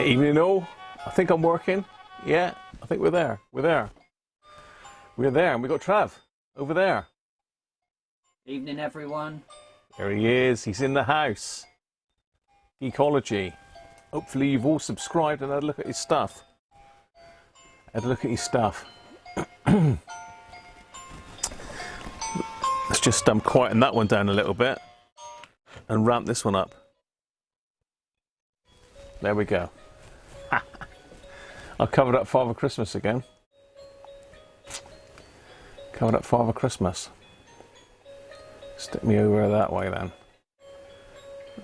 Evening all. I think I'm working. Yeah, I think we're there. We're there. We're there, and we got Trev over there. Evening, everyone. There he is. He's in the house. Geekology. Hopefully you've all subscribed and had a look at his stuff. Had a look at his stuff. Let's just quieten that one down a little bit and ramp this one up. There we go. I covered up Father Christmas again. Covered up Father Christmas. Stick me over that way then.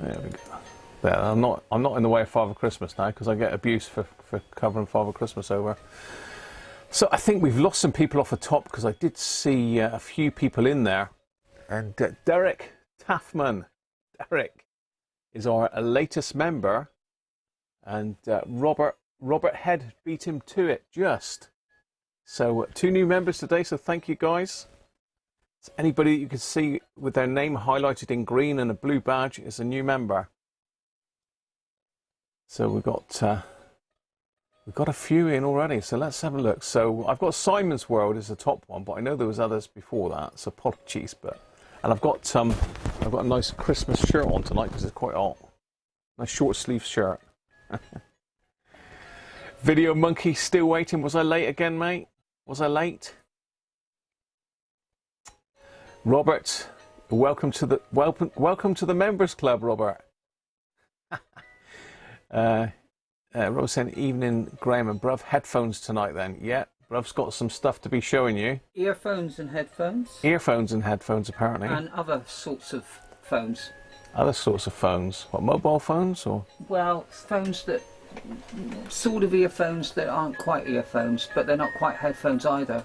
There we go. There, I'm not in the way of Father Christmas now because I get abuse for covering Father Christmas over. So I think we've lost some people off the top because I did see a few people in there. And Derek Taffman. Derek is our latest member. And Robert Head beat him to it just. So 2 new members today, so thank you guys. So anybody that you can see with their name highlighted in green and a blue badge is a new member. So we've got a few in already, so let's have a look. So I've got Simon's World as the top one, but I know there was others before that, so apologies. And I've got a nice Christmas shirt on tonight because it's quite hot. Nice short sleeve shirt. Video Monkey still waiting. Was I late again, mate? Was I late? Robert, welcome to the members club, Robert. Robert saying, evening, Graham and Bruv. Headphones tonight then. Yeah, Bruv's got some stuff to be showing you. Earphones and headphones. Earphones and headphones, apparently. And other sorts of phones. Other sorts of phones. What, mobile phones or? Well, phones that sort of earphones that aren't quite earphones, but they're not quite headphones either.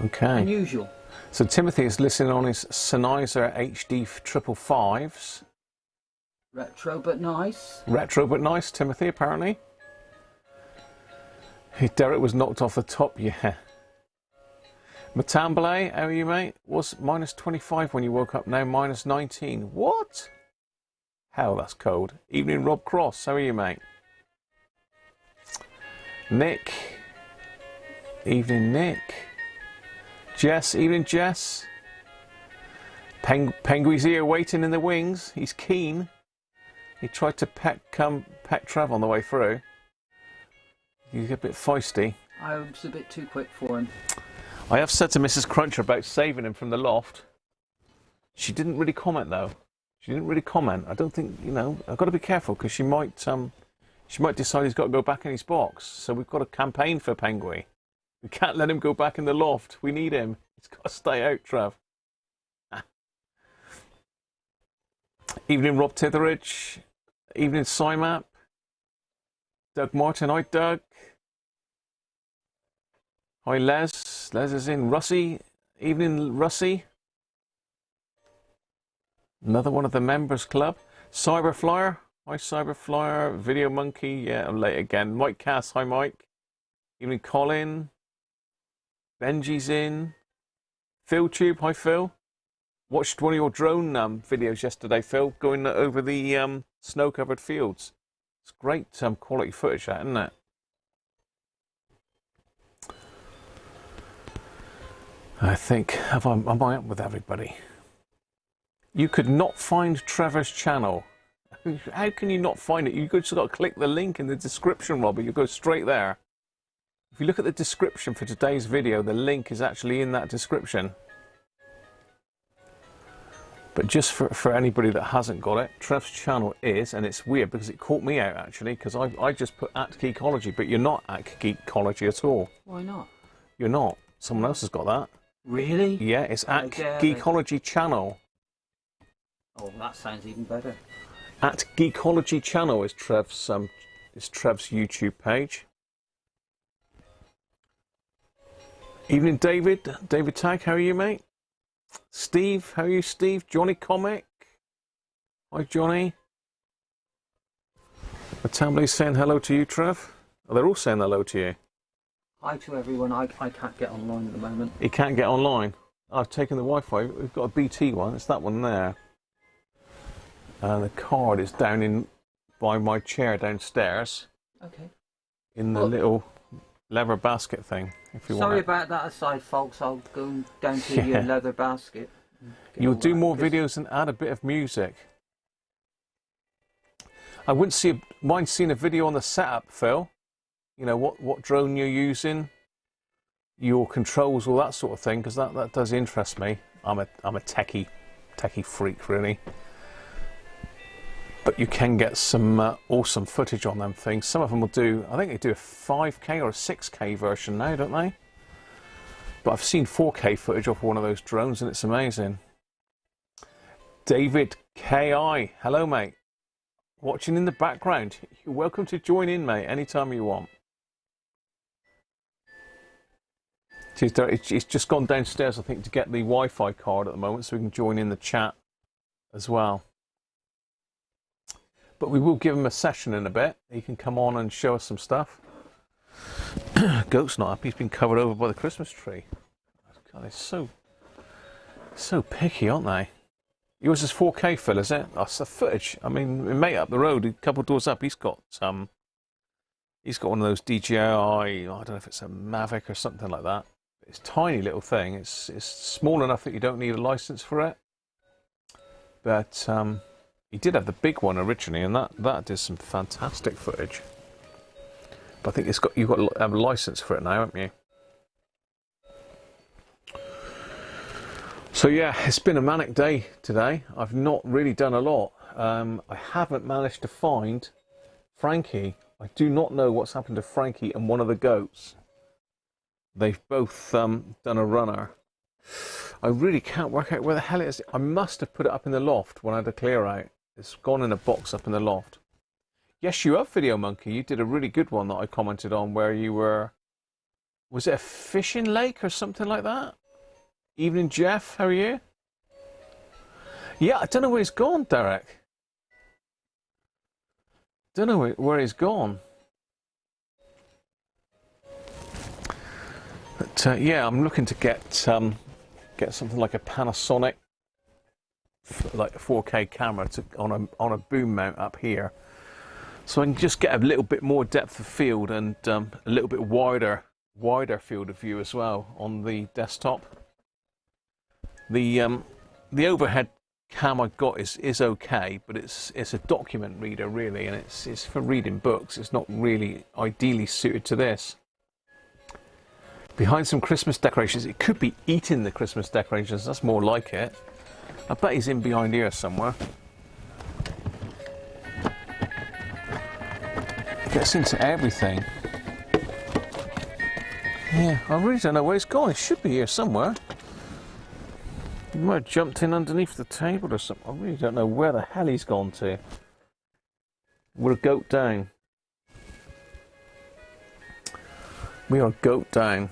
Okay. Unusual. So Timothy is listening on his Sennheiser HD 555s. Retro but nice. Retro but nice, Timothy, apparently. Derek was knocked off the top, yeah. Matambale, how are you, mate? Was minus 25 when you woke up, now minus 19. What? Hell, that's cold. Evening, Rob Cross, how are you, mate? Nick. Evening, Nick. Jess, evening, Jess. Penguin's here waiting in the wings. He's keen. He tried to pet Trev on the way through. He's a bit feisty. I was a bit too quick for him. I have said to Mrs. Cruncher about saving him from the loft. She didn't really comment though. She didn't really comment. I don't think, you know, I've got to be careful because she might decide he's got to go back in his box. So we've got a campaign for Penguin. We can't let him go back in the loft. We need him. He's got to stay out, Trev. Evening, Rob Titheridge. Evening, Simap. Doug Martin. Hi, Doug. Hi, Les. Les is in. Russie. Evening, Russie. Another one of the members club. Cyberflyer. Hi, Cyberflyer. Video Monkey. Yeah, I'm late again. Mike Cass. Hi, Mike. Evening, Colin. Benji's in. PhilTube. Hi, Phil. Watched one of your drone videos yesterday, Phil, going over the snow-covered fields. It's great quality footage, that, isn't it? I think, am I up with everybody? You could not find Trevor's channel. How can you not find it? You've just got to click the link in the description, Robert. You go straight there. If you look at the description for today's video, the link is actually in that description. But just for anybody that hasn't got it, Trev's channel is, and it's weird because it caught me out actually, because I just put at Geekology, but you're not at Geekology at all. Why not? You're not. Someone else has got that. Really? Yeah, it's at Geekology channel. Oh, that sounds even better. At Geekology channel is Trev's YouTube page. Evening, David. David Tag, how are you, mate? Steve, how are you, Steve? Johnny Comic. Hi, Johnny. Matamble's saying hello to you, Trev. Oh, they're all saying hello to you. Hi to everyone. I can't get online at the moment. You can't get online? I've taken the Wi-Fi. We've got a BT one. It's that one there. The card is down in by my chair downstairs. Okay. In the little leather basket thing. If you Sorry want about that aside, folks. I'll go down to your leather basket. You'll do more videos and add a bit of music. I wouldn't mind seeing a video on the setup, Phil. You know, what drone you're using, your controls, all that sort of thing, because that does interest me. I'm a techie freak, really. But you can get some awesome footage on them things. Some of them will do, I think they do a 5K or a 6K version now, don't they? But I've seen 4K footage off one of those drones and it's amazing. David K.I. Hello, mate. Watching in the background. You're welcome to join in, mate, anytime you want. It's just gone downstairs, I think, to get the Wi-Fi card at the moment so we can join in the chat as well. But we will give him a session in a bit. He can come on and show us some stuff. Goat's not up. He's been covered over by the Christmas tree. God, they're so picky, aren't they? Yours is 4K, Phil, is it? That's the footage. I mean, my mate up the road, a couple of doors up, he's got one of those DJI. I don't know if it's a Mavic or something like that. It's a tiny little thing. It's small enough that you don't need a license for it. But he did have the big one originally, and that did some fantastic footage. But I think you've got to have a license for it now, haven't you? So yeah, it's been a manic day today. I've not really done a lot. I haven't managed to find Frankie. I do not know what's happened to Frankie and one of the goats. They've both done a runner. I really can't work out where the hell it is. I must have put it up in the loft when I had to clear out. It's gone in a box up in the loft. Yes, you up, Video Monkey. You did a really good one that I commented on where you were... Was it a fishing lake or something like that? Evening, Jeff. How are you? Yeah, I don't know where he's gone, Derek. Don't know where he's gone. But yeah, I'm looking to get something like a Panasonic, like a 4K camera on a boom mount up here, so I can just get a little bit more depth of field and a little bit wider field of view as well on the desktop. The overhead cam I've got is okay, but it's a document reader really, and it's for reading books. It's not really ideally suited to this. Behind some Christmas decorations. It could be eating the Christmas decorations. That's more like it. I bet he's in behind here somewhere. Gets into everything. Yeah, I really don't know where he's gone. He should be here somewhere. He might have jumped in underneath the table or something. I really don't know where the hell he's gone to. We're a goat down. We are a goat down.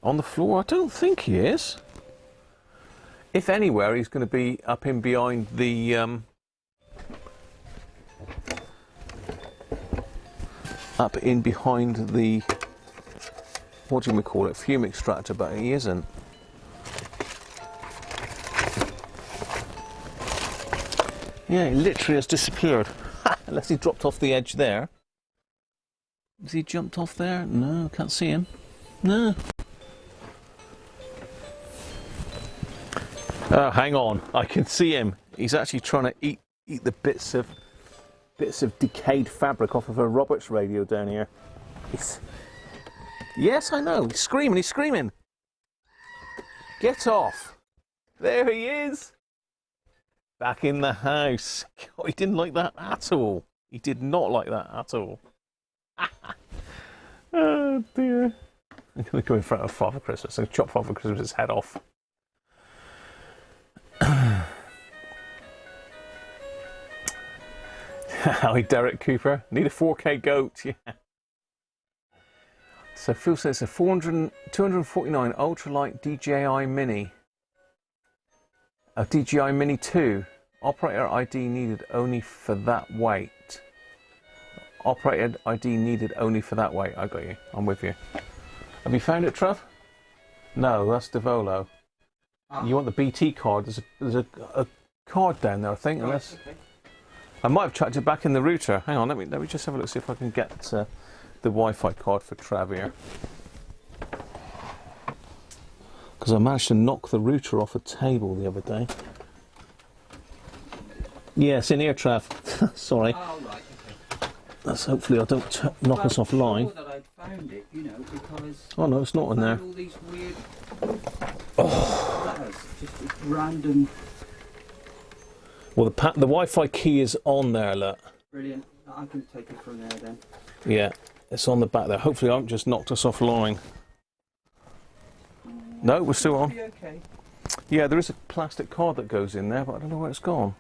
On the floor? I don't think he is. If anywhere, he's going to be up in behind the... up in behind the... What do we call it? Fume extractor, but he isn't. Yeah, he literally has disappeared. Unless he dropped off the edge there. Has he jumped off there? No, can't see him. No. Oh, hang on. I can see him. He's actually trying to eat the bits of decayed fabric off of a Roberts radio down here. Yes, I know. He's screaming. He's screaming. Get off. There he is. Back in the house. God, he didn't like that at all. He did not like that at all. Oh, dear. I'm going to go in front of Father Christmas and chop Father Christmas's head off. Howdy, Derek Cooper. Need a 4K goat, yeah. So Phil says a 249 ultralight DJI Mini. A DJI Mini 2. Operator ID needed only for that weight. Operator ID needed only for that weight. I got you. I'm with you. Have you found it, Trev? No, that's Devolo. You want the BT card? There's a card down there, I think. Unless I might have chucked it back in the router. Hang on, let me just have a look, see if I can get the Wi-Fi card for Trev here. Because I managed to knock the router off a table the other day. Yeah, it's in here, Trev. Sorry. Oh, right, okay. That's hopefully I don't knock us offline. Sure that I found it, you know, because Oh no, it's not in there. all these weird letters, just random. Well, the Wi-Fi key is on there, look. Brilliant. I can take it from there then. Yeah, it's on the back there. Hopefully I haven't just knocked us offline. No, we're still on. Okay. Yeah, there is a plastic card that goes in there, but I don't know where it's gone.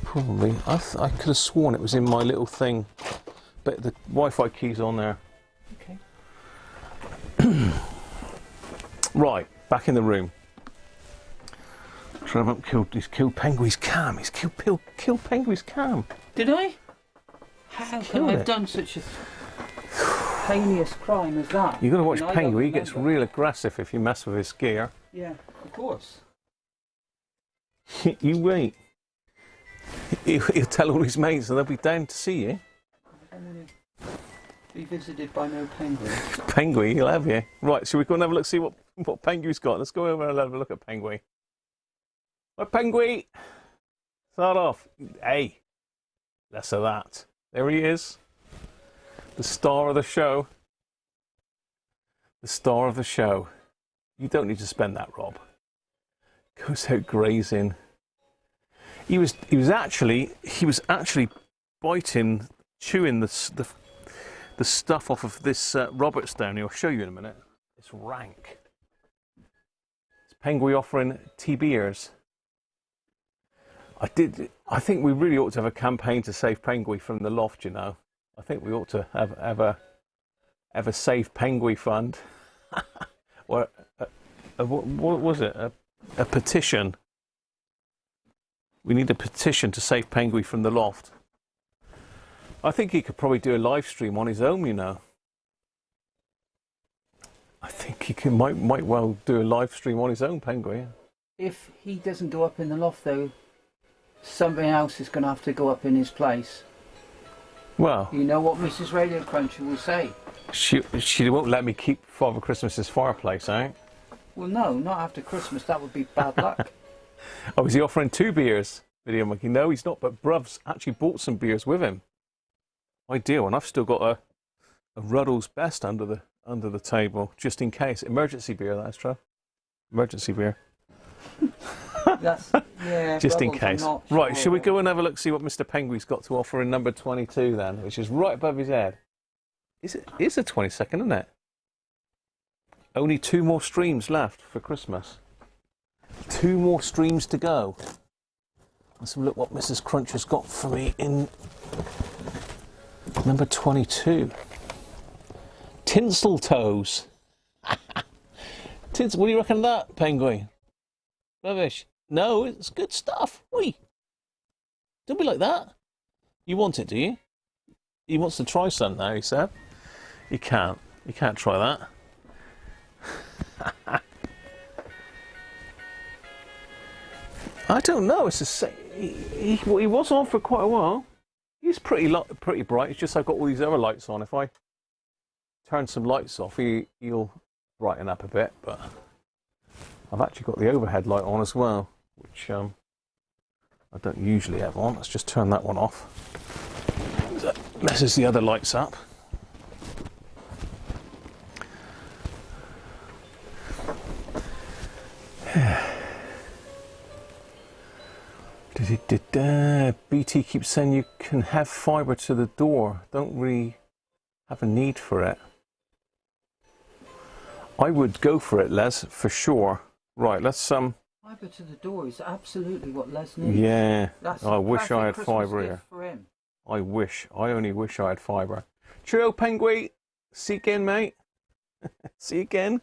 Probably. I could have sworn it was in my little thing, but the Wi-Fi key's on there. Okay. Right, back in the room. Trev he's killed Penguin's cam. He's killed Penguin's cam. Did I? How can I have done such a heinous crime as that? You've got to watch I mean, Penguin. He gets real aggressive if you mess with his gear. Yeah, of course. You wait. He'll tell all his mates and they'll be down to see you. I don't want to be visited by no penguin. Penguin, he'll have you. Right, shall we go and have a look, see what Penguin's got? Let's go over and have a look at Penguin. Right, Penguin! Start off. Hey, less of that. There he is. The star of the show. The star of the show. You don't need to spend that, Rob. Goes out grazing. He was actually biting, chewing the stuff off of this Roberts down here. I'll show you in a minute. It's rank. It's Penguin offering TB ears. I think we really ought to have a campaign to save Penguin from the loft. You know, I think we ought to have a Save Penguin fund. Or what was it? A petition. We need a petition to save Penguin from the loft. I think he could probably do a live stream on his own, you know. I think he might well do a live stream on his own, Penguin. If he doesn't go up in the loft, though, something else is going to have to go up in his place. Well, you know what Mrs. Radiocruncher will say. She won't let me keep Father Christmas's fireplace, eh? Well, no, not after Christmas. That would be bad luck. Oh, is he offering 2 beers? Video monkey. No, he's not. But Bruv's actually bought some beers with him. Ideal, and I've still got a Ruddle's Best under the table, just in case. Emergency beer, that's true. Emergency beer. Yeah. Just in case. Right, sure. shall we go and have a look, see what Mr. Penguin's got to offer in number 22 then, which is right above his head. It's the 22nd, isn't it? Only 2 more streams left for Christmas. 2 more streams to go. Let's have a look what Mrs. Cruncher's got for me in number 22. Tinsel toes. What do you reckon of that, Penguin? Rubbish. No, it's good stuff. Oi. Don't be like that. You want it, do you? He wants to try some now, he said. You can't. You can't try that. I don't know. It's he was on for quite a while. He's pretty bright. It's just I've got all these other lights on. If I turn some lights off, he'll brighten up a bit. But I've actually got the overhead light on as well, which I don't usually have on. Let's just turn that one off. That messes the other lights up. BT keeps saying you can have fibre to the door. Don't really have a need for it. I would go for it, Les, for sure. Right, let's Fibre to the door is absolutely what Les needs. Yeah. That's I wish I had Christmas fibre gift here. for him. I only wish I had fibre. Cheerio, Penguin. See you again, mate. See you again.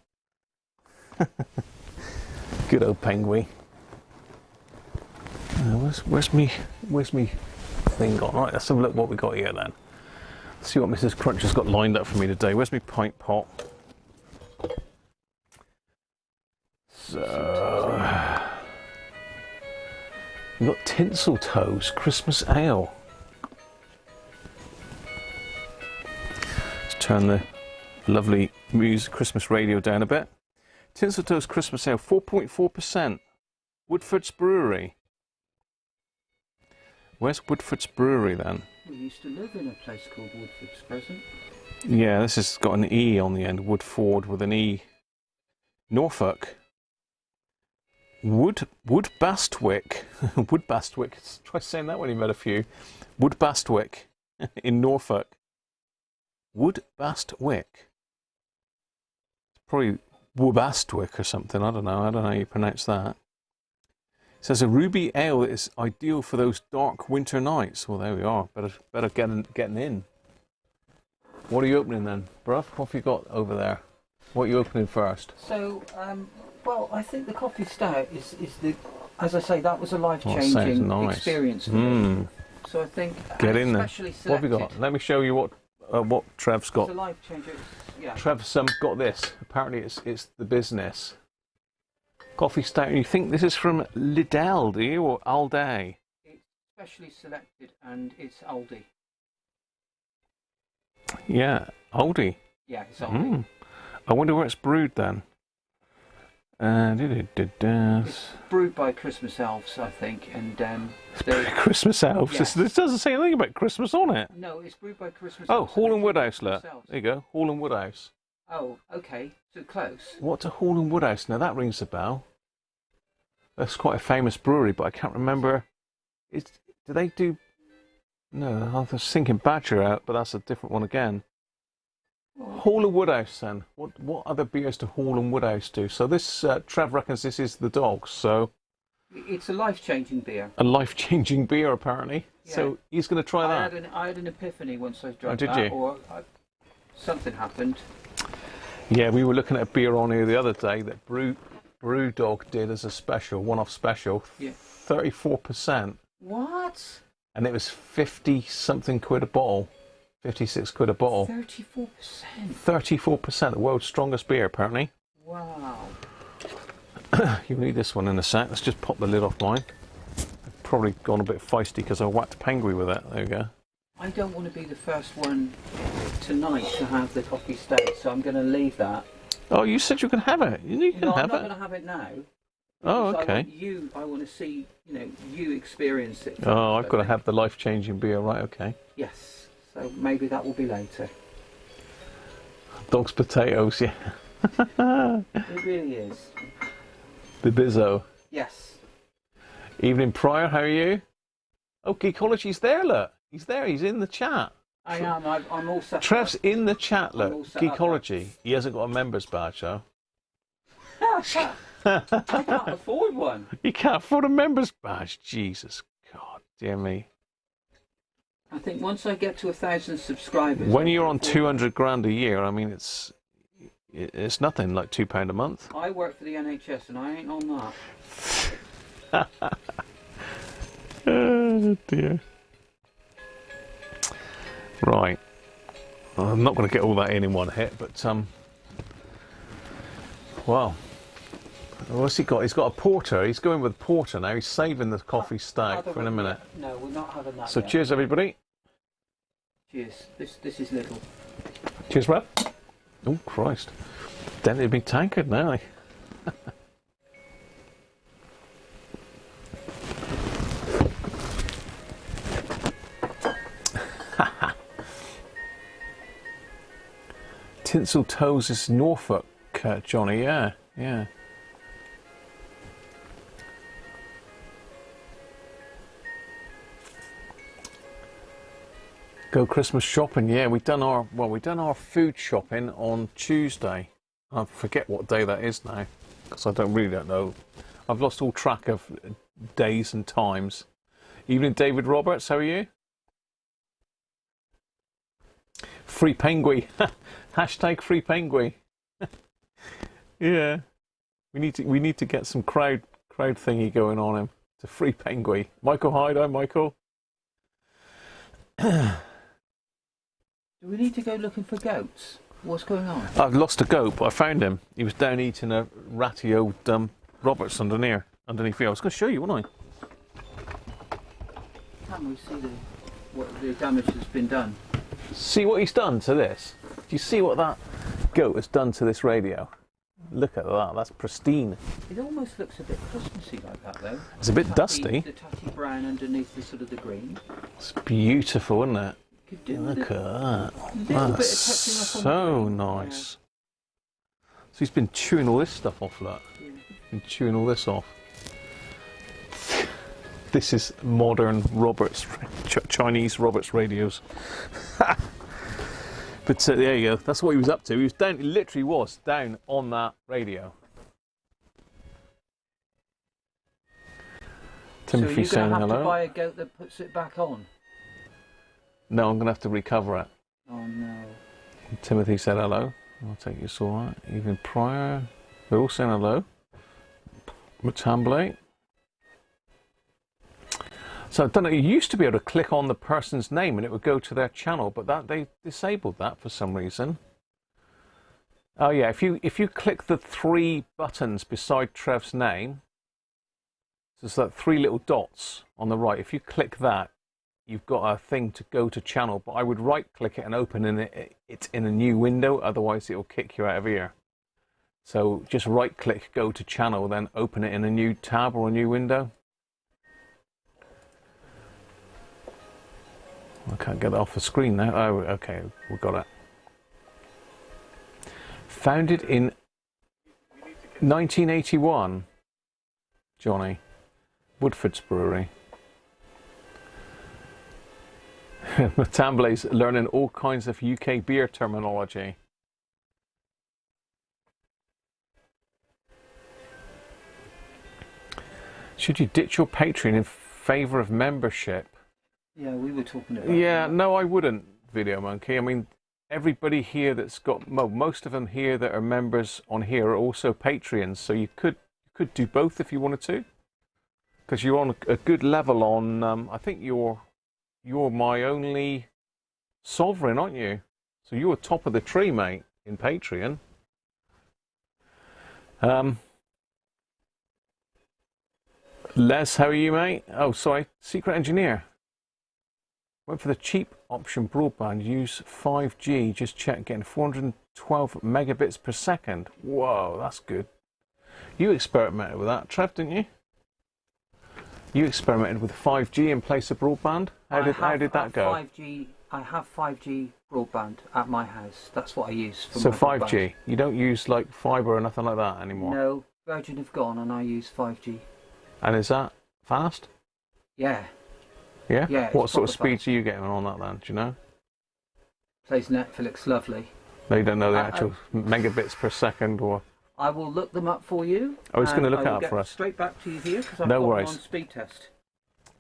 Good old Penguin. Where's me thing gone? Right, let's have a look what we got here then. Let's see what Mrs. Cruncher's got lined up for me today. Where's my pint pot? So We've got Tinsel Toes Christmas Ale. Let's turn the lovely music Christmas radio down a bit. Tinsel Toes Christmas Ale, 4.4%. Woodford's Brewery. Where's Woodford's Brewery then? We used to live in a place called Woodford's Present. Yeah, this has got an E on the end. Woodford with an E. Norfolk. Woodbastwick. Woodbastwick. Try saying that when you met a few. Woodbastwick in Norfolk. Woodbastwick. It's probably Woodbastwick or something. I don't know how you pronounce that. It says a ruby ale is ideal for those dark winter nights. Well, there we are. Better getting in. What are you opening then, bruv? What have you got over there? What are you opening first? So, well, I think the coffee stout is the, as I say, that was a life-changing experience for me. So I think, get in there. Selected, what have you got? Let me show you what Trev's got. It's a life changer. Yeah. Trev's got this. Apparently, it's the business coffee stout. You think this is from Lidl, do you, or Aldi? It's specially selected, and it's Aldi. Yeah, Aldi. Yeah, it's Aldi. I wonder where it's brewed then. It's brewed by Christmas elves, I think, and Christmas elves. Yes. This doesn't say anything about Christmas on it. No, it's brewed by Christmas elves. Oh, Hall and Woodhouse, look. There you go, Hall and Woodhouse. Oh, okay, so close. What's a Hall and Woodhouse? Now that rings a bell. That's quite a famous brewery, but I can't remember. Do they do? No, I was thinking Badger out, but that's a different one again. Hall and Woodhouse then. What other beers do Hall and Woodhouse do? So this, Trev reckons this is the dogs, so... It's a life-changing beer. A life-changing beer, apparently. Yeah. So he's going to try that. I had an epiphany once I drank that. Did you? Or something happened. Yeah, we were looking at a beer on here the other day that Brewdog did as a special, one-off special. Yeah. 34%. What? And it was 50-something quid a bottle. 56 quid a bottle. 34%. 34%, the world's strongest beer, apparently. Wow. You'll need this one in a sec. Let's just pop the lid off mine. I've probably gone a bit feisty because I whacked Penguin with it. There we go. I don't want to be the first one tonight to have the coffee stout, so I'm going to leave that. Oh, you said you can have it. You can have it. I'm not going to have it now. Oh, okay. I want to see, you experience it. Oh, I've got to have the life-changing beer, right? Okay. Yes. So maybe that will be later. Dog's potatoes, yeah. It really is. The Bizzo. Yes. Evening, Pryor, how are you? Oh, Geekology's there, look. He's there, he's in the chat. I am, I'm all set. Trev's in the chat, look. Geekology. He hasn't got a member's badge, though. I can't afford one. You can't afford a member's badge? Jesus, God, dear me. I think once I get to 1,000 subscribers... When you're on 200 grand a year, I mean, it's nothing, like £2 a month. I work for the NHS and I ain't on that. Oh, dear. Right. I'm not going to get all that in one hit, but, well... What's he got? He's got a porter. He's going with porter now. He's saving the coffee stout for in a minute. No, we're not having that. So yet. Cheers, everybody. Cheers. This is little. Cheers, Rob. Oh Christ! Dented me tankard now. Tinsel Toes is Norfolk, Johnny. Yeah, yeah. Go Christmas shopping, yeah. We've done our food shopping on Tuesday. I forget what day that is now, because I really don't know. I've lost all track of days and times. Evening, David Roberts. How are you? Free Penguin. Hashtag Free Penguin. Yeah, we need to get some crowd thingy going on him to Free Penguin. Michael Hyde, hi Michael. Do we need to go looking for goats? What's going on? I've lost a goat, but I found him. He was down eating a ratty old Roberts underneath here. I was going to show you, wasn't I? Can we see what the damage has been done? See what he's done to this? Do you see what that goat has done to this radio? Look at that, that's pristine. It almost looks a bit Christmassy like that though. It's a bit dusty. The tatty brown underneath the sort of the green. It's beautiful, isn't it? Could do Look at that. That's so nice. Yeah. So he's been chewing all this stuff off, look. Yeah. Been chewing all this off. This is modern Roberts, Chinese Roberts radios. But there you go, that's what he was up to. He was down, he literally was down on that radio. Timothy saying hello. So you're going to have to buy a goat that puts it back on? No, I'm going to have to recover it. Oh no. Timothy said hello. I'll take you saw that. Even prior, they're all saying hello. Matamble. So I don't know, you used to be able to click on the person's name and it would go to their channel, but that they disabled that for some reason. Oh yeah, if you click the 3 buttons beside Trev's name, so it's like 3 little dots on the right. If you click that, you've got a thing to go to channel, but I would right click it and open it in a new window, otherwise it will kick you out of here. So just right click, go to channel, then open it in a new tab or a new window. I can't get it off the screen now. Oh, okay, we got it. Founded in 1981, Johnny. Woodford's Brewery. Matamble's learning all kinds of UK beer terminology. Should you ditch your Patreon in favour of membership? Yeah, we were talking about that. that. No, I wouldn't, Video Monkey. I mean, everybody here that's got, well, most of them here that are members on here are also Patreons, so you could do both if you wanted to, because you're on a good level on. I think you're my only sovereign, aren't you? So you're top of the tree, mate, in Patreon. Les, how are you, mate? Oh, sorry, Secret Engineer. Went for the cheap option broadband, use 5G, just check, getting 412 megabits per second. Whoa, that's good. You experimented with that, Trev, didn't you? You experimented with 5G in place of broadband. How did that go? I have 5G broadband at my house. That's what I use for so my 5G. broadband. You don't use like fibre or nothing like that anymore? No, Virgin have gone and I use 5G. And is that fast? Yeah. Yeah? Yeah. What sort of speeds are you getting on that then? Do you know? Plays Netflix lovely. No, you don't know the actual megabits per second or... I will look them up for you. I was going to look it up for us. Straight back to you here because I've no got worries. them on speed test.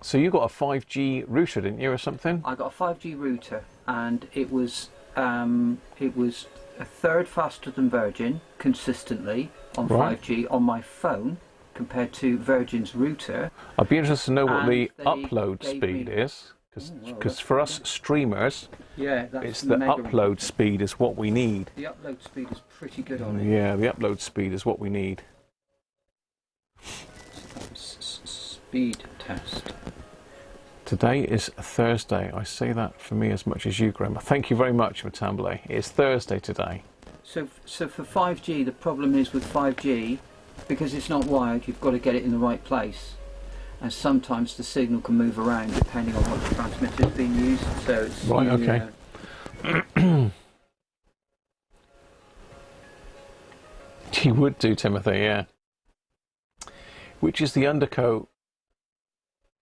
So you got a 5G router, didn't you, or something? I got a 5G router, and it was a third faster than Virgin consistently on 5G on my phone compared to Virgin's router. I'd be interested to know what the upload speed is, because for us streamers, it's the upload speed is what we need. The upload speed is pretty good on it. Yeah, the upload speed is what we need. Speed test. Today is Thursday. I say that for me as much as you, Graham. Thank you very much, Matamble. It's Thursday today. So for 5G, the problem is with 5G, because it's not wired, you've got to get it in the right place. And sometimes the signal can move around depending on what the transmitter is being used. So it's right, okay. You would do, Timothy, yeah. Which is the undercoat?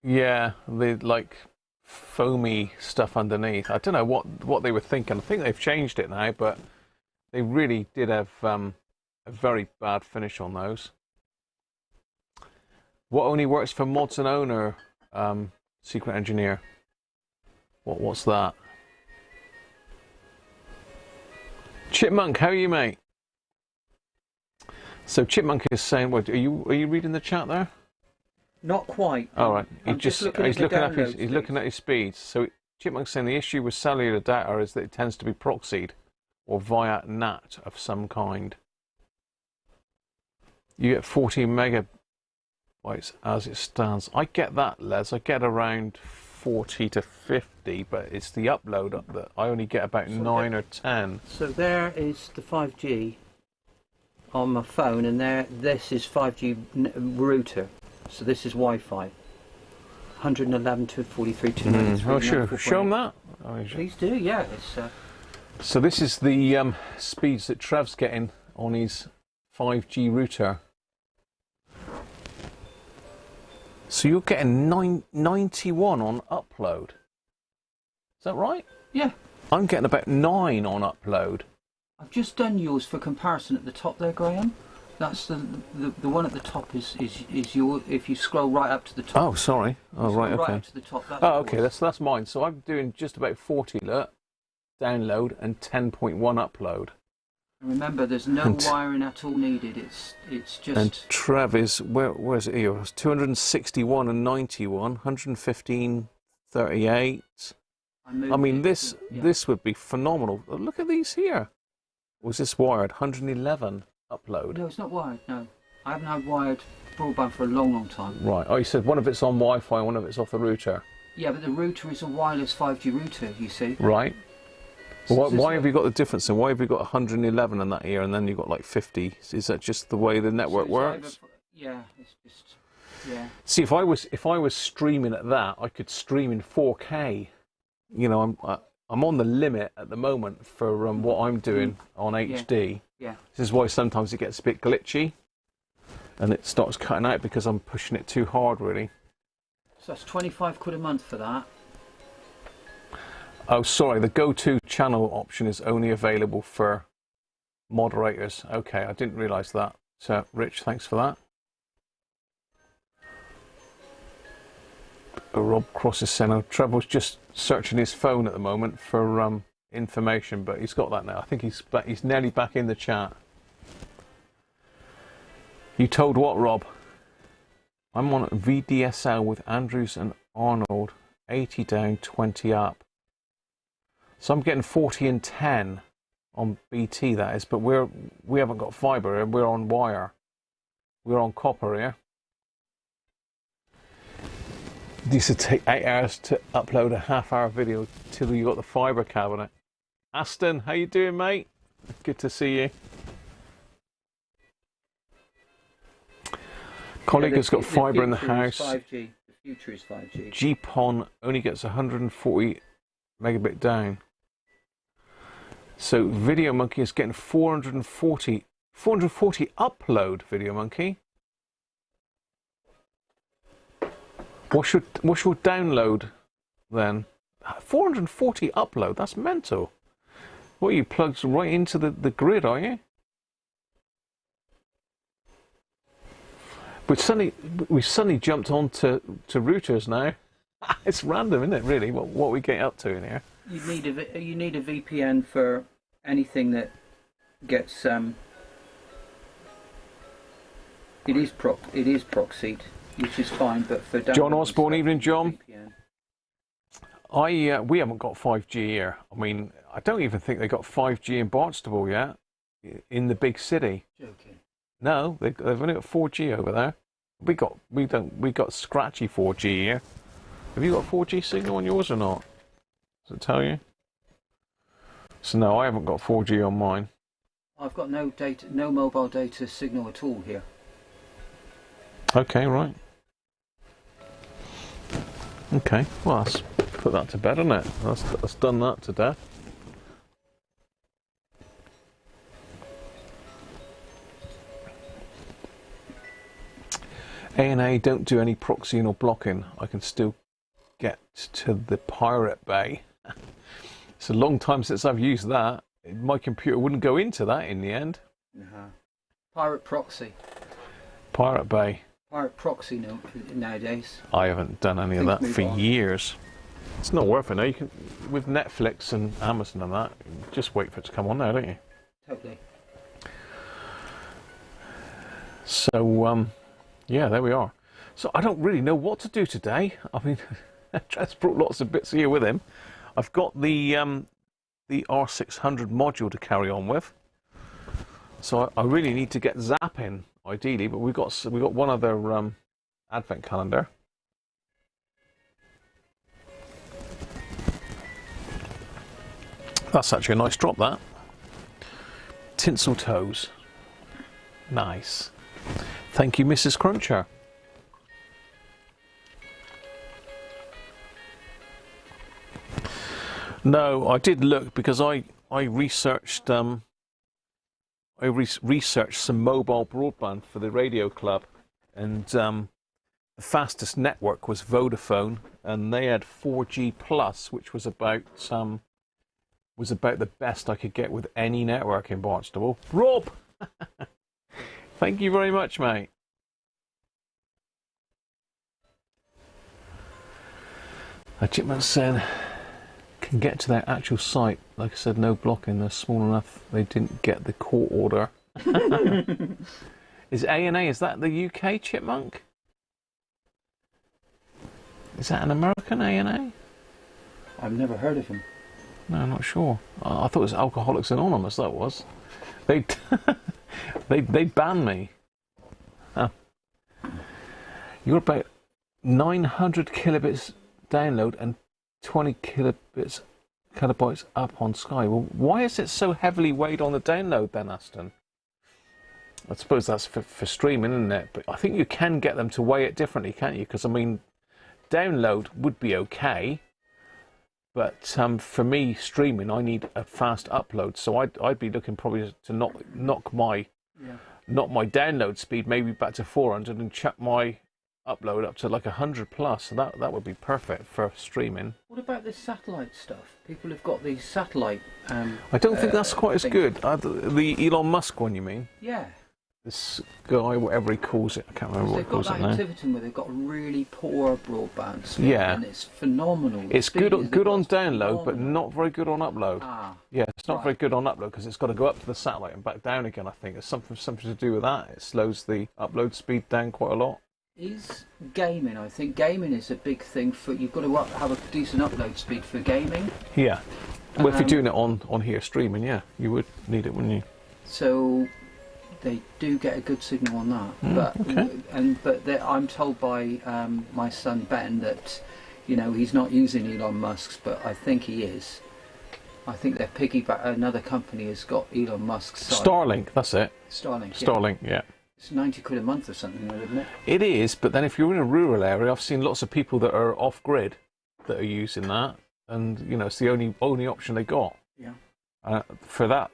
Yeah, the like foamy stuff underneath. I don't know what they were thinking. I think they've changed it now, but they really did have a very bad finish on those. What only works for mods and owner, Secret Engineer? What's that? Chipmunk, how are you, mate? So Chipmunk is saying, what are you reading the chat there? Not quite. All right. He's looking at his speeds. So Chipmunk's saying the issue with cellular data is that it tends to be proxied or via NAT of some kind. You get 14 megabytes as it stands. I get that, Les. I get around 40 to 50, but it's the upload that I only get about 9 or 10. So there is the 5G on my phone, and this is 5G router. So this is Wi-Fi. 111 to 43 to 93. Oh, sure. Show them that. Please do. Yeah. It's. So this is the speeds that Trev's getting on his 5G router. So you're getting 91 on upload. Is that right? Yeah. I'm getting about 9 on upload. I've just done yours for comparison at the top there, Graham. That's the one at the top is your. If you scroll right up to the top. Oh, sorry. Oh, right. Okay. Right up to the top. That's okay. That's mine. So I'm doing just about 40 download and 10.1 upload. Remember, there's no wiring at all needed. It's just. And Trev is where's it here? 261 and 91, 115, 38. I mean, this would be phenomenal. Look at these here. Was this wired? 111 upload. No, it's not wired. No, I haven't had wired broadband for a long, long time. Right. Oh, you said one of it's on Wi-Fi, one of it's off the router. Yeah, but the router is a wireless 5G router. You see. Right. Well, why have you got the difference then? Why have you got 111 in that here and then you've got like 50? Is that just the way the network works? Yeah, it's just, yeah. See, if I was streaming at that, I could stream in 4K. You know, I'm on the limit at the moment for what I'm doing on HD. Yeah. This is why sometimes it gets a bit glitchy and it starts cutting out because I'm pushing it too hard, really. So that's 25 quid a month for that. Oh, sorry, the go-to channel option is only available for moderators. Okay, I didn't realise that. So, Rich, thanks for that. Rob Cross is saying, Trevor's just searching his phone at the moment for information, but he's got that now. I think he's nearly back in the chat. You told what, Rob? I'm on VDSL with Andrews and Arnold, 80 down, 20 up. So I'm getting 40 and 10 on BT, that is, but we haven't got fibre here, we're on wire. We're on copper here. It used to take 8 hours to upload a half-hour video till you got the fibre cabinet. Aston, how you doing, mate? Good to see you. Colleague has got fibre in the house. 5G. The future is 5G. GPON only gets 140 megabit down. So Video Monkey is getting 440 upload, Video Monkey. What's your download then? 440 upload, that's mental. What, you plugged right into the grid, are you? But we suddenly jumped on to routers now. It's random, isn't it, really, what we get up to in here? You need a VPN for anything that gets it is proxied, which is fine, but for John Osborne, evening, John. VPN. We haven't got 5G here. I mean, I don't even think they got 5G in Barnstable yet, in the big city. Joking. No, they've only got 4G over there. We got scratchy 4G here. Have you got a 4G signal on yours or not? Does it tell you? So no, I haven't got 4G on mine. I've got no mobile data signal at all here. Okay, right. Okay, well, let's put that to bed, isn't it? That's done that to death. A&A don't do any proxying or blocking. I can still get to the Pirate Bay. It's a long time since I've used that. My computer wouldn't go into that in the end. Pirate Proxy. Pirate Bay. Pirate Proxy nowadays. I haven't done any of that for years. It's not worth it now. You can, with Netflix and Amazon and that, just wait for it to come on there, don't you? Totally. So, yeah, there we are. So I don't really know what to do today. I mean, Trev's brought lots of bits here with him. I've got the R600 module to carry on with. So I really need to get zapping, ideally, but we've got one other advent calendar. That's actually a nice drop, that. Tinsel toes. Nice. Thank you, Mrs. Cruncher. No, I did look because I researched researched some mobile broadband for the radio club, and the fastest network was Vodafone, and they had 4G plus, which was about the best I could get with any network in Barnstable. Rob, thank you very much, mate. Chipman said, can get to their actual site. Like I said, no blocking. They're small enough. They didn't get the court order. Is A&A, is that the UK Chipmunk? Is that an American A&A? I've never heard of him. No, I'm not sure. I thought it was Alcoholics Anonymous, that was. They banned me. Oh. You're about 900 kilobits download and 20 kilobytes up on Sky. Well, why is it so heavily weighed on the download then, Aston? I suppose that's for streaming, isn't it? But I think you can get them to weigh it differently, can't you? Because, I mean, download would be okay, but for me, streaming, I need a fast upload. So I'd be looking probably to knock my download speed maybe back to 400 and chuck my upload up to like 100 plus. So that would be perfect for streaming. What about this satellite stuff? People have got these satellite. I don't think that's quite as good. The Elon Musk one, you mean? Yeah. This guy, whatever he calls it, I can't remember what he calls it now. They've got that in Tiverton where they've got really poor broadband speed, yeah, and it's phenomenal. It's good on download, but not very good on upload. Ah, yeah, it's not very good on upload because it's got to go up to the satellite and back down again. I think it's something to do with that. It slows the upload speed down quite a lot. Is gaming? I think gaming is a big thing for. You've got to have a decent upload speed for gaming. Yeah. Well, if you're doing it on here streaming, yeah, you would need it, wouldn't you? So they do get a good signal on that, but I'm told by my son Ben that he's not using Elon Musk's, but I think he is. I think they're piggyback. Another company has got Elon Musk's site. Starlink, that's it. Starlink, yeah. It's 90 quid a month or something, isn't it? It is, but then if you're in a rural area, I've seen lots of people that are off grid that are using that, and it's the only option they got. Yeah. For that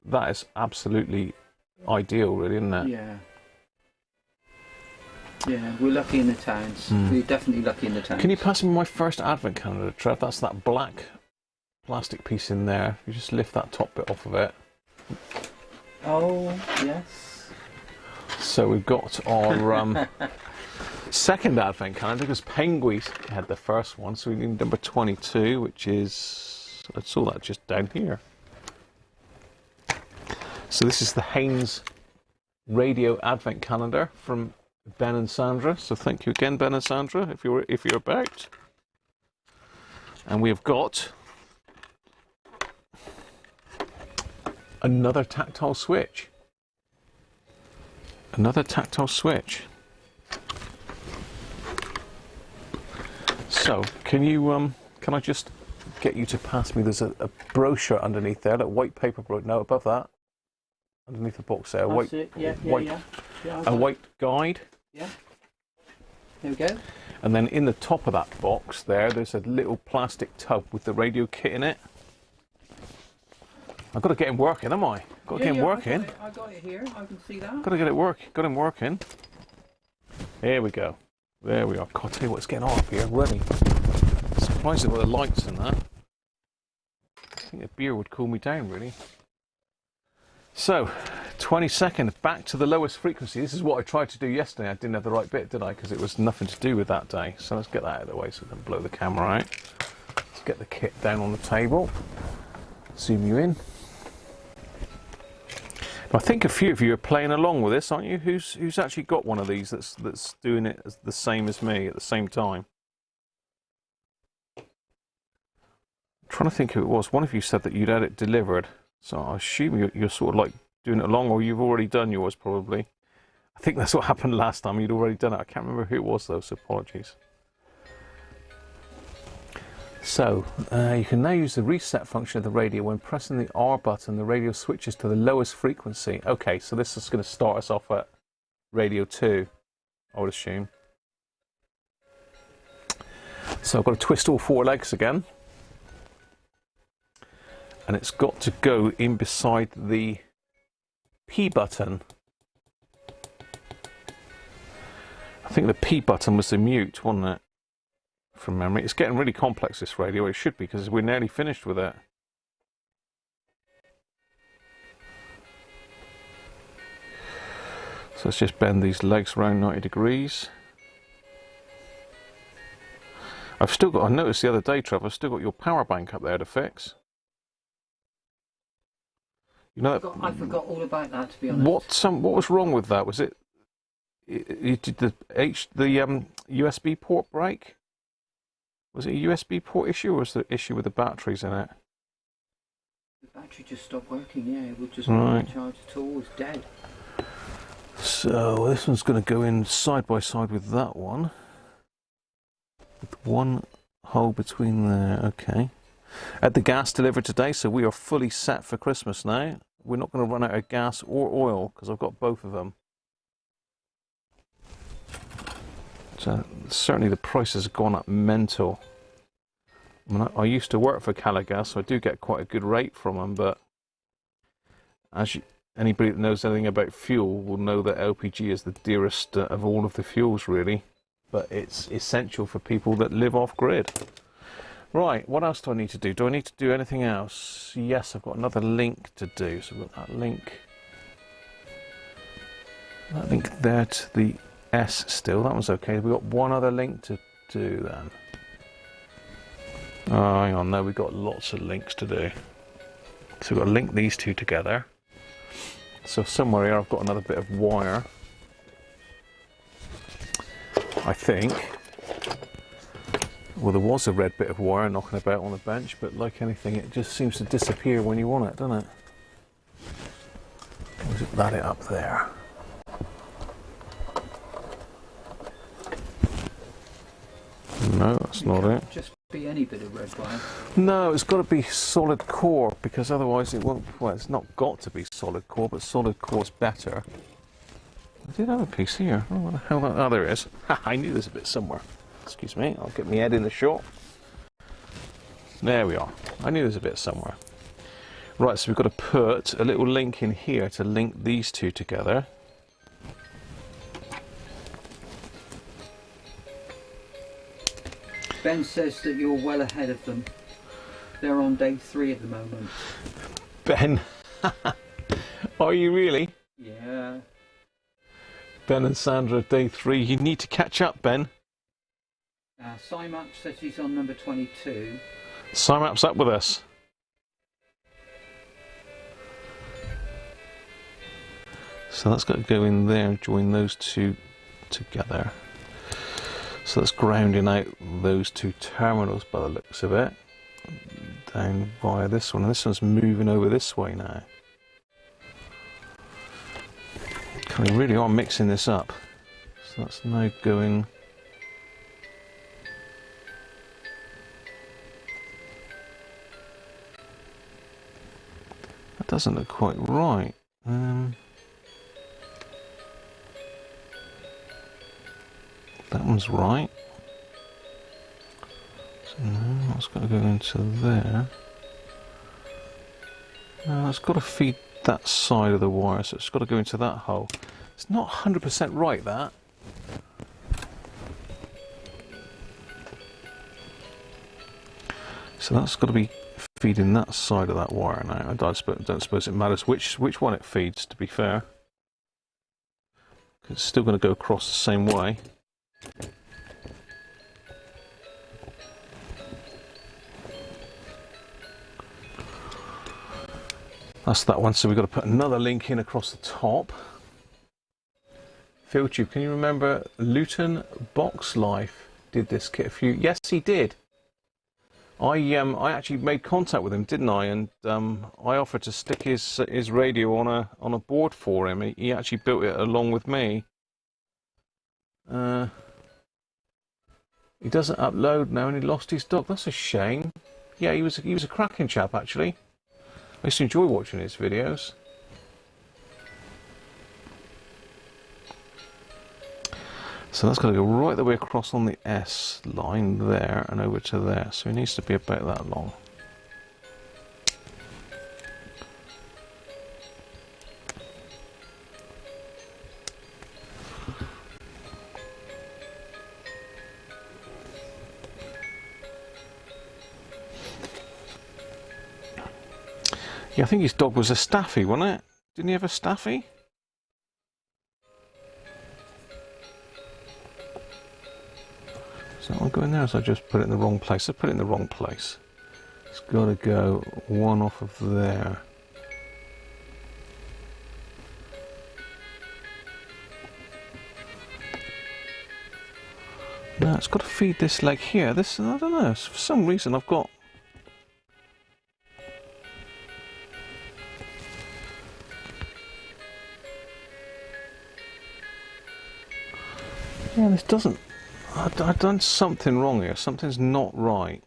that is absolutely ideal, really, isn't it? Yeah. Yeah, we're lucky in the towns. We're definitely lucky in the towns. Can you pass me my first advent calendar, Trev? That's that black plastic piece in there. You just lift that top bit off of it. Oh, yes. So we've got our second advent calendar, because Penguin had the first one, so we need number 22, which is, I saw that just down here. So this is the Haynes Radio Advent Calendar from Ben and Sandra. So thank you again, Ben and Sandra, if you're about. And we have got another tactile switch. Another tactile switch. So can you can I just get you to pass me? There's a brochure underneath there, that white paper brochure. No, above that. Underneath the box there, a white guide. Yeah. There we go. And then in the top of that box there's a little plastic tub with the radio kit in it. I've got to get him working, haven't I? Got to get him working. I got it here. I can see that. Got to get it got him working. There we go. There we are. God, I'll tell you what, it's getting hot up here already. Surprising with the lights and that. I think a beer would cool me down, really. So, 22nd, back to the lowest frequency. This is what I tried to do yesterday. I didn't have the right bit, did I? Because it was nothing to do with that day. So let's get that out of the way so we can blow the camera out. Let's get the kit down on the table. Zoom you in. I think a few of you are playing along with this, aren't you? Who's actually got one of these that's doing it as the same as me at the same time? I'm trying to think who it was. One of you said that you'd had it delivered. So I assume you're sort of like doing it along, or you've already done yours probably. I think that's what happened last time. You'd already done it. I can't remember who it was though, so apologies. So, you can now use the reset function of the radio. When pressing the R button, the radio switches to the lowest frequency. Okay, so this is going to start us off at radio 2, I would assume. So I've got to twist all 4 legs again. And it's got to go in beside the P button. I think the P button was the mute, wasn't it? From memory. It's getting really complex, this radio. It should be, because we're nearly finished with it. So let's just bend these legs around 90 degrees. I've still got, I noticed the other day, Trev, I've still got your power bank up there to fix. You know, I forgot all about that, to be honest. What was wrong with that? Was it did the USB port break? Was it a USB port issue, or was the issue with the batteries in it? The battery just stopped working, yeah. It would just right. not charge at all. It's dead. So this one's going to go in side by side with that one. With one hole between there, okay. Had the gas delivered today, so we are fully set for Christmas now. We're not going to run out of gas or oil, because I've got both of them. So certainly the prices have gone up mental. I mean, I used to work for Calagas, so I do get quite a good rate from them, but as anybody that knows anything about fuel will know that LPG is the dearest of all of the fuels, really. But it's essential for people that live off-grid. Right, what else do I need to do? Do I need to do anything else? Yes, I've got another link to do. So I've got that link there to the S still. That was okay. We've got one other link to do then. Oh, hang on, no, we've got lots of links to do. So we've got to link these two together. So somewhere here I've got another bit of wire, I think. Well, there was a red bit of wire knocking about on the bench, but like anything, it just seems to disappear when you want it, doesn't it? Or is it that up there? No, that's not it. Just be any bit of red wire. No, it's got to be solid core, because otherwise it won't. Well, it's not got to be solid core, but solid core's better. I did have a piece here. Oh, what the hell? Oh, there it is. I knew there's a bit somewhere. Excuse me, I'll get my head in the shot. There we are. I knew there's a bit somewhere. Right, so we've got to put a little link in here to link these two together. Ben says that you're well ahead of them. They're on day 3 at the moment. Ben, are you really? Yeah. Ben and Sandra, day 3. You need to catch up, Ben. Simap says he's on number 22. Simap's up with us. So that's got to go in there and join those two together. So that's grounding out those two terminals by the looks of it. Down via this one. And this one's moving over this way now. We really are mixing this up. So that's now going... That doesn't look quite right. That one's right. So now that's got to go into there. Now that's got to feed that side of the wire, so it's got to go into that hole. It's not 100% right, that. So that's got to be feeding that side of that wire now. I don't suppose it matters which one it feeds, to be fair. It's still going to go across the same way. That's that one, so we've got to put another link in across the top. FieldTube, can you remember Luton Box Life did this kit a few... Yes, he did. I actually made contact with him, didn't I? And I offered to stick his radio on a board for him. He actually built it along with me. He doesn't upload now, and he lost his dog. That's a shame. Yeah, he was a cracking chap actually. I used to enjoy watching his videos. So that's got to go right the way across on the S line there and over to there. So it needs to be about that long. Yeah, I think his dog was a staffy, wasn't it? Didn't he have a staffy? Is that one going there, or so I just put it in the wrong place? I put it in the wrong place. It's got to go one off of there. No, it's got to feed this leg here. This, I don't know, for some reason I've got... Yeah, this doesn't... I've done something wrong here. Something's not right.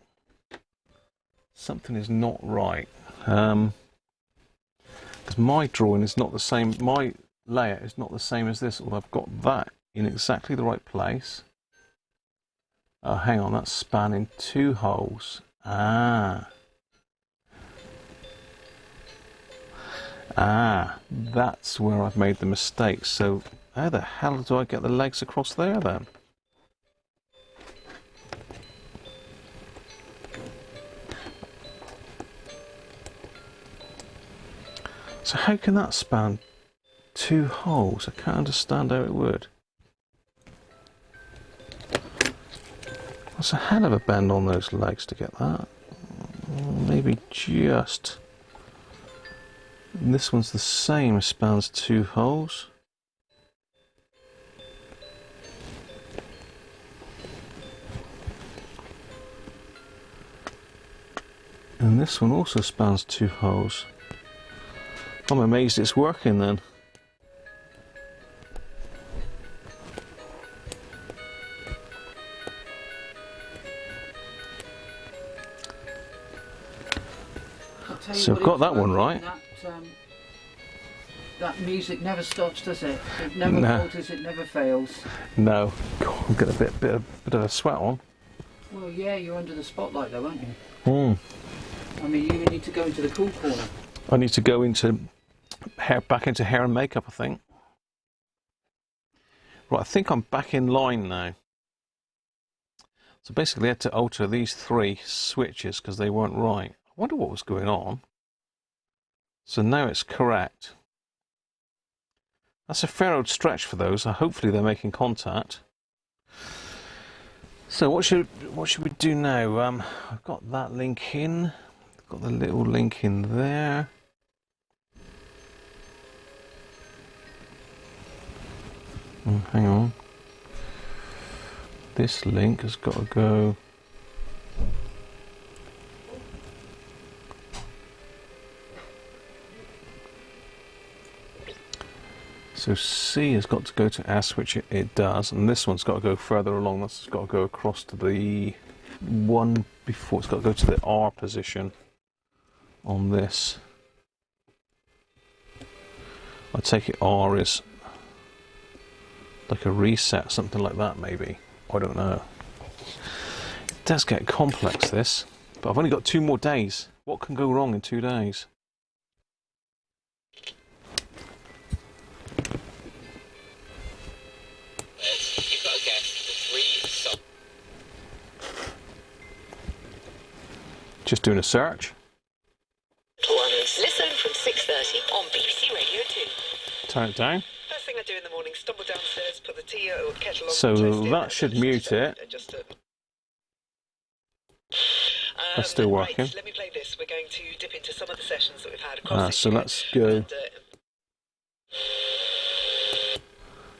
Something is not right. Because my drawing is not the same, my layout is not the same as this, although I've got that in exactly the right place. Oh, hang on, that's spanning 2 holes. Ah, that's where I've made the mistake. So how the hell do I get the legs across there then? So how can that span 2 holes? I can't understand how it would. That's a hell of a bend on those legs to get that. Maybe just... And this one's the same, it spans 2 holes. And this one also spans 2 holes. I'm amazed it's working then. So I've got that one right. That music never stops, does it? It never falters, it never fails. No. God, I'm getting a bit of a sweat on. Well, yeah, you're under the spotlight though, aren't you? Hmm. I mean, you need to go into the cool corner. I need to go into back into hair and makeup, I think. Right, I think I'm back in line now. So basically I had to alter these 3 switches because they weren't right. I wonder what was going on. So now it's correct. That's a fair old stretch for those. Hopefully they're making contact. So what should we do now? I've got that link in. I've got the little link in there. Hang on. This link has got to go. So C has got to go to S, which it does, and this one's got to go further along. That's got to go across to the one before. It's got to go to the R position on this. I take it R is like a reset, something like that maybe. I don't know. It does get complex, this, but I've only got 2 more days. What can go wrong in 2 days? Just doing a search. Listen from 6:30 on BBC Radio 2. Turn it down. First thing I do in the morning, stumble downstairs, put the tea or kettle on. So that should mute it. That's still working. Right, let me play this. We're going to dip into some of the sessions that we've had across So let's go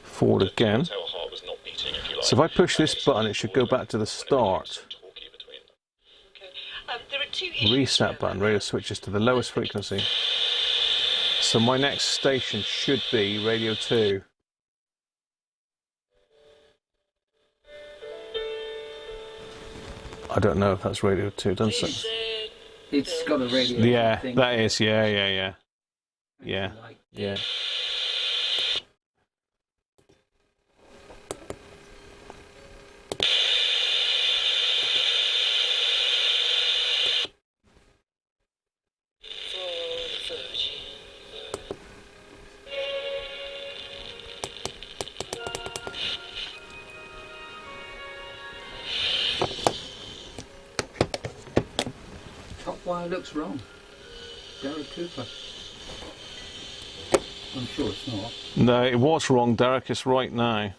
forward again. So if I push this button, it should go back to the start. Reset button, radio switches to the lowest frequency. So my next station should be Radio 2. I don't know if that's radio 2, doesn't it? It's got a radio Yeah, thing. that is, yeah. Yeah. Top wire looks wrong. Derek Cooper. I'm sure it's not. No, it was wrong, Derek. It's right now.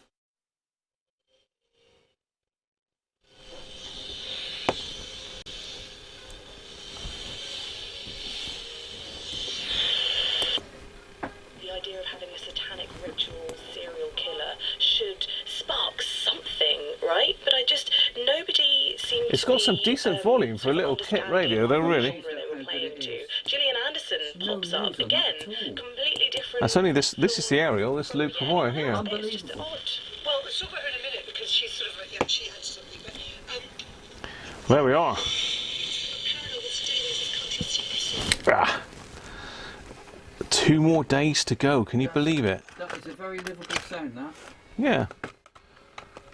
The idea of having a satanic ritual serial killer should spark something, right? But nobody seems It's to got be, some decent volume for a little kit radio, though, really. They were playing to. Gillian Anderson pops up again, completely different. That's only this. This is the aerial. This loop of wire here. It's just odd. Well, let's talk about her in a minute because she's sort of like, yeah, she had something. But There we are. Ah. 2 more days to go. Can you believe it? That is a very livable sound, that. Yeah.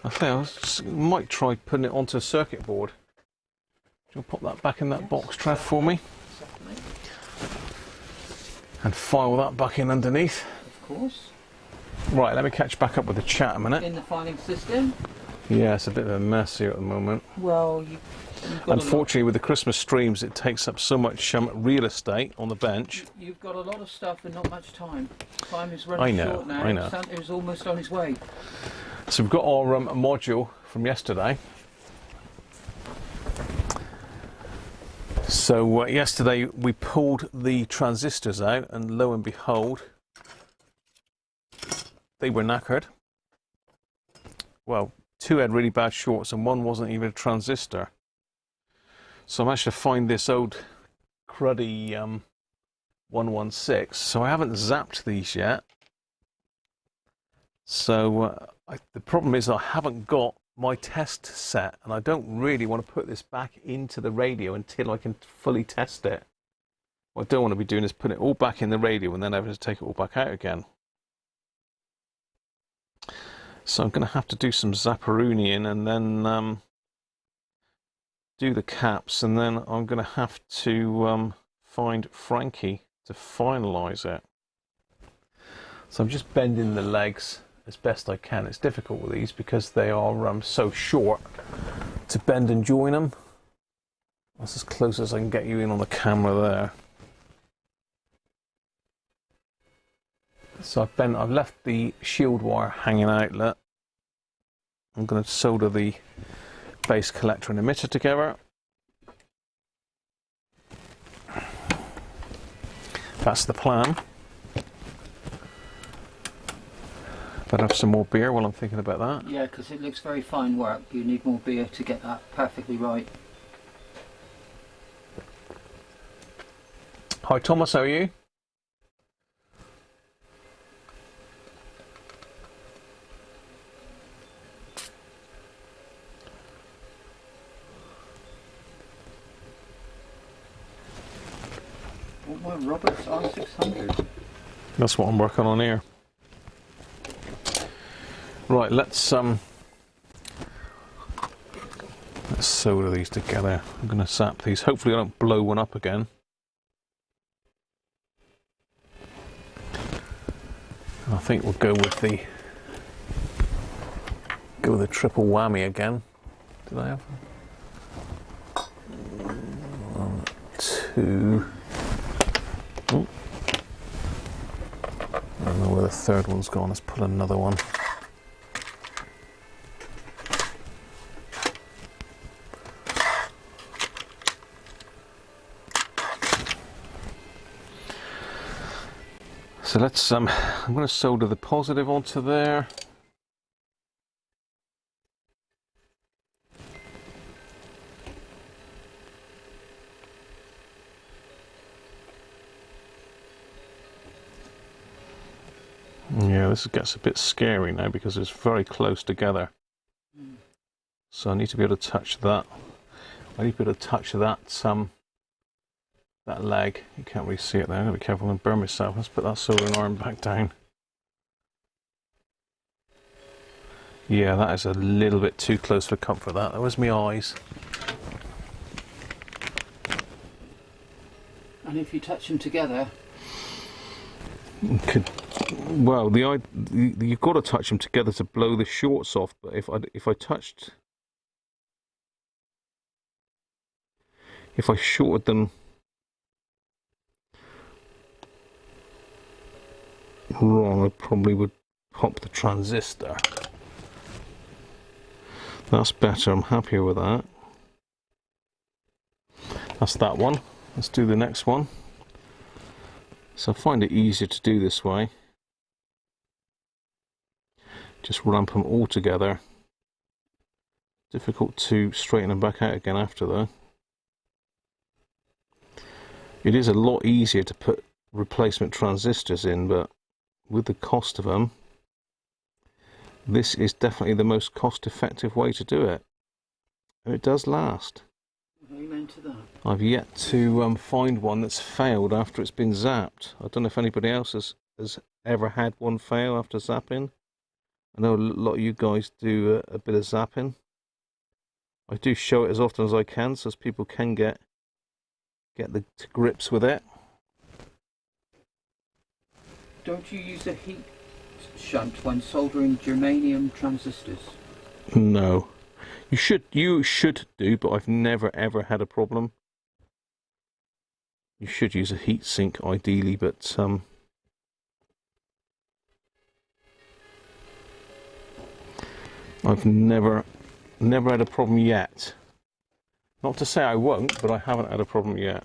I think I might try putting it onto a circuit board. Do you want to pop that back in that box, Trev, for me? Certainly. And file that back in underneath. Of course. Right, let me catch back up with the chat a minute. In the filing system. Yeah, it's a bit of a mess here at the moment. Well, you've got Unfortunately, with the Christmas streams, it takes up so much real estate on the bench. You've got a lot of stuff and not much time. Time is running short now. I know. Santa's almost on his way. So we've got our module from yesterday. So yesterday we pulled the transistors out, and lo and behold, they were knackered. Well, 2 had really bad shorts and 1 wasn't even a transistor. So I managed to find this old cruddy 116. So I haven't zapped these yet. So the problem is I haven't got my test set, and I don't really want to put this back into the radio until I can fully test it. What I don't want to be doing is putting it all back in the radio and then having to take it all back out again. So I'm going to have to do some zapparooning and then do the caps, and then I'm going to have to find Frankie to finalise it. So I'm just bending the legs as best I can. It's difficult with these because they are so short to bend and join them. That's as close as I can get you in on the camera there. So I've left the shield wire hanging outlet. I'm going to solder the base collector and emitter together. That's the plan. Better have some more beer while I'm thinking about that. Yeah, because it looks very fine work. You need more beer to get that perfectly right. Hi Thomas, how are you? What my Roberts R600? That's what I'm working on here. Right, let's solder these together. I'm going to zap these. Hopefully I don't blow one up again. I think we'll go with the triple whammy again. Did I have 1, 2? Oh. I don't know where the 3rd one's gone. Let's put another one. So let's, I'm going to solder the positive onto there. Yeah, this gets a bit scary now because it's very close together. So I need to be able to touch that. I need a bit of touch of that that leg. You can't really see it there. I'm going to be careful and burn myself. Let's put that soldering iron back down. Yeah, that is a little bit too close for comfort. That was my eyes. And if you touch them together, Well, you've got to touch them together to blow the shorts off. But if I shorted them wrong, I probably would pop the transistor. That's better. I'm happier with that. That's that one. Let's do the next one. So I find it easier to do this way. Just ramp them all together. Difficult to straighten them back out again after though. It is a lot easier to put replacement transistors in, but with the cost of them, this is definitely the most cost-effective way to do it. And it does last. amen to that. I've yet to find one that's failed after it's been zapped. I don't know if anybody else has ever had one fail after zapping. I know a lot of you guys do a bit of zapping. I do show it as often as I can so as people can get to grips with it. Don't you use a heat shunt when soldering germanium transistors? No. You should do, but I've never ever had a problem. You should use a heat sink ideally, but I've never had a problem yet. Not to say I won't, but I haven't had a problem yet.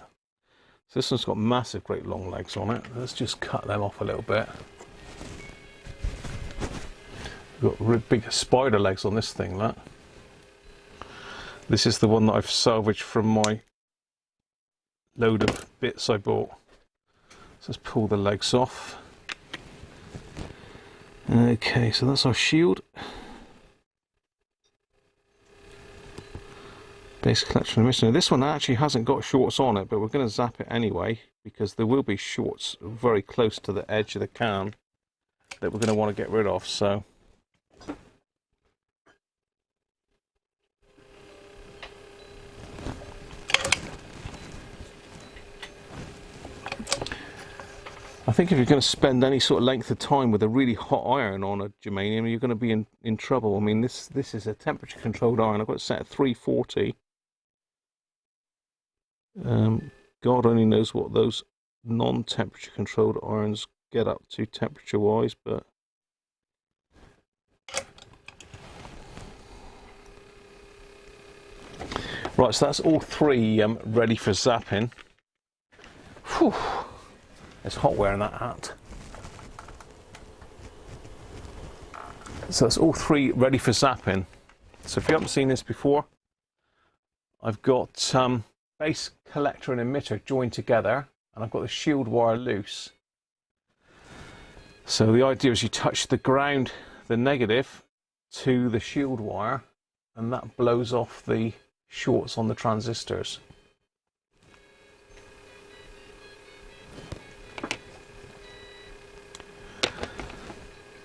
So this one's got massive, great long legs on it. Let's just cut them off a little bit. We've got big spider legs on this thing, look. This is the one that I've salvaged from my load of bits I bought. So let's pull the legs off. Okay, so that's our shield. Base collection and mission. This one actually hasn't got shorts on it, but we're going to zap it anyway because there will be shorts very close to the edge of the can that we're going to want to get rid of. So I think if you're going to spend any sort of length of time with a really hot iron on a germanium, you're going to be in trouble. I mean, this is a temperature controlled iron. I've got it set at 340. God only knows what those non-temperature controlled irons get up to temperature wise, but right, so that's all three ready for zapping. Whew. It's hot wearing that hat. So that's all three ready for zapping. So if you haven't seen this before, I've got base collector and emitter joined together, and I've got the shield wire loose. So the idea is you touch the ground, the negative, to the shield wire, and that blows off the shorts on the transistors.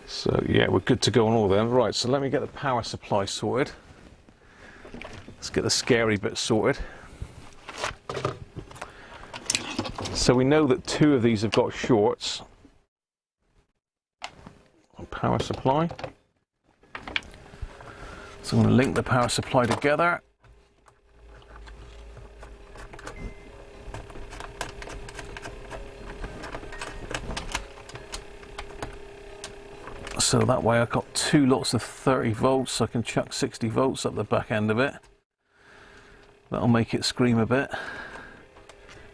So yeah, we're good to go on all of them. Right, so let me get the power supply sorted. Let's get the scary bit sorted. So we know that two of these have got shorts. Power supply. So I'm going to link the power supply together. So that way I've got two lots of 30 volts, so I can chuck 60 volts up the back end of it. That'll make it scream a bit.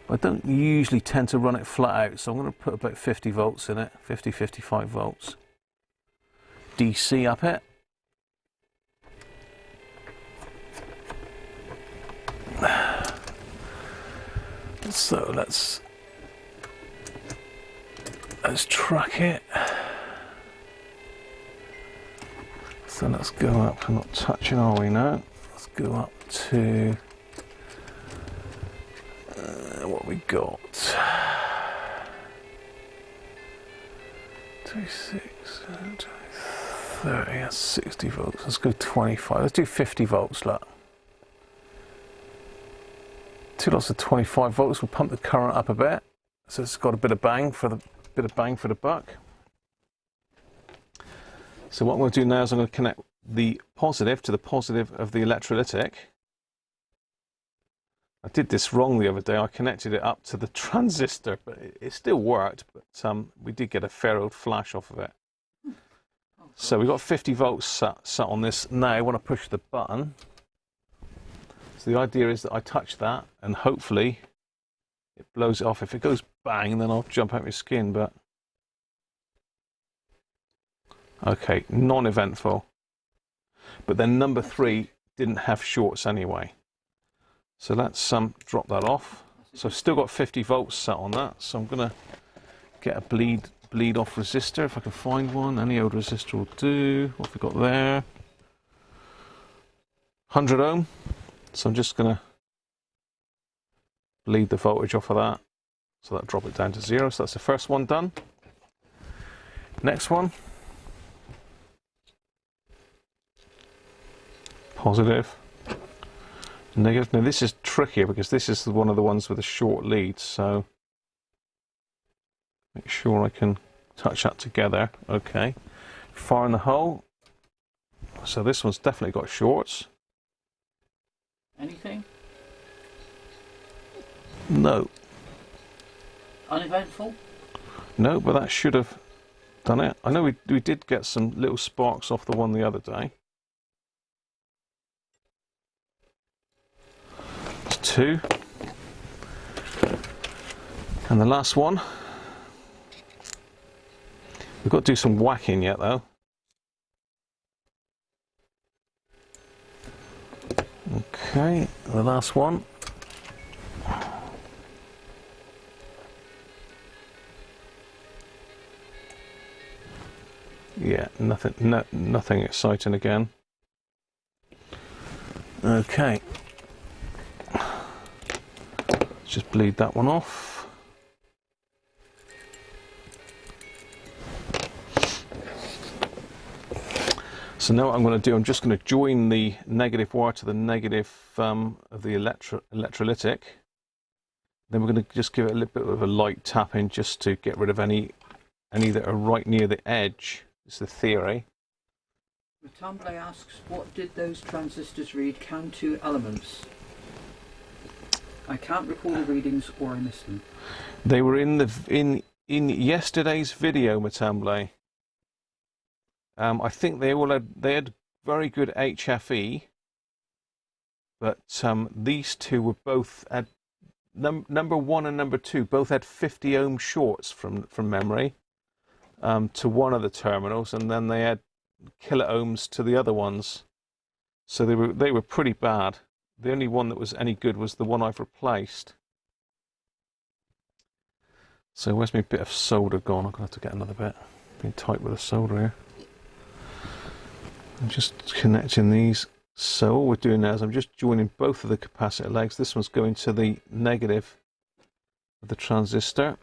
I don't usually tend to run it flat out, so I'm going to put about 50 volts in it, 50-55 volts. DC up it. So let's track it. So let's go up, we're not touching, are we now? Let's go up to we got? 26, 30, that's 60 volts. Let's go 25. Let's do 50 volts, look. 2 lots of 25 volts will pump the current up a bit. So it's got a bit of bang for the buck. So what I'm going to do now is I'm going to connect the positive to the positive of the electrolytic. I did this wrong the other day. I connected it up to the transistor, but it still worked. But we did get a fair old flash off of it. So we've got 50 volts set on this. Now when I push the button, so the idea is that I touch that and hopefully it blows it off. If it goes bang, then I'll jump out my skin. But okay, non-eventful. But then number 3 didn't have shorts anyway. So let's drop that off. So I've still got 50 volts set on that. So I'm going to get a bleed off resistor if I can find one. Any old resistor will do. What have we got there? 100 ohm. So I'm just going to bleed the voltage off of that. So that'll drop it down to 0. So that's the first one done. Next one. Positive. Negative. Now this is trickier because this is one of the ones with a short lead, so make sure I can touch that together. Okay. Fire in the hole. So this one's definitely got shorts. Anything? No. Uneventful? No, but that should have done it. I know we did get some little sparks off the one the other day. 2. And the last one. We've got to do some whacking yet though. Okay, the last one. Yeah, nothing exciting again. Okay. Just bleed that one off. So now what I'm going to do, I'm just going to join the negative wire to the negative of the electrolytic. Then we're going to just give it a little bit of a light tapping just to get rid of any that are right near the edge. It's the theory. Matamble asks, what did those transistors read? Count 2 elements. I can't recall the readings, or I missed them. They were in yesterday's video, Matamble. I think they had very good HFE, but these two were both at number 1 and number 2 both had 50 ohm shorts from memory to one of the terminals, and then they had kilo ohms to the other ones. So they were pretty bad. The only one that was any good was the one I've replaced. So where's my bit of solder gone? I'm going to have to get another bit. Being tight with the solder here. I'm just connecting these. So all we're doing now is I'm just joining both of the capacitor legs. This one's going to the negative of the transistor.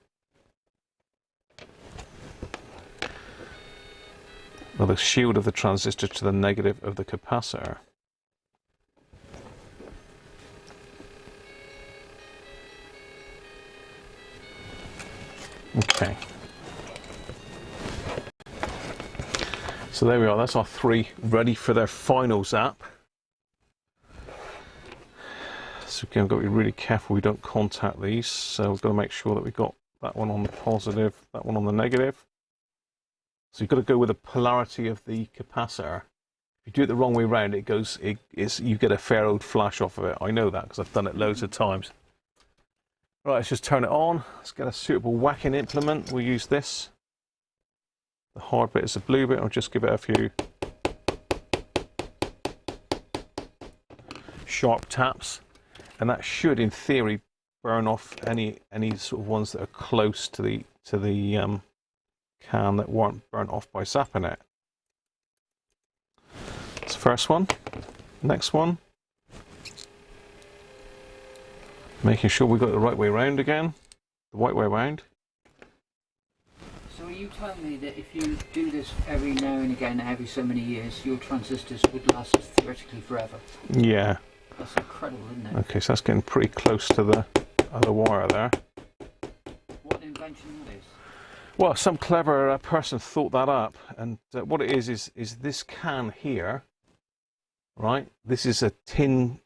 Or the shield of the transistor to the negative of the capacitor. Okay. So there we are, that's our 3 ready for their final zap. So again, we've got to be really careful we don't contact these. So we've got to make sure that we've got that one on the positive, that one on the negative. So you've got to go with the polarity of the capacitor. If you do it the wrong way around, you get a fair old flash off of it. I know that because I've done it loads of times. Right, let's just turn it on. Let's get a suitable whacking implement. We'll use this. The hard bit is the blue bit. I'll just give it a few sharp taps, and that should, in theory, burn off any sort of ones that are close to the can that weren't burnt off by zapping it. That's the first one. Next one. Making sure we got it the right way round again. The white way round. So are you telling me that if you do this every now and again, every so many years, your transistors would last theoretically forever? Yeah. That's incredible, isn't it? Okay, so that's getting pretty close to the other wire there. What an invention that is. Well, some clever person thought that up, and what it is this can here, right? This is a tin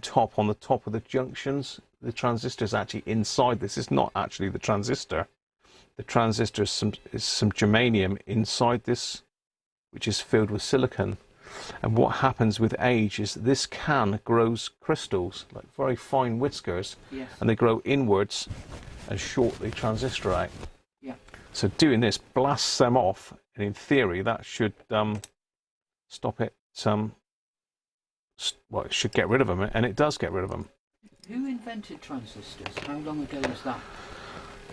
top on the top of the junctions. The transistor is actually inside this. It's not actually the transistor. The transistor is some germanium inside this, which is filled with silicon. And what happens with age is this can grows crystals, like very fine whiskers, yes. and they grow inwards and short the transistor out. Yeah. So doing this blasts them off, and in theory that should stop it. Well, it should get rid of them, and it does get rid of them. Who invented transistors? How long ago was that?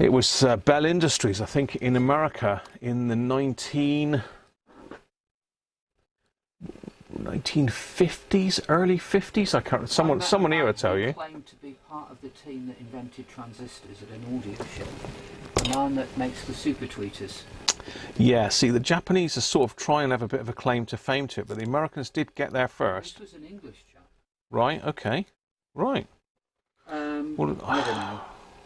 It was Bell Industries, I think, in America in the 1950s, early 50s. I can't. Someone here will tell you. Claimed to be part of the team that invented transistors at an audio show. The man that makes the super tweeters. Yeah. See, the Japanese are sort of trying to have a bit of a claim to fame to it, but the Americans did get there first. This was an English chap. Right. Okay. Right. Well, I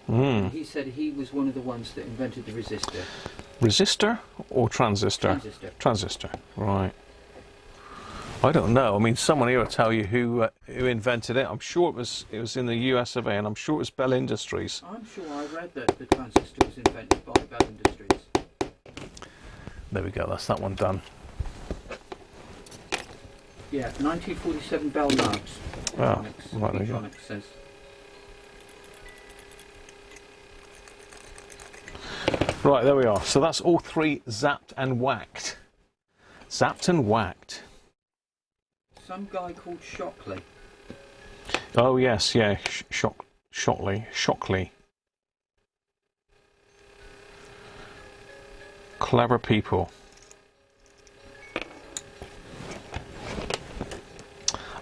don't know. He said he was one of the ones that invented the resistor. Resistor or transistor? Transistor. Transistor. Right. I don't know. I mean, someone here will tell you who invented it. I'm sure it was in the US of A, and I'm sure it was Bell Industries. I'm sure I read that the transistor was invented by Bell Industries. There we go. That's that one done. Yeah, 1947 Bell Labs. Oh, right, there you go. Says. Right, there we are. So that's all three zapped and whacked. Zapped and whacked. Some guy called Shockley. Oh yes, yeah, Shockley. Clever people.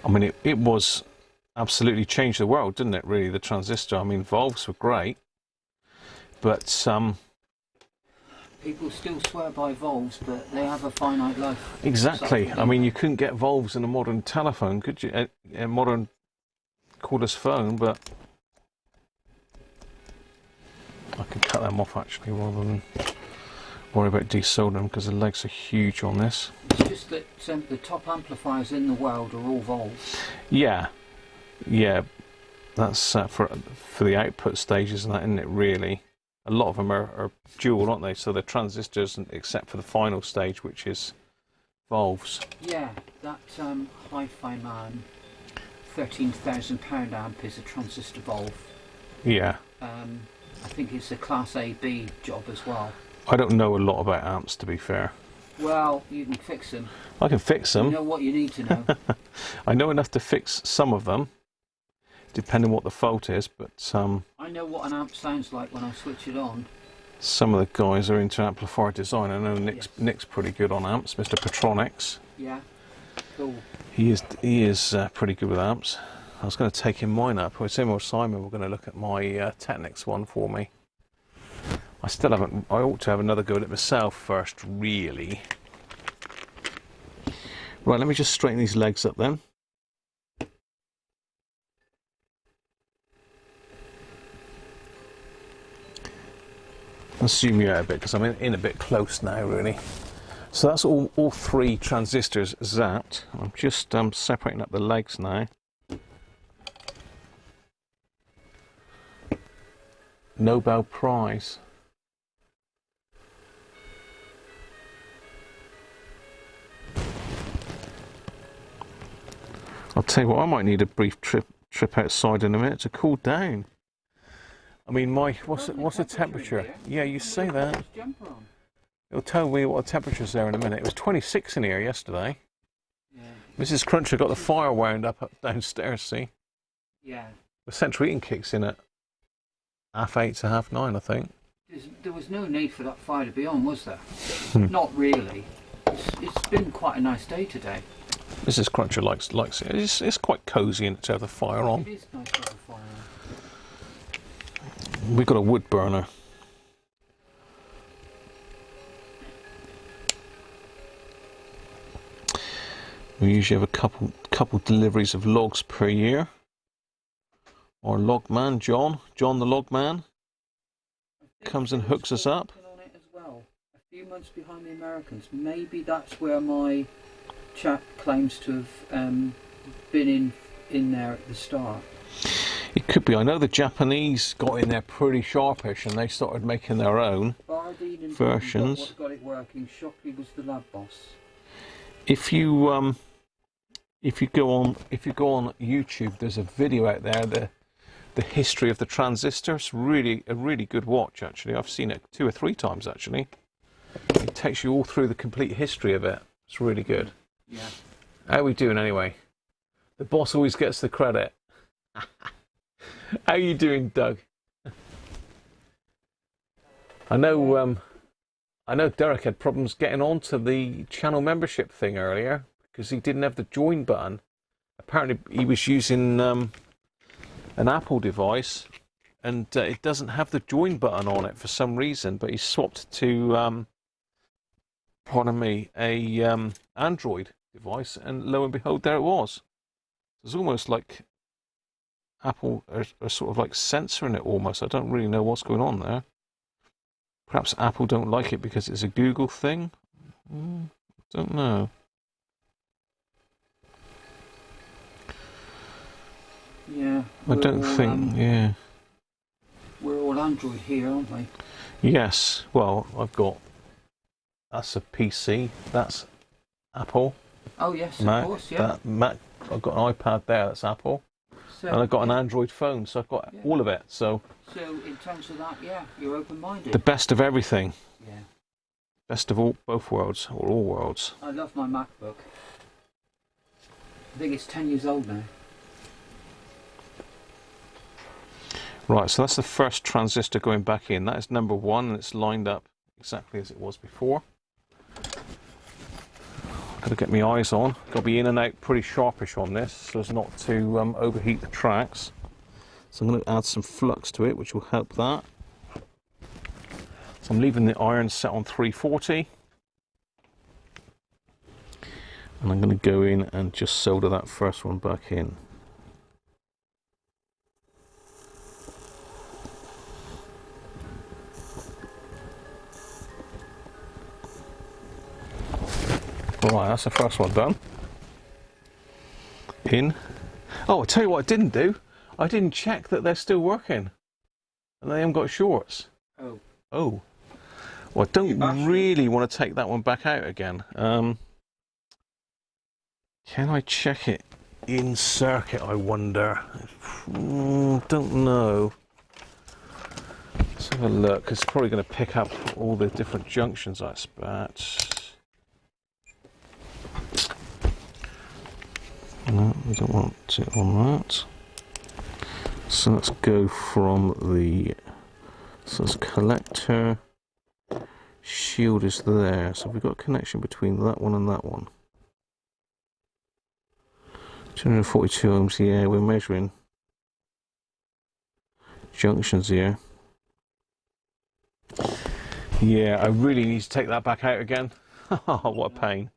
I mean, it was absolutely changed the world, didn't it? Really, the transistor. I mean, valves were great, but people still swear by valves, but they have a finite life. Exactly. I mean, you couldn't get valves in a modern telephone, could you? A modern cordless phone, but I can cut them off actually rather than worry about desoldering them because the legs are huge on this. It's just that the top amplifiers in the world are all valves. Yeah, yeah. That's for the output stages and that, isn't it? Really. A lot of them are dual, aren't they? So they're transistors, except for the final stage, which is valves. Yeah, that Hi-Fi Man £13,000 amp is a transistor valve. Yeah. I think it's a Class A/B job as well. I don't know a lot about amps, to be fair. Well, you can fix them. I can fix them. You know what you need to know. I know enough to fix some of them, depending on what the fault is, but I know what an amp sounds like when I switch it on. Some of the guys are into amplifier design. I know Nick's pretty good on amps, Mr. Petronics. Yeah, cool. He is pretty good with amps. I was going to take him mine up. With Simon or Simon, we're going to look at my Technics one for me. I still haven't. I ought to have another go at it myself first, really. Right, let me just straighten these legs up then. I'll zoom you out a bit because I'm in a bit close now, really. So that's all three transistors zapped. I'm just separating up the legs now. Nobel Prize. I'll tell you what, I might need a brief trip outside in a minute to cool down. I mean, what's the temperature? Yeah, you say that. It'll tell me what the temperature's there in a minute. It was 26 in here yesterday. Yeah. Mrs. Cruncher got the fire wound up downstairs, see? Yeah. The central heating kicks in at 8:30 to 9:30, I think. There was no need for that fire to be on, was there? Not really. It's been quite a nice day today. Mrs. Cruncher likes it. It's quite cosy in it to have the fire on. It is nice to have the fire on. We've got a wood burner. We usually have a couple deliveries of logs per year. Our log man, John the log man, comes and hooks us up. On it as well. A few months behind the Americans. Maybe that's where my chap claims to have been in there at the start. It could be. I know the Japanese got in there pretty sharpish and they started making their own versions. What got it working. Shockley was the lab boss. If you go on YouTube, there's a video out there, the history of the transistor. It's really a really good watch actually. I've seen it 2 or 3 times actually. It takes you all through the complete history of it. It's really good. Yeah. How are we doing anyway? The boss always gets the credit. How are you doing, Doug? I know Derek had problems getting onto the channel membership thing earlier because he didn't have the join button. Apparently he was using an Apple device and it doesn't have the join button on it for some reason, but he swapped to pardon me, a Android device, and lo and behold, there it was. It's almost like Apple are sort of like censoring it almost. I don't really know what's going on there. Perhaps Apple don't like it because it's a Google thing. Don't know. Yeah. I don't think. Yeah. We're all Android here, aren't we? Yes. Well, that's a PC. That's Apple. Oh yes, Mac, of course. Yeah. That Mac. I've got an iPad there. That's Apple. So, and I've got an Android phone, so I've got all of it. So in terms of that, yeah, you're open-minded. The best of everything. Yeah. Best of both worlds, or all worlds. I love my MacBook. I think it's 10 years old now. Right, so that's the first transistor going back in. That is number 1, and it's lined up exactly as it was before. Got to get my eyes on. Got to be in and out pretty sharpish on this so as not to overheat the tracks. So I'm going to add some flux to it, which will help that. So I'm leaving the iron set on 340. And I'm going to go in and just solder that first one back in. Right, that's the first one done. In. Oh, I'll tell you what I didn't do. I didn't check that they're still working. And they haven't got shorts. Oh. Oh. Well, I don't really want to take that one back out again. Can I check it in circuit, I wonder? Don't know. Let's have a look. It's probably going to pick up all the different junctions, I expect. No, we don't want it on that. So let's go from the, so it's collector, shield is there. So we've got a connection between that one and that one. 242 ohms, yeah, we're measuring junctions here. Yeah, I really need to take that back out again. What a pain.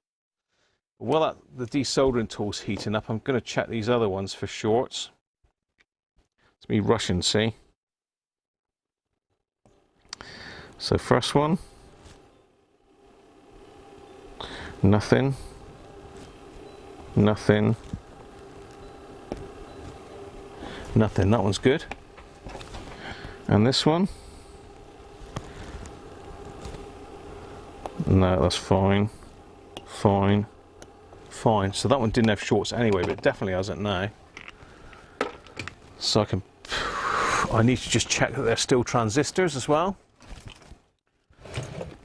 While the desoldering tool's heating up, I'm going to check these other ones for shorts. It's me rushing, see? So first one. Nothing. Nothing. Nothing. That one's good. And this one. No, that's fine. Fine. Fine. So that one didn't have shorts anyway, but it definitely hasn't now. So I need to just check that they're still transistors as well.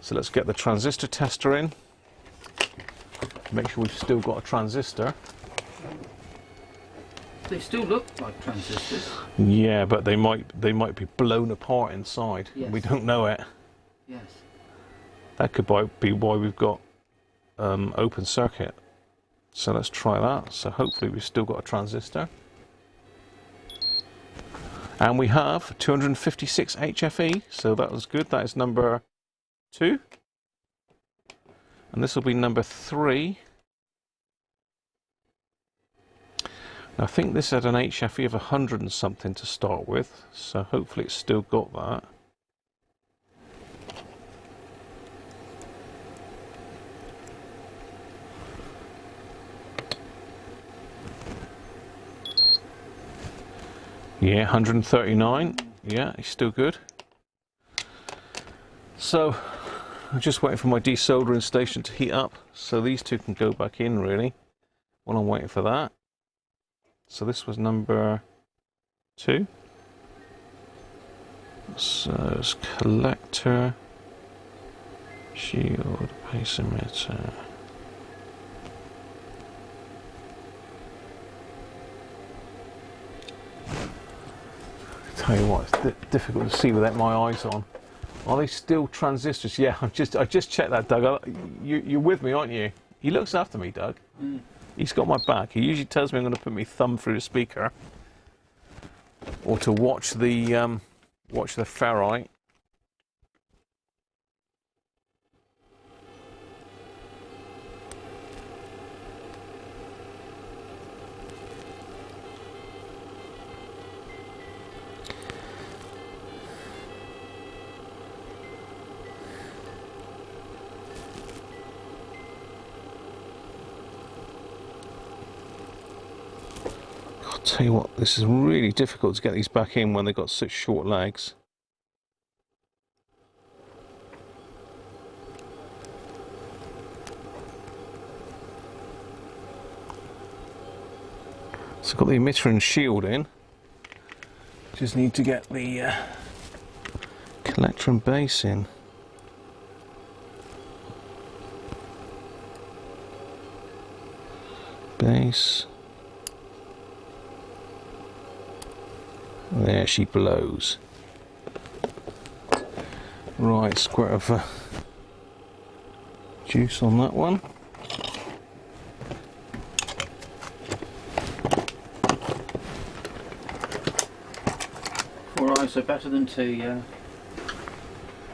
So let's get the transistor tester in. Make sure we've still got a transistor. They still look like transistors. Yeah, but they might be blown apart inside. Yes. We don't know it. Yes. That could be why we've got open circuit. So let's try that. So hopefully we've still got a transistor. And we have 256 HFE, so that was good. That is number 2. And this will be number 3. Now, I think this had an HFE of 100 and something to start with, so hopefully it's still got that. Yeah, 139. Yeah, it's still good. So, I'm just waiting for my desoldering station to heat up, so these two can go back in, really, while I'm waiting for that. So this was number 2. So it's collector, shield, pace emitter. Tell you what, it's difficult to see without my eyes on. Are they still transistors? Yeah, I just checked that, Doug. You're with me, aren't you? He looks after me, Doug. Mm. He's got my back. He usually tells me I'm going to put my thumb through the speaker, or to watch the ferrite. Tell you what, this is really difficult to get these back in when they've got such short legs. So I've got the emitter and shield in. Just need to get the collector and base in. Base. There she blows. Right, squirt of juice on that one. 4 eyes are better than 2, yeah.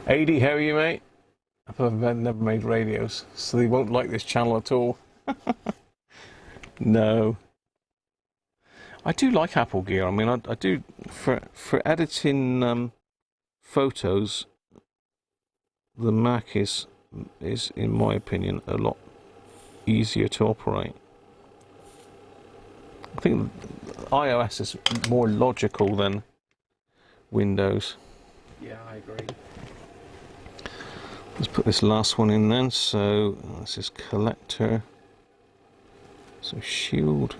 AD, how are you, mate? I've never made radios, so they won't like this channel at all. No. I do like Apple gear. I mean, I do for editing photos. The Mac is, in my opinion, a lot easier to operate. I think iOS is more logical than Windows. Yeah, I agree. Let's put this last one in then. So this is collector. So shield.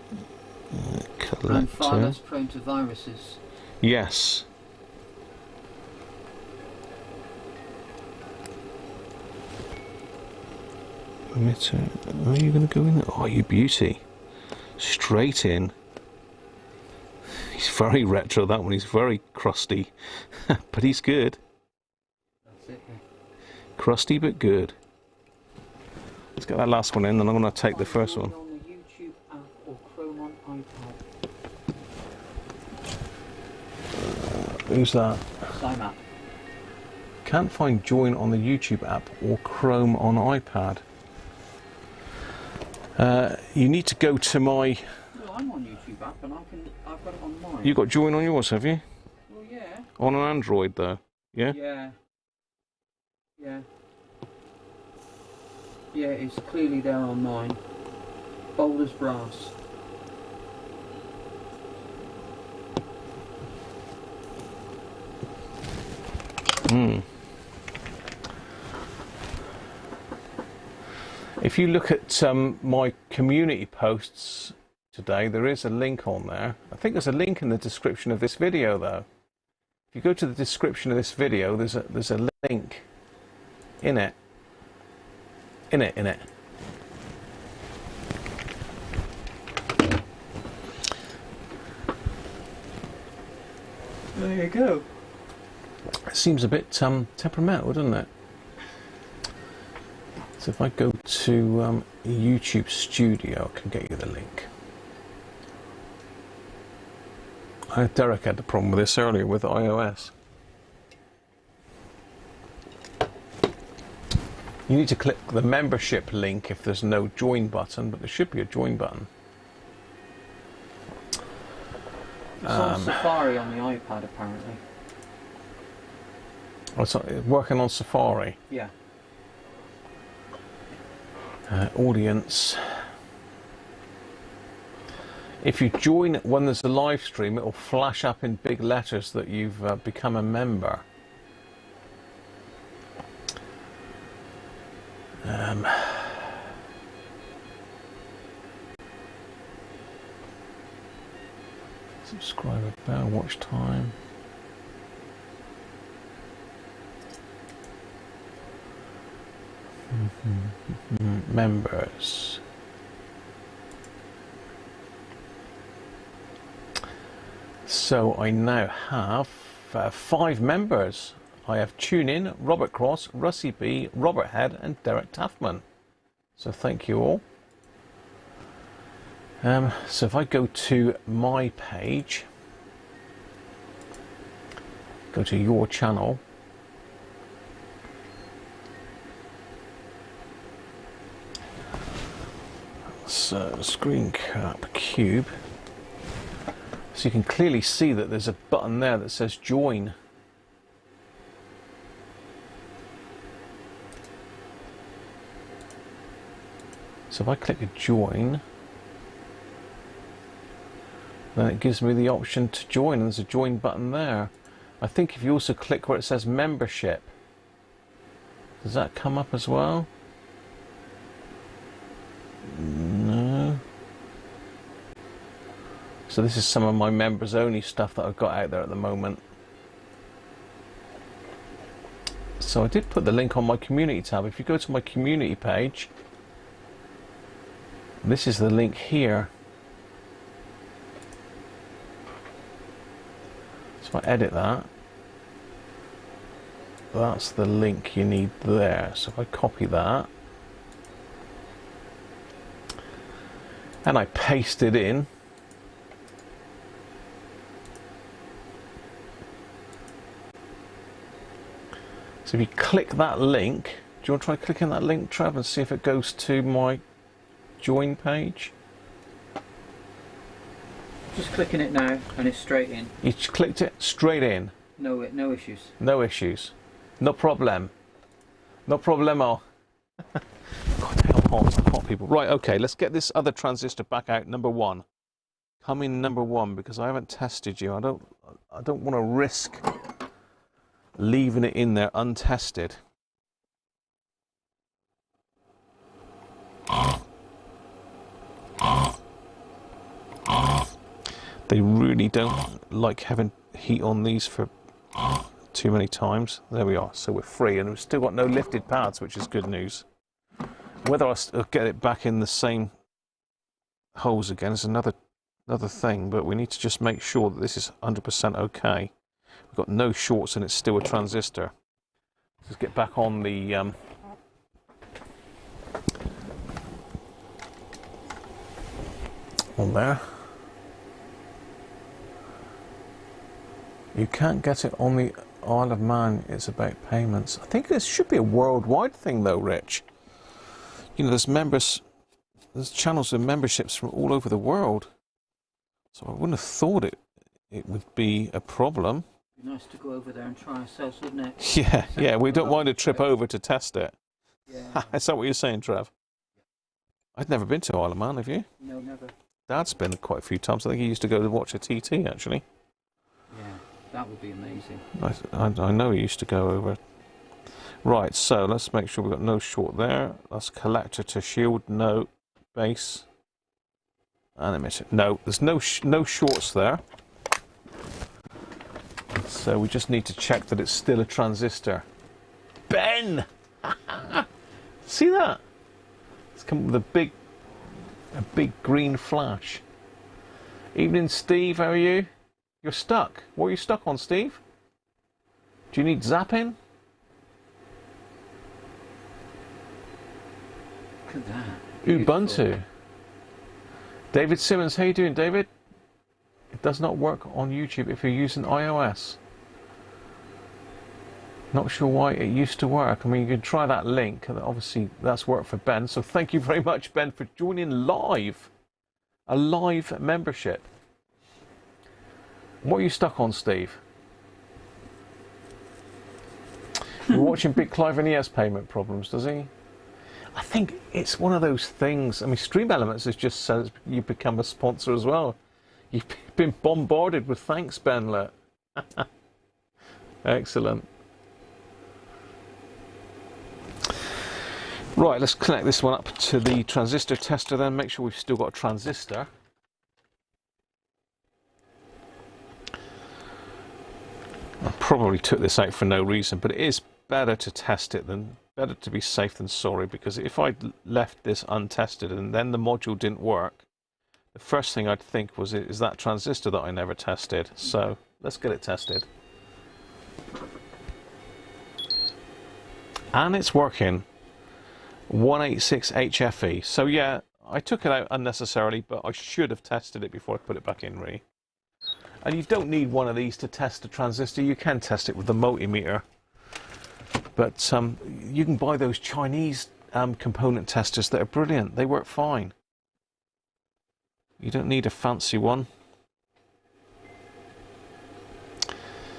Collector. And far less prone to viruses. Yes. Emitter. Are you going to go in there? Oh, you beauty. Straight in. He's very retro, that one. He's very crusty. But he's good. That's it, yeah. Crusty but good. Let's get that last one in, and I'm going to take the first one. Who's that? Simap. Can't find join on the YouTube app or Chrome on iPad. You need to go to my... Well, I'm on YouTube app and I've got it on mine. You got join on yours, have you? Well, yeah. On an Android, though? Yeah? Yeah. Yeah. Yeah, it's clearly there on mine. Bold as brass. Mm. If you look at my community posts today, there is a link on there. I think there's a link in the description of this video, though. If you go to the description of this video, there's a link in it. In it. There you go. It seems a bit temperamental, doesn't it? So if I go to YouTube Studio, I can get you the link. Derek had the problem with this earlier with iOS. You need to click the membership link if there's no join button, but there should be a join button. It's on Safari on the iPad apparently. Oh, it's working on Safari. Yeah. Audience. If you join when there's a live stream, it will flash up in big letters that you've become a member. Subscriber bell, watch time. Members. So I now have 5 members. I have TuneIn, Robert Cross, Russie B, Robert Head and Derek Taffman. So thank you all. So if I go to my page, go to your channel, so screen cap cube, so you can clearly see that there's a button there that says join. So if I click a join, then it gives me the option to join, and there's a join button there. I think if you also click where it says membership, does that come up as well? No. So this is some of my members only stuff that I've got out there at the moment. So I did put the link on my community tab. If you go to my community page, this is the link here. So if I edit that, that's the link you need there. So if I copy that and I paste it in, so if you click that link, do you want to try clicking that link, Trev, and see if it goes to my join page? Just clicking it now and it's straight in. You clicked it straight in. No issues. No issues. No problem. No problemo. God, how hot people. Right, okay, let's get this other transistor back out. Number 1. Come in number 1, because I haven't tested you. I don't want to risk leaving it in there untested. They really don't like having heat on these for too many times. There we are. So we're free, and we've still got no lifted pads, which is good news. Whether I'll get it back in the same holes again is another thing, but we need to just make sure that this is 100% okay. We've got no shorts and it's still a transistor. Let's get back on the on there. You can't get it on the Isle of Man. It's about payments. I think this should be a worldwide thing, though, Rich. You know, there's channels with memberships from all over the world. So I wouldn't have thought it would be a problem. It'd be nice to go over there and try ourselves, wouldn't it? Yeah, we don't mind a trip over to test it. Yeah. Is that what you're saying, Trev? I'd never been to Isle of Man, have you? No, never. Dad's been quite a few times. I think he used to go to watch a TT, actually. Yeah, that would be amazing. I know he used to go over. Right, so let's make sure we've got no short there. That's collector to shield, no base. And emitter. No, there's no shorts there. So we just need to check that it's still a transistor. Ben! See that? It's come with a big green flash. Evening, Steve, how are you? You're stuck. What are you stuck on, Steve? Do you need zapping? Look at that. Ubuntu. David Simmons, how you doing, David? does not work on YouTube if you're using iOS. Not sure why it used to work. I mean, you can try that link. Obviously, that's worked for Ben. So thank you very much, Ben, for joining live. A live membership. What are you stuck on, Steve? You're watching Big Clive and he has payment problems, does he? I think it's one of those things. I mean, Stream Elements has just said you become a sponsor as well. You've been bombarded with thanks, Benlet. Excellent. Right, let's connect this one up to the transistor tester then. Make sure we've still got a transistor. I probably took this out for no reason, but it is better to test it than, better to be safe than sorry, because if I'd left this untested and then the module didn't work, the first thing I'd think was, is that transistor that I never tested. So let's get it tested. And it's working. 186 HFE. So yeah, I took it out unnecessarily, but I should have tested it before I put it back in, really. And you don't need one of these to test a transistor. You can test it with the multimeter. But you can buy those Chinese component testers that are brilliant. They work fine. You don't need a fancy one.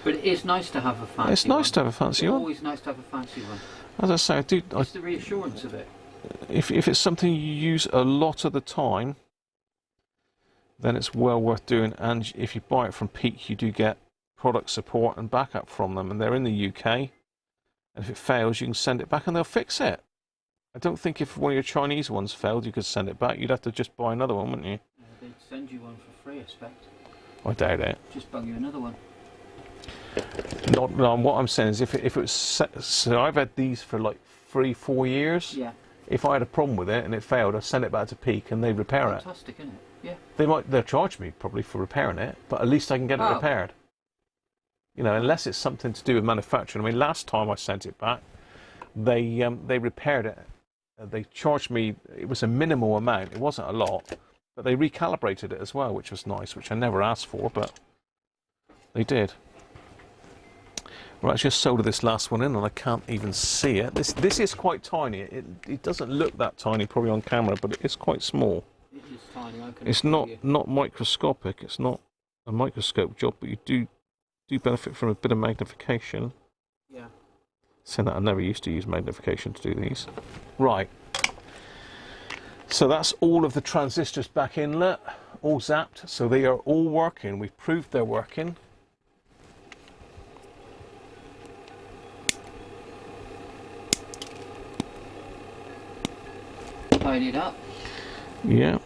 But it is nice to have a fancy one. It's nice to have a fancy one. It's always nice to have a fancy one. As I say, It's the reassurance of it. If it's something you use a lot of the time, then it's well worth doing. And if you buy it from Peak, you do get product support and backup from them. And they're in the UK. And if it fails, you can send it back and they'll fix it. I don't think if one of your Chinese ones failed, you could send it back. You'd have to just buy another one, wouldn't you? They'd send you one for free, I expect. I doubt it. Just bung you another one. No, what I'm saying is if it was... So I've had these for like 3-4 years. Yeah. If I had a problem with it and it failed, I'd send it back to Peak and they'd repair it. Fantastic, isn't it? Yeah. They'll charge me probably for repairing it, but at least I can get it repaired. You know, unless it's something to do with manufacturing. I mean, last time I sent it back, they repaired it. They charged me, it was a minimal amount, it wasn't a lot, but they recalibrated it as well, which was nice, which I never asked for, but they did. Right, I just soldiered this last one in and I can't even see it. This is quite tiny. It doesn't look that tiny probably on camera, but it is quite small. It is tiny. It's not microscopic. It's not a microscope job, but you do benefit from a bit of magnification. Yeah. Saying that I never used to use magnification to do these. Right. So that's all of the transistors back inlet, all zapped. So they are all working. We've proved they're working. Tidy it up. Yeah.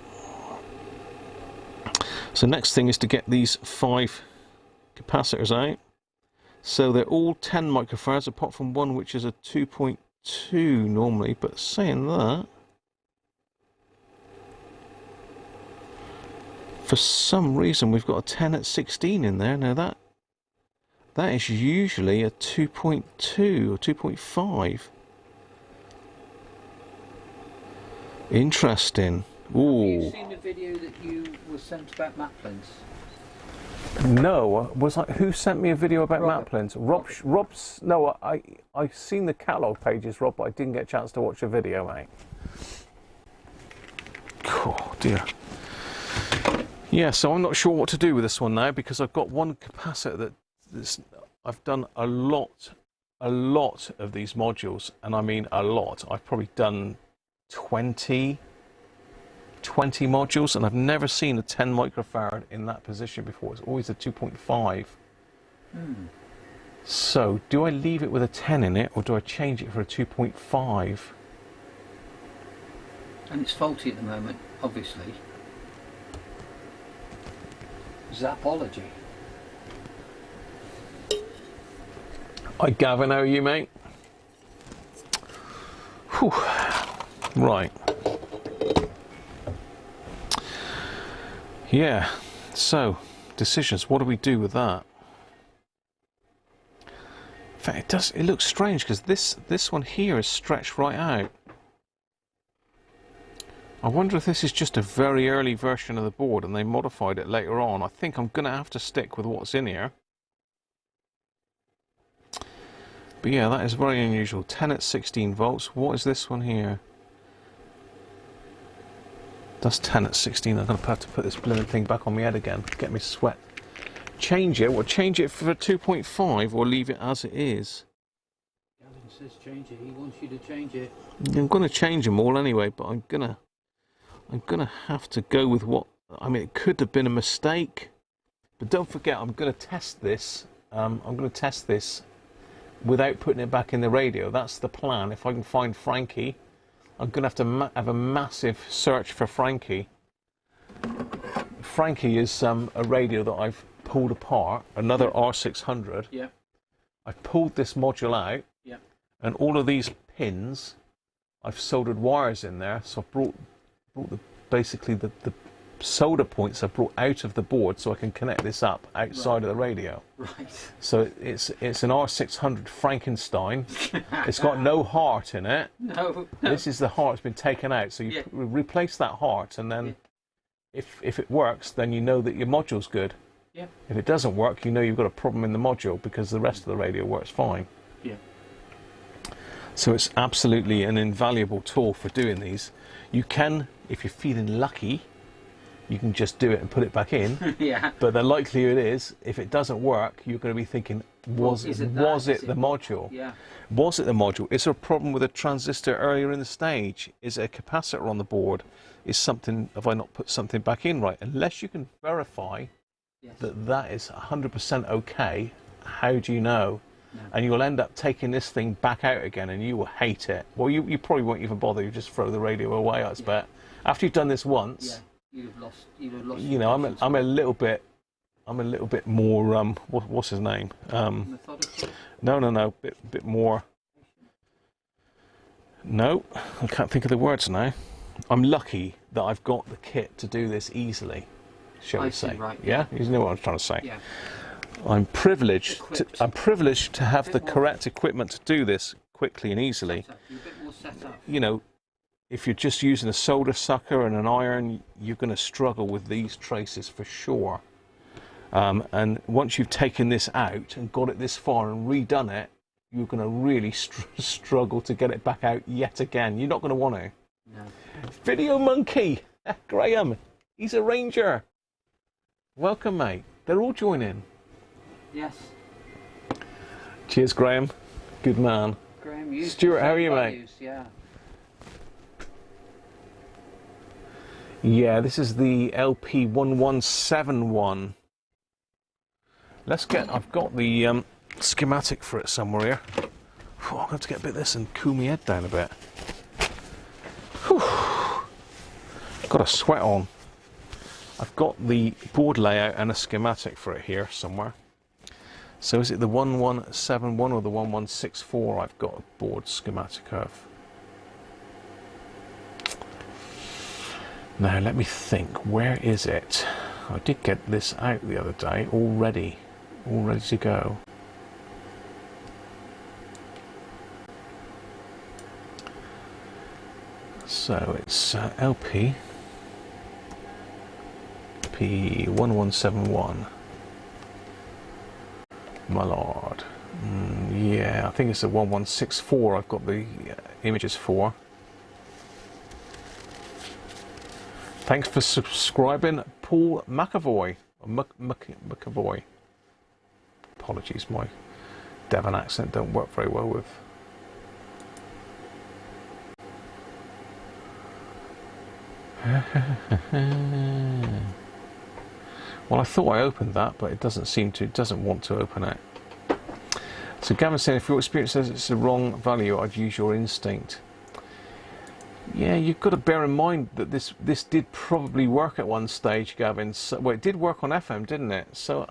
So next thing is to get these 5 capacitors out. So they're all 10 microfarads apart from one which is a 2.2 normally, but saying that, for some reason we've got a 10 at 16 in there. Now that is usually a 2.2 or 2.5. Interesting. Ooh. Have you seen the video that you were sent about Maplins? No, was I? Who sent me a video about Maplins? Rob's. No, I've seen the catalogue pages, Rob, but I didn't get a chance to watch the video, mate. Oh dear. Yeah, so I'm not sure what to do with this one now because I've got one capacitor I've done a lot of these modules, and I mean a lot. I've probably done 20 modules, and I've never seen a 10 microfarad in that position before. It's always a 2.5. So do I leave it with a 10 in it, or do I change it for a 2.5? And it's faulty at the moment, obviously. Zapology. Hi Gavin, how are you, mate? Whew. Right. Yeah, so decisions, what do we do with that? In fact, it looks strange because this one here is stretched right out. I wonder if this is just a very early version of the board and they modified it later on. I think I'm going to have to stick with what's in here. But yeah, that is very unusual. 10 at 16 volts. What is this one here? That's 10 at 16. I'm going to have to put this blooming thing back on my head again. Get me sweat. Change it. Well, change it for 2.5 or leave it as it is. Gavin says change it. He wants you to change it. I'm going to change them all anyway, but I'm gonna have to go with what. I mean, it could have been a mistake, but don't forget, I'm going to test this. I'm going to test this without putting it back in the radio. That's the plan. If I can find Frankie, I'm going to have to have a massive search for Frankie. Frankie is a radio that I've pulled apart, another R600. Yeah. I pulled this module out. Yeah. And all of these pins, I've soldered wires in there. So I've brought basically the solder points I've brought out of the board so I can connect this up outside of the radio. Right. So it's an R600 Frankenstein. It's got no heart in it. No. This is the heart that's been taken out. So you replace that heart, and then if it works, then you know that your module's good. Yeah. If it doesn't work, you know you've got a problem in the module because the rest of the radio works fine. Yeah. So it's absolutely an invaluable tool for doing these. You can, if you're feeling lucky, you can just do it and put it back in. Yeah. But the likelihood is, if it doesn't work, you're going to be thinking, was it the module? Yeah. Was it the module? Is there a problem with a transistor earlier in the stage? Is it a capacitor on the board? Have I not put something back in right? Unless you can verify that is 100% okay, how do you know? No. And you'll end up taking this thing back out again and you will hate it. Well, you probably won't even bother. You just throw the radio away, I expect. After you've done this once, you'd have lost. You know, I'm a little bit more. What's his name? Methodical? No. Bit more. No, I can't think of the words now. I'm lucky that I've got the kit to do this easily, shall we say? Right. Yeah, you know what I'm trying to say. Yeah. I'm privileged to have the correct equipment to do this quickly and easily. You're a bit more set up. You know, if you're just using a solder sucker and an iron, you're going to struggle with these traces for sure. And once you've taken this out and got it this far and redone it, you're going to really struggle to get it back out yet again. You're not going to want to. No. Video Monkey, Graham, he's a ranger. Welcome, mate. They're all joining. Yes. Cheers, Graham. Good man. Graham, Stuart, how are you, mate? Yeah. Yeah, this is the LP1171. I've got the schematic for it somewhere here. I'm going to have to get a bit of this and cool my head down a bit. Whew. Got a sweat on. I've got the board layout and a schematic for it here somewhere. So is it the 1171 or the 1164 I've got a board schematic of? Now let me think, where is it? I did get this out the other day, all ready to go. So it's LP P1171. My lord. Yeah, I think it's the 1164 I've got the images for. Thanks for subscribing, Paul McAvoy. McAvoy. Apologies, my Devon accent don't work very well with. Well, I thought I opened that, but it doesn't want to open it. So Gavin saying, if your experience says it's the wrong value, I'd use your instinct. Yeah, you've got to bear in mind that this did probably work at one stage, Gavin. So, well, it did work on FM, didn't it? So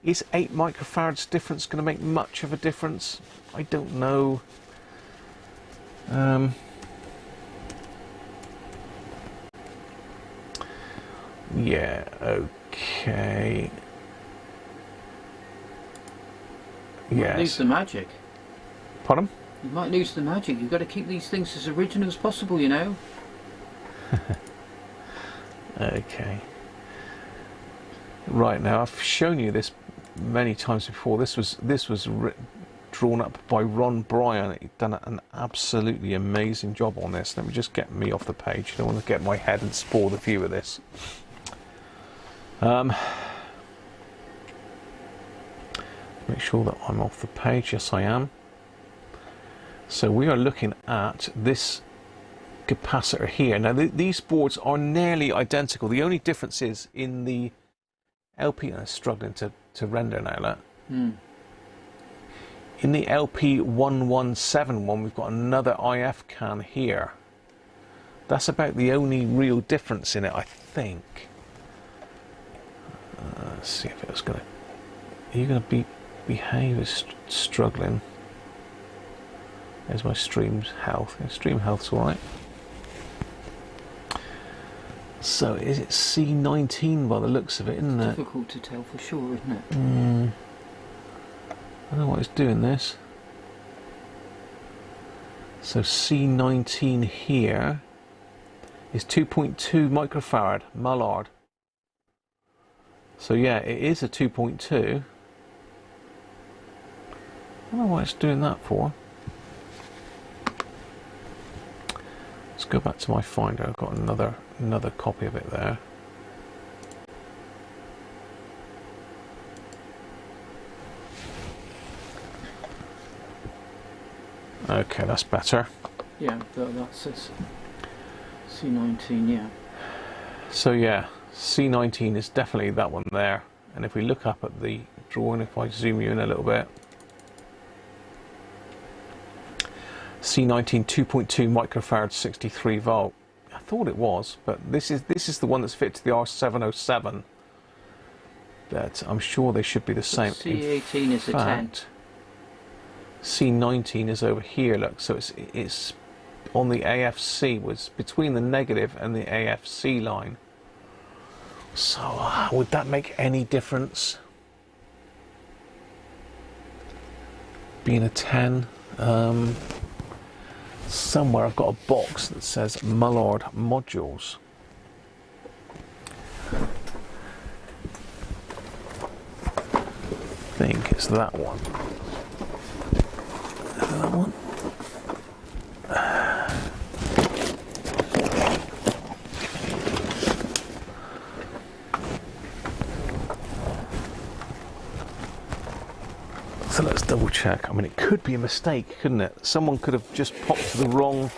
is 8 microfarads difference going to make much of a difference? I don't know. Yeah, okay. You might lose the magic. Pardon? You might lose the magic. You've got to keep these things as original as possible, you know. Okay. Right, now I've shown you this many times before. This was drawn up by Ron Bryan. He'd done an absolutely amazing job on this. Let me just get me off the page. I don't want to get my head and spoil the view of this. Make sure that I'm off the page. Yes, I am. So we are looking at this capacitor here. Now these boards are nearly identical. The only difference is in the LP. I'm struggling to render now. Look. In the LP1171, we've got another IF can here. That's about the only real difference in it, I think. Let's see if it was going to... Are you going to behave as struggling? There's my stream's health. Stream health's alright. So is it C19 by the looks of it, isn't it? Difficult to tell for sure, isn't it? I don't know what it's doing this. So C19 here is 2.2 microfarad Mallard. So yeah, it is a 2.2. I don't know what it's doing that for. Let's go back to my Finder. I've got another copy of it there. Okay, that's better. Yeah, that says C19, yeah. So yeah, C19 is definitely that one there. And if we look up at the drawing, if I zoom you in a little bit, C19 2.2 microfarad 63 volt. I thought it was, but this is the one that's fit to the R707. But I'm sure they should be the same. C18 is a 10. C19 is over here, look, so it's on the AFC, was between the negative and the AFC line. So would that make any difference? Being a 10, somewhere I've got a box that says Mallard modules. I think it's that one. That one. So let's double check. I mean, it could be a mistake, couldn't it? Someone could have just popped the wrong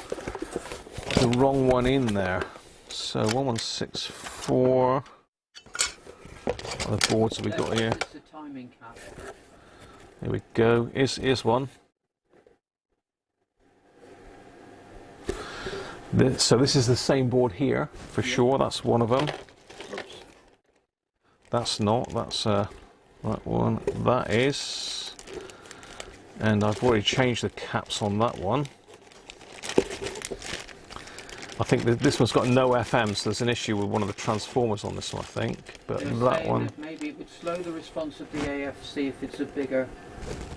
one in there. So 1164. What other boards have we got here? It's the timing cap. Here we go. Here's one. So this is the same board here, for sure. That's one of them. That's not. That's that one. That is. And I've already changed the caps on that one. I think that this one's got no FM, so there's an issue with one of the transformers on this one, I think. But that one... Maybe it would slow the response of the AFC if it's a bigger...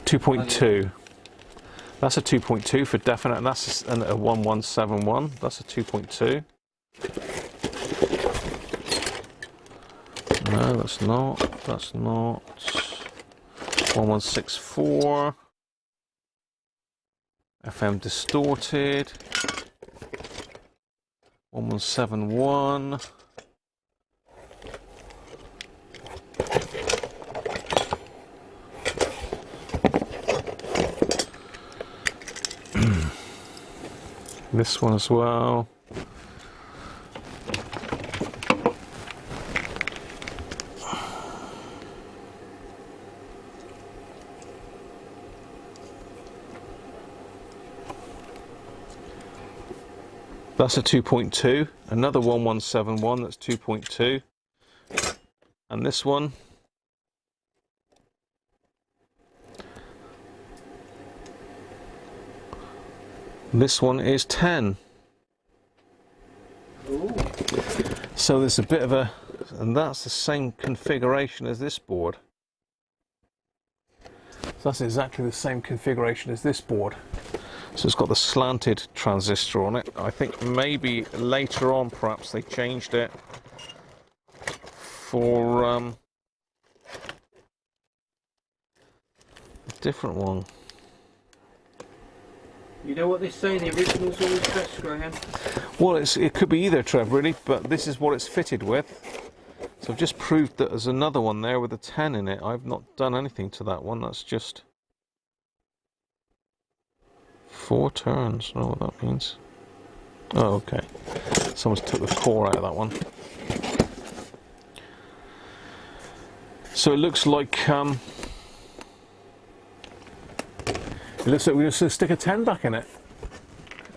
2.2. That's a 2.2 for definite, and that's a 1171. That's a 2.2. No, that's not. That's not. 1164. FM distorted. 1171. This one as well. That's a 2.2, another 1171, that's 2.2, and this one, is 10. Ooh. So there's a bit of a, and that's the same configuration as this board. So that's exactly the same configuration as this board. So it's got the slanted transistor on it. I think maybe later on perhaps they changed it for a different one. You know what they say, the original's always best, Graham. Well, it could be either, Trev, really, but this is what it's fitted with. So I've just proved that there's another one there with a 10 in it. I've not done anything to that one. That's just 4 turns. I don't know what that means. Oh, okay. Someone's took the core out of that one. So it looks like we're going to stick a 10 back in it,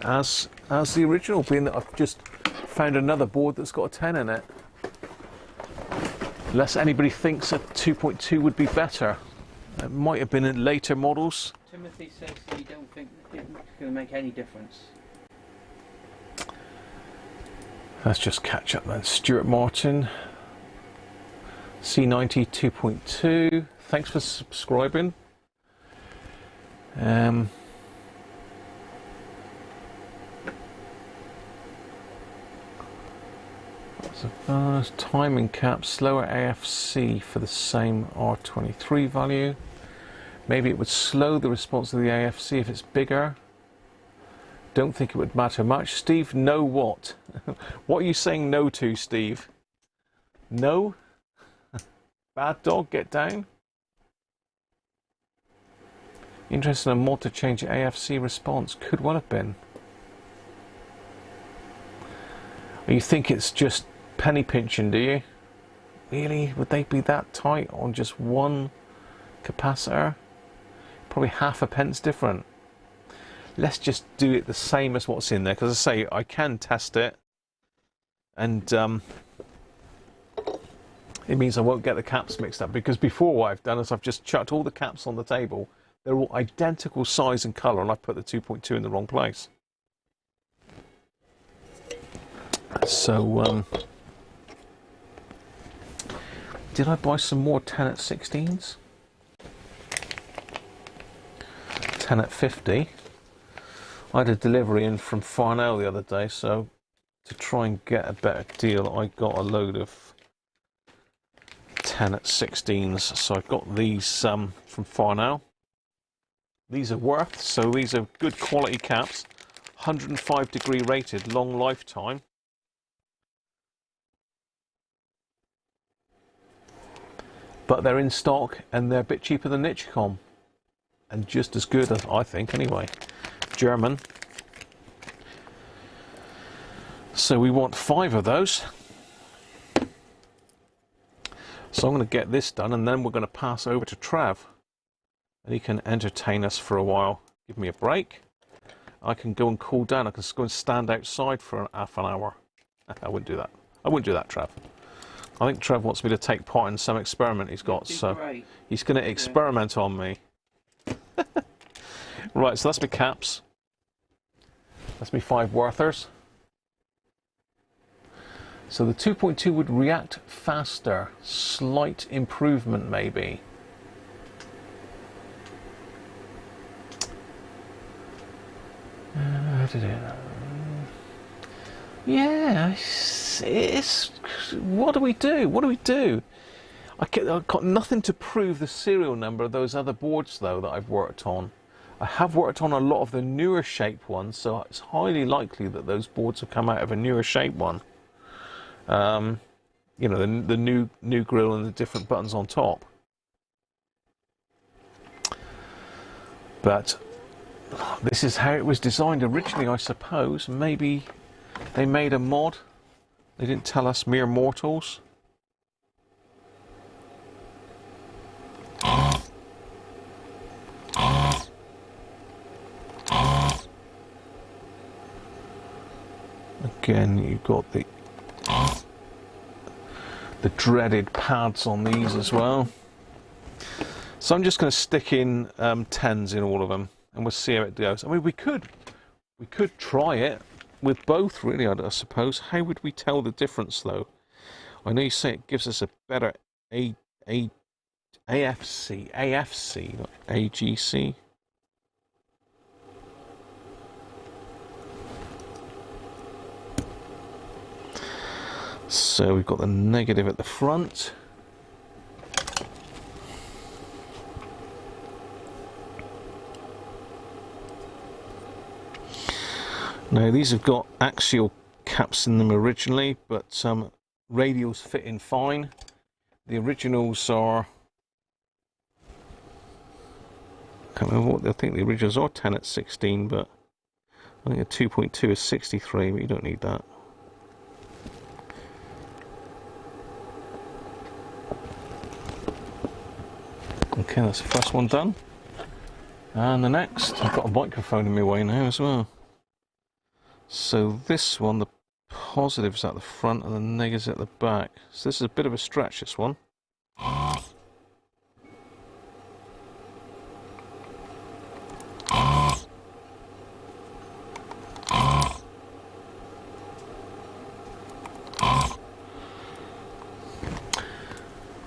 as the original, being that I've just found another board that's got a 10 in it. Unless anybody thinks a 2.2 would be better. It might have been in later models. Timothy says he don't think it's going to make any difference. Let's just catch up then. Stuart Martin, C90 2.2. Thanks for subscribing. Timing cap, slower AFC for the same R23 value. Maybe it would slow the response of the AFC if it's bigger. Don't think it would matter much. Steve, no what? What are you saying no to, Steve? No? Bad dog, get down. Interested in a mod to change AFC response. Could well have been. You think it's just penny pinching, do you? Really? Would they be that tight on just one capacitor? Probably half a pence different. Let's just do it the same as what's in there, because I say I can test it, and it means I won't get the caps mixed up, because before what I've done is I've just chucked all the caps on the table. They're all identical size and colour, and I've put the 2.2 in the wrong place. So, did I buy some more 10 at 16s? 10 at 50. I had a delivery in from Farnell the other day, so to try and get a better deal, I got a load of 10 at 16s. So I've got these from Farnell. These are Worth, so these are good quality caps. 105 degree rated, long lifetime. But they're in stock and they're a bit cheaper than Nichicom. And just as good, as I think, anyway. German. So we want 5 of those. So I'm going to get this done, and then we're going to pass over to Trev. And he can entertain us for a while. Give me a break. I can go and cool down. I can go and stand outside for half an hour. I wouldn't do that. I wouldn't do that, Trev. I think Trev wants me to take part in some experiment he's got, so he's going to experiment on me. Right, so that's my caps. That's my 5 Worthers. So the 2.2 would react faster. Slight improvement, maybe. Yeah, it's what do we do? What do we do? I've got nothing to prove the serial number of those other boards, though, that I've worked on. I have worked on a lot of the newer shape ones, so it's highly likely that those boards have come out of a newer shape one. You know, the new grill and the different buttons on top. But this is how it was designed originally, I suppose. Maybe they made a mod. They didn't tell us, mere mortals. Again, you've got the dreaded pads on these as well. So I'm just going to stick in 10s in all of them, and we'll see how it goes. I mean, we could try it with both, really, I suppose. How would we tell the difference, though? I know you say it gives us a better AFC, not AGC. So we've got the negative at the front. Now these have got axial caps in them originally, but radials fit in fine. The originals are, I can't remember what I think the originals are 10 at 16, but I think a 2.2 is 63, but you don't need that. Okay, that's the first one done. And the next, I've got a microphone in my way now as well. So this one, the positive's at the front and the negative's at the back. So this is a bit of a stretch, this one.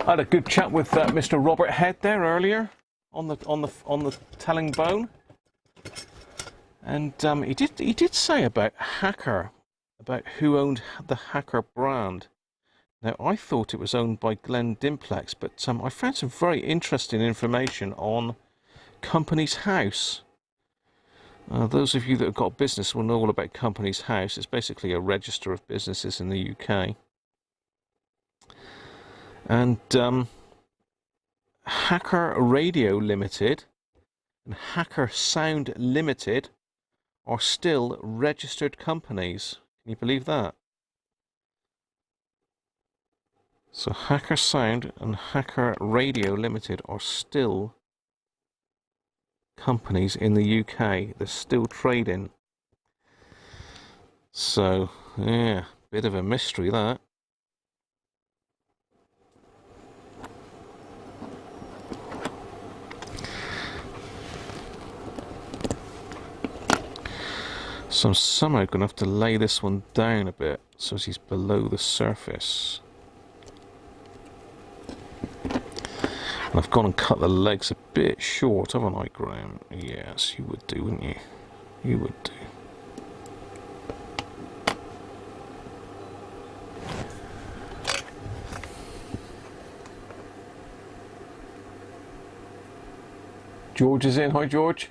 I had a good chat with Mr. Robert Head there earlier on the telling bone, and he did say about Hacker, about who owned the Hacker brand. Now I thought it was owned by Glenn Dimplex, but I found some very interesting information on Company's House. Those of you that have got business will know all about Company's House. It's basically a register of businesses in the UK. And Hacker Radio Limited and Hacker Sound Limited are still registered companies. Can you believe that? So Hacker Sound and Hacker Radio Limited are still companies in the UK. They're still trading. So, yeah, bit of a mystery that. So I'm somehow going to have to lay this one down a bit so he's below the surface. And I've gone and cut the legs a bit short, haven't I, Graham? Yes, you would do, wouldn't you? You would do. George is in. Hi, George.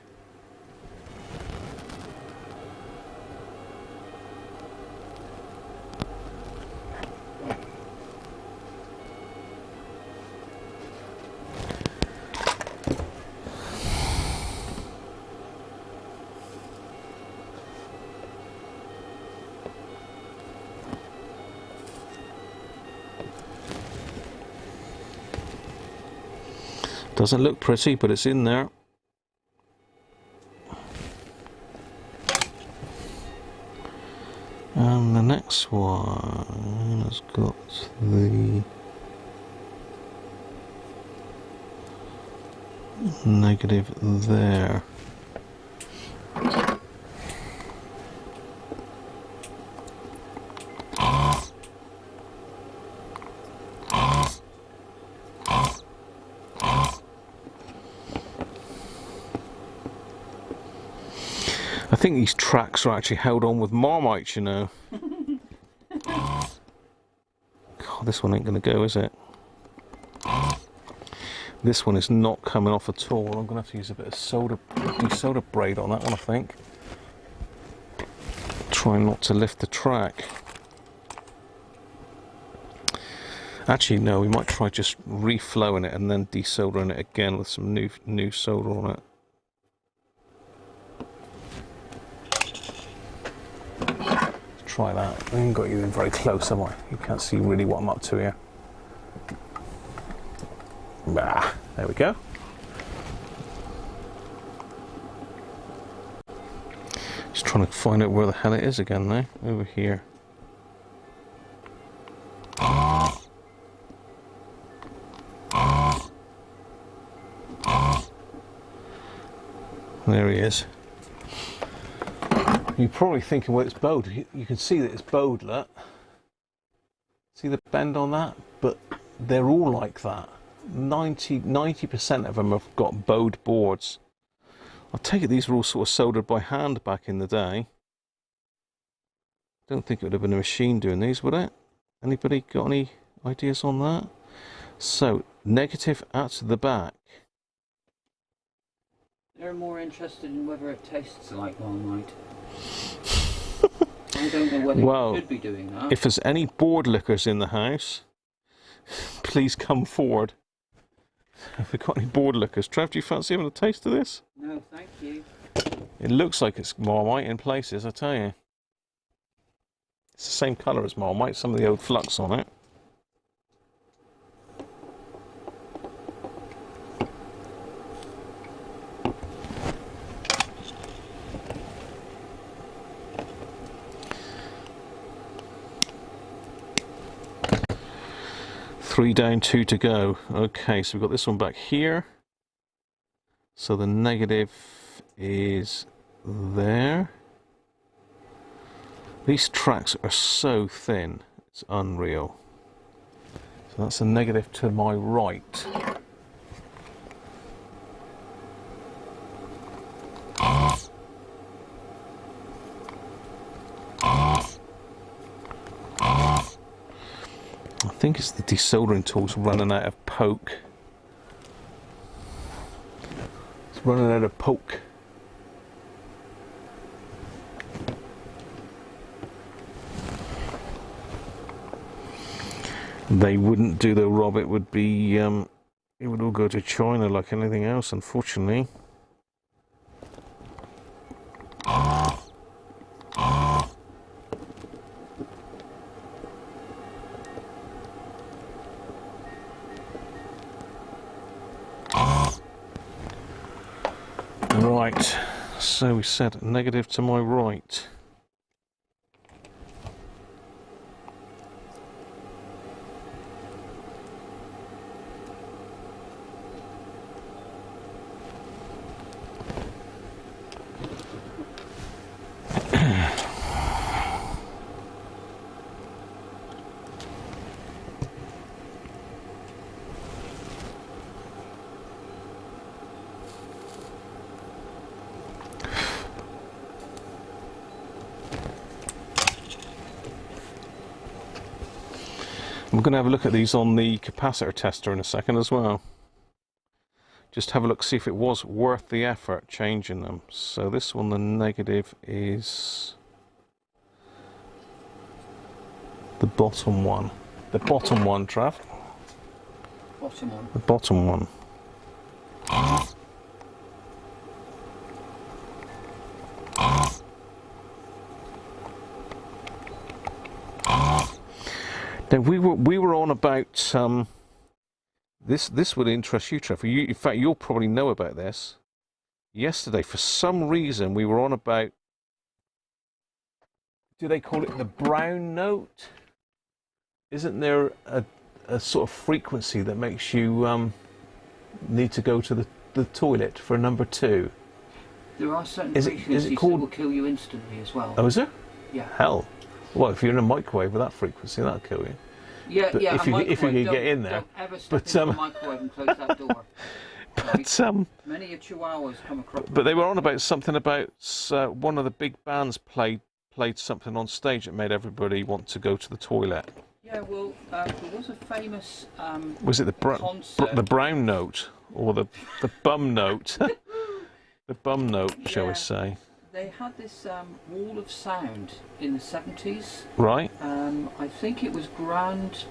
Doesn't look pretty, but it's in there. And the next one has got the negative there. I think these tracks are actually held on with Marmite, you know. God, this one ain't going to go, is it? This one is not coming off at all. I'm going to have to use a bit of solder braid on that one, I think. Try not to lift the track. Actually, no, we might try just reflowing it and then desoldering it again with some new solder on it. Try that. I haven't got you in very close, have I? You can't see really what I'm up to here. Bah, there we go. Just trying to find out where the hell it is again now. Over here. There he is. You're probably thinking, well, it's bowed. You can see that it's bowed, look. See the bend on that? But they're all like that. 90% of them have got bowed boards. I take it these were all sort of soldered by hand back in the day. Don't think it would have been a machine doing these, would it? Anybody got any ideas on that? So, negative at the back. They're more interested in whether it tastes like Marmite. I don't know whether you should be doing that. If there's any board lickers in the house, please come forward. Have we got any board lickers? Trev, do you fancy having a taste of this? No, thank you. It looks like it's Marmite in places, I tell you. It's the same colour as Marmite, some of the old flux on it. Three down, two to go. Okay, so we've got this one back here. So the negative is there. These tracks are so thin, it's unreal. So that's a negative to my right. I think it's the desoldering tool's running out of poke. It's running out of poke. They wouldn't do though, Rob. It would be, it would all go to China like anything else, unfortunately. Right, so we said negative to my right. I'm going to have a look at these on the capacitor tester in a second as well. Just have a look, see if it was worth the effort changing them. So this one, the negative is the bottom one. The bottom one, Trav. Bottom one. The bottom one. Now we were on about this would interest you, Trevor. In fact, you'll probably know about this. Yesterday, for some reason, we were on about. Do they call it the brown note? Isn't there a sort of frequency that makes you need to go to the toilet for number 2? There are certain frequencies that will kill you instantly as well. Oh, is there? Yeah. Hell. Well, if you're in a microwave with that frequency, that'll kill you. Yeah, but yeah. If you can get in there. Don't ever step into the microwave and close that door. But many a chihuahuas come across. But they were on about something about one of the big bands played something on stage that made everybody want to go to the toilet. Yeah, well, there was a famous was it the brown note or the bum note? The bum note, yeah. Shall we say? They had this wall of sound in the 70s. Right. I think it was Grand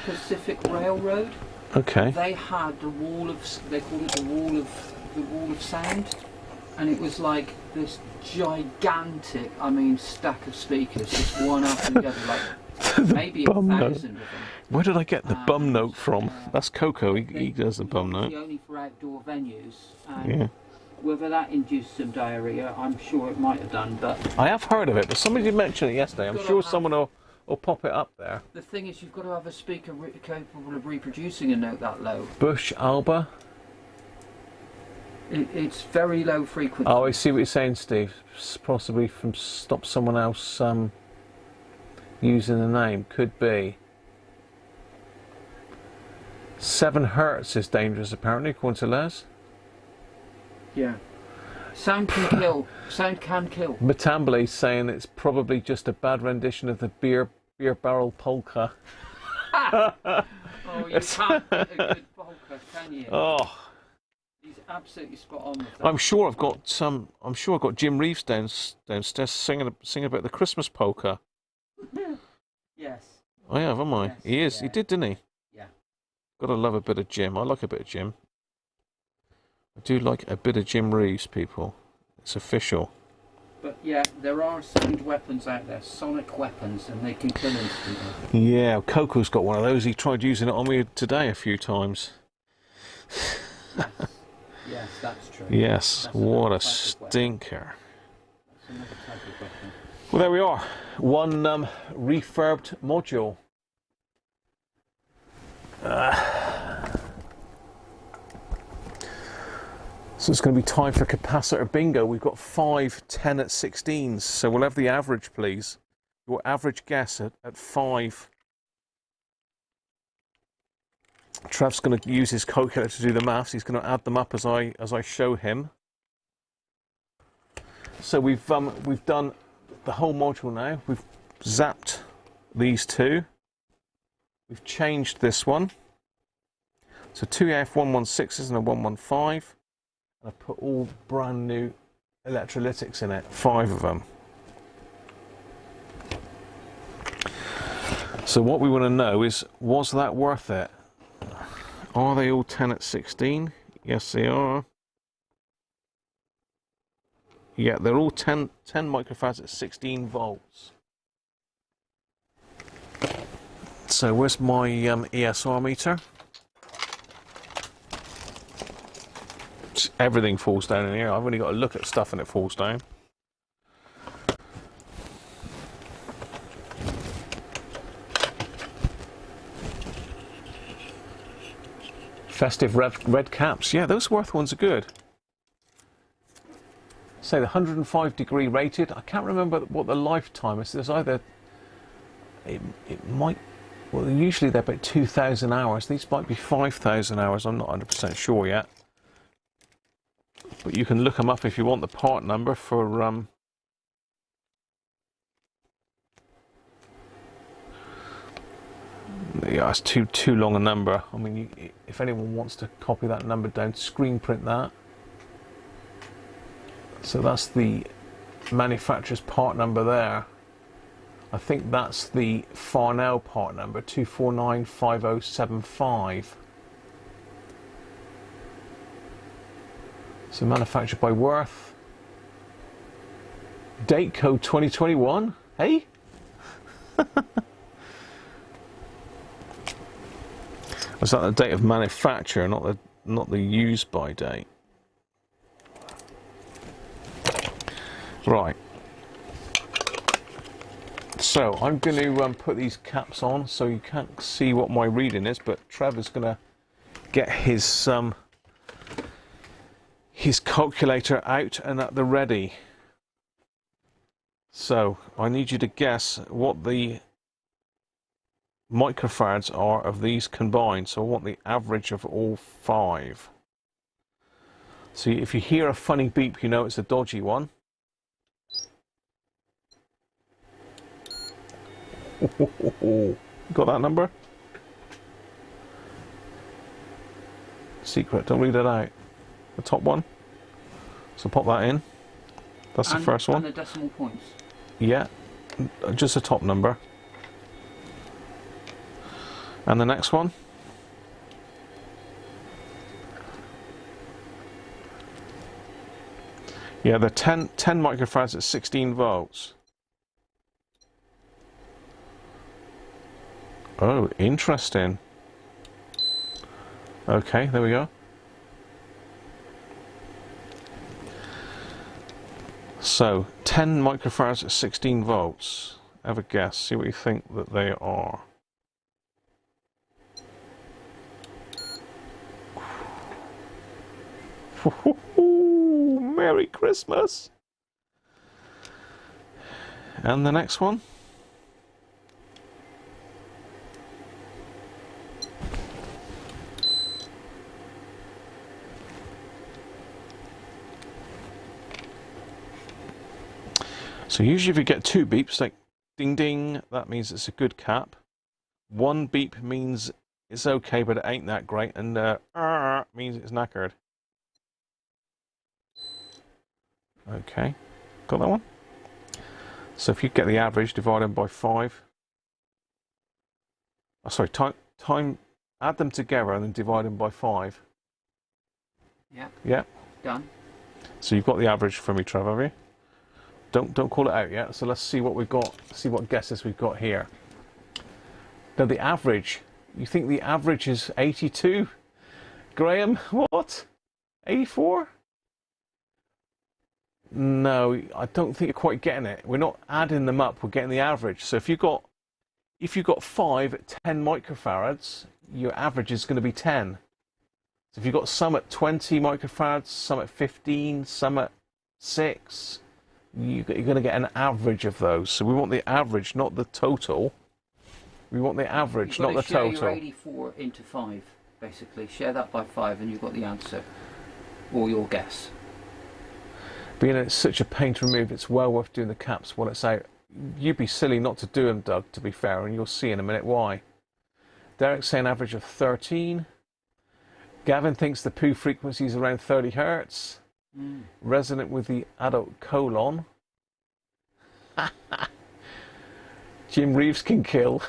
Pacific Railroad. Okay. They had the wall of, they called it the wall of sound, and it was like this gigantic, I mean, stack of speakers, just one after the other, like maybe 1,000 of them. Where did I get the bum note from? That's Coco. He does the bum note. Only for outdoor venues. Yeah. Whether that induced some diarrhea, I'm sure it might have done, but I have heard of it, but somebody did mention it yesterday. I'm sure someone will pop it up there. The thing is, you've got to have a speaker capable of reproducing a note that low. Bush Alba? It's very low frequency. Oh, I see what you're saying, Steve. Possibly from stop someone else using the name. Could be. 7 hertz is dangerous, apparently, according to Les. Yeah. Sound can kill. Sound can kill. Matambly's saying it's probably just a bad rendition of the beer beer barrel polka. Oh, you can't get a good polka, can you? Oh, He's absolutely spot on with that. I'm sure I've got some. I'm sure I've got Jim Reeves downstairs singing about the Christmas polka. Yes. I have, haven't I? Yes, He is. yeah. He did, didn't he? Yeah. Gotta love a bit of Jim. I like a bit of Jim. I do like a bit of Jim Reeves, people. It's official. But yeah, there are sound weapons out there, sonic weapons, and they can kill instantly. Yeah, Coco's got one of those. He tried using it on me today a few times. Yes, yes, that's true. Yes, That's what a another type of weapon. stinker. That's another type of weapon. Well, there we are. One refurbed module. So it's going to be time for capacitor bingo. We've got 5 10 at 16s. So we'll have the average, please. Your average guess at 5. Trev's going to use his calculator to do the maths. He's going to add them up as I show him. So we've done the whole module now. We've zapped these two. We've changed this one. So 2 AF116s and a 115. And I put all brand new electrolytics in it. 5 of them. So what we want to know is, was that worth it? Are they all 10 at 16? Yes, they are. Yeah, they're all 10 microfarads at 16 volts. So where's my ESR meter? Everything falls down in here. I've only got to look at stuff and it falls down. Festive red caps. Yeah, those Worth ones are good. Say the 105-degree rated. I can't remember what the lifetime is. There's either... It might... Well, usually they're about 2,000 hours. These might be 5,000 hours. I'm not 100% sure yet. But you can look them up if you want the part number for... Yeah, it's too long a number. I mean, if anyone wants to copy that number down, screen print that. So that's the manufacturer's part number there. I think that's the Farnell part number, 2495075. So manufactured by Worth. Date code 2021. Hey? Was that the date of manufacture, not the use by date? Right. So I'm going to put these caps on so you can't see what my reading is, but Trevor's going to get his calculator out and at the ready. So I need you to guess what the microfarads are of these combined. So I want the average of all 5. So if you hear a funny beep, you know it's a dodgy one. Got that number? Secret, don't read it out. The top one. So pop that in. That's the first one. And the decimal points. Yeah, just the top number. And the next one. Yeah, they're 10 microfarads at 16 volts. Oh, interesting. Okay, there we go. So, 10 microfarads at 16 volts. Have a guess, see what you think that they are. Merry Christmas! And the next one? So usually if you get 2 beeps, like Ding ding, that means it's a good cap. 1 beep means it's okay, but it ain't that great, and means it's knackered. Okay, got that one? So if you get the average, divide them by 5. Oh, sorry, add them together and then divide them by 5. Yeah. Yeah. Done. So you've got the average for me, Trev, have you? Don't call it out yet. So let's see what we've got. See what guesses we've got here. Now the average. You think the average is 82? Graham, what? 84? No, I don't think you're quite getting it. We're not adding them up. We're getting the average. So if you've got 5 at 10 microfarads, your average is going to be 10. So if you've got some at 20 microfarads, some at 15, some at 6, you're going to get an average of those. So we want the average, not the total. We want the average, not the total. You've got to share your 84 into 5, basically. Share that by 5 and you've got the answer, or your guess. Being it's such a pain to remove, it's well worth doing the caps while it's out. You'd be silly not to do them, Doug, to be fair, and you'll see in a minute why. Derek's saying average of 13. Gavin thinks the poo frequency is around 30 hertz. Resonant with the adult colon. Jim Reeves can kill.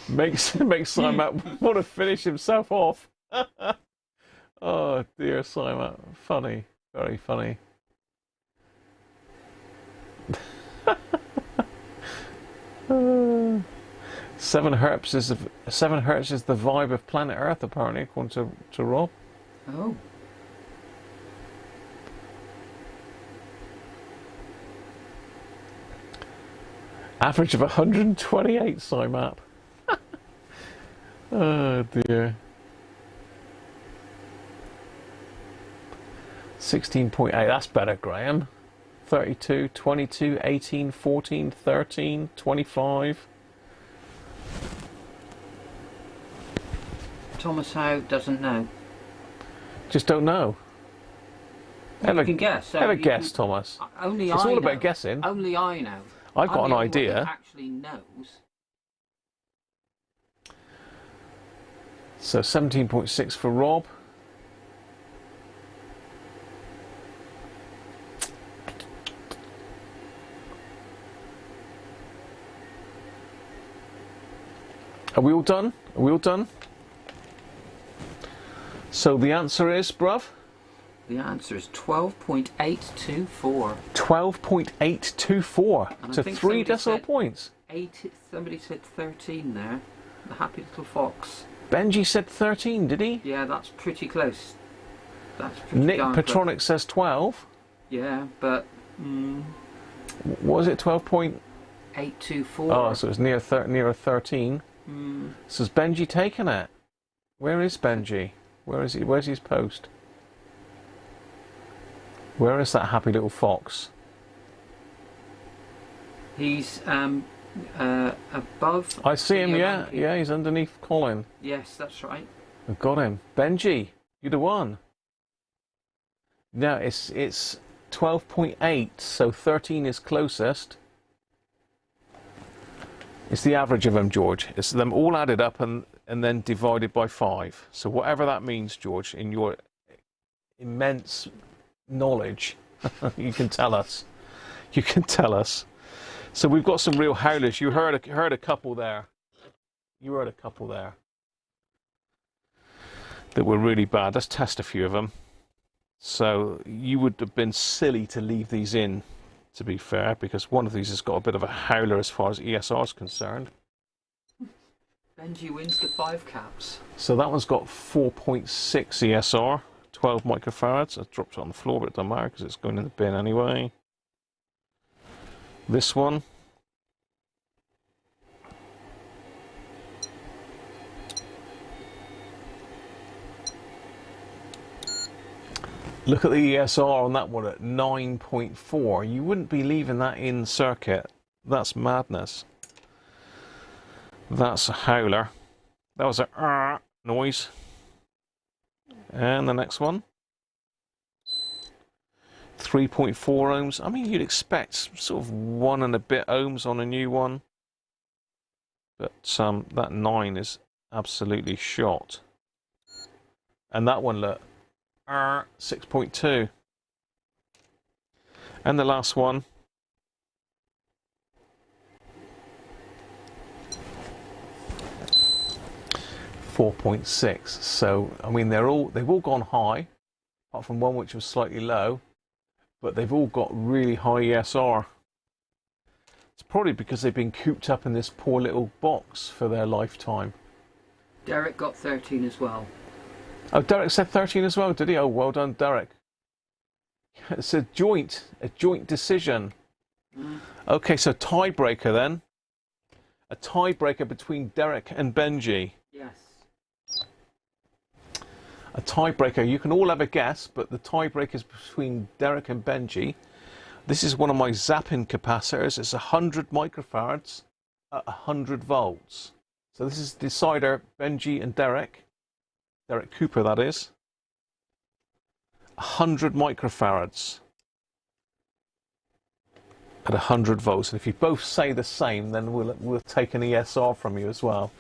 makes Simon want to finish himself off. Oh dear, Simon. Funny. Very funny. 7 hertz is the vibe of planet Earth, apparently, according to Rob. Oh. Average of 128, SciMap. Oh dear. 16.8, that's better, Graham. 32, 22, 18, 14, 13, 25. Thomas Howe doesn't know. Just don't know. You can guess. So have a guess, Thomas. Only it's I all know. about guessing. Only I know. I've got an I'm the only idea. one that actually knows. So 17.6 for Rob. Are we all done? Are we all done? So the answer is, bruv? The answer is 12.824. 12.824 to 3 decimal points. Somebody said 13 there. The happy little fox. Benji said 13, did he? Yeah, that's pretty close. That's pretty Nick darn Petronic says 12. Yeah, but... What was it, 12.824? 824. Oh, so it's near 13. So has Benji taken it? Where is Benji? Where is he? Where's his post? Where is that happy little fox? He's above. I see him, yeah. monkey. Yeah, he's underneath Colin. Yes, that's right. I've got him. Benji, you're the one. No, it's 12.8, so 13 is closest. It's the average of them, George. It's them all added up and then divided by 5. So whatever that means, George, in your immense knowledge, you can tell us. You can tell us. So we've got some real howlers. You heard a couple there. You heard a couple there that were really bad. Let's test a few of them. So you would have been silly to leave these in, to be fair, because one of these has got a bit of a howler as far as ESR is concerned. Benji wins the 5 caps. So that one's got 4.6 ESR, 12 microfarads. I dropped it on the floor, but it doesn't matter because it's going in the bin anyway. This one. Look at the ESR on that one at 9.4. You wouldn't be leaving that in circuit. That's madness. That's a howler. That was a noise. And the next one. 3.4 ohms. I mean, you'd expect sort of 1 and a bit ohms on a new one. But that 9 is absolutely shot. And that one, look, 6.2. And the last one, 4.6. So I mean, they've all gone high, apart from one which was slightly low, but they've all got really high ESR. It's probably because they've been cooped up in this poor little box for their lifetime. Derek got 13 as well. Oh, Derek said 13 as well, did he? Oh, well done, Derek. It's a joint decision. Okay, so tiebreaker then. A tiebreaker between Derek and Benji. Yes. A tiebreaker. You can all have a guess, but the tiebreaker is between Derek and Benji. This is one of my zapping capacitors. It's 100 microfarads at 100 volts. So this is decider Benji and Derek. Derek Cooper, that is. 100 microfarads at 100 volts. And if you both say the same, then we'll take an ESR from you as well.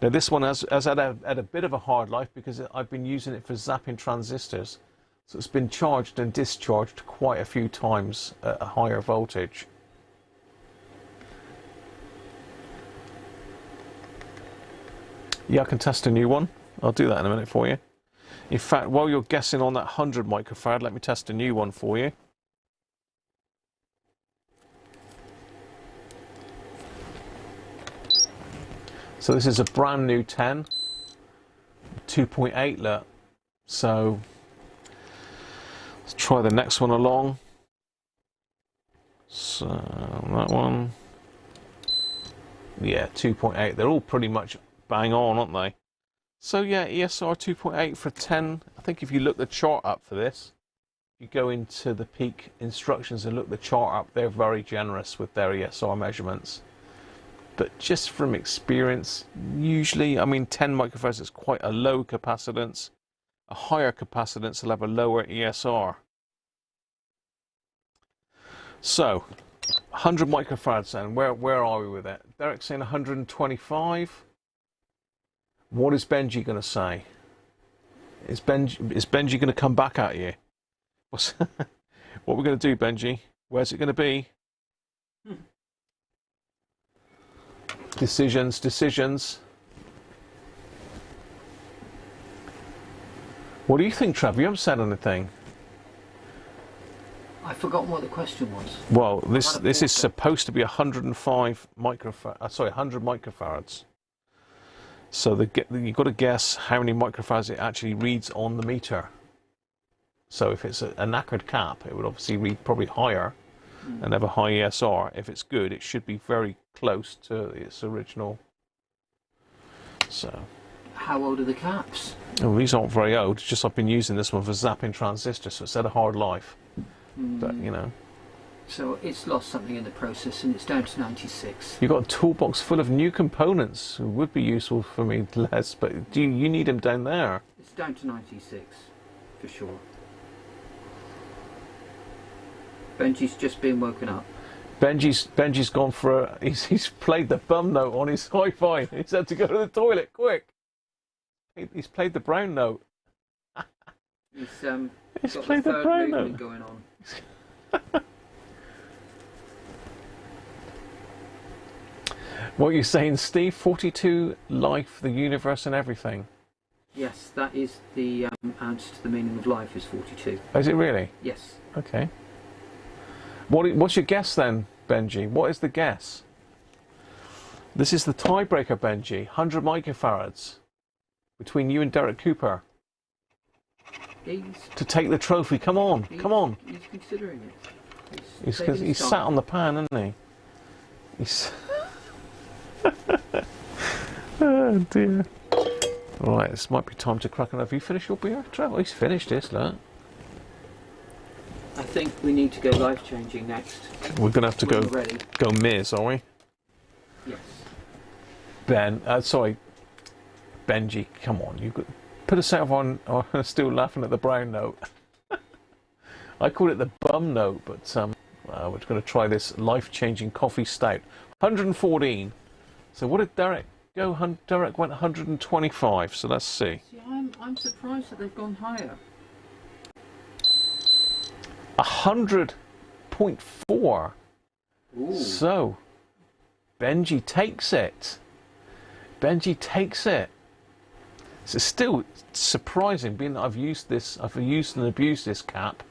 Now this one has had a bit of a hard life because I've been using it for zapping transistors. So it's been charged and discharged quite a few times at a higher voltage. Yeah, I can test a new one. I'll do that in a minute for you. In fact, while you're guessing on that 100 microfarad, let me test a new one for you. So this is a brand new 10, 2.8 lit. So let's try the next one along. So that one, yeah, 2.8. They're all pretty much bang on, aren't they? So yeah, ESR 2.8 for 10. I think if you look the chart up for this, you go into the peak instructions and look the chart up, they're very generous with their ESR measurements. But just from experience, usually, I mean, 10 microfarads is quite a low capacitance. A higher capacitance will have a lower ESR. So, 100 microfarads then, where are we with it? Derek's saying 125. What is Benji going to say? Is Benji going to come back at you? What are we going to do, Benji? Where's it going to be? Decisions. What do you think, Trev? You haven't said anything. I've forgotten what the question was. Well, this is supposed to be 105 microfarads. Sorry, 100 microfarads. So you've got to guess how many microfarads it actually reads on the meter. So if it's a knackered cap, it would obviously read probably higher and have a high ESR. If it's good, it should be very close to its original. So. How old are the caps? Oh, these aren't very old. It's just I've been using this one for zapping transistors, so it's had a hard life. But you know. So it's lost something in the process, and it's down to 96. You've got a toolbox full of new components. It would be useful for me, Les, but do you need them down there? It's down to 96, for sure. Benji's just been woken up. Benji's gone for he's played the bum note on his hi-fi. He's had to go to the toilet quick. He's played the brown note. He's got played the third brown movement note going on. What are you saying, Steve? 42, life, the universe, and everything. Yes, that is the answer to the meaning of life is 42. Is it really? Yes. Okay. What's your guess then, Benji? What is the guess? This is the tiebreaker, Benji. 100 microfarads between you and Derek Cooper. To take the trophy. Come on, come on. He's considering it. He's sat on the pan, isn't he? He's... Oh dear. Right, this might be time to crack on. Have you finished your beer, Trev? He's finished this, look. I think we need to go life-changing next. We're going to have to go Miz, are we? Yes. Benji, come on. You put us out on still laughing at the brown note. I call it the bum note, but we're going to try this life-changing coffee stout. 114. So what did Derek go? Derek went 125. So let's see. See, I'm surprised that they've gone higher. 100.4. Ooh. So Benji takes it. Benji takes it. So still surprising, being that I've used and abused this cap.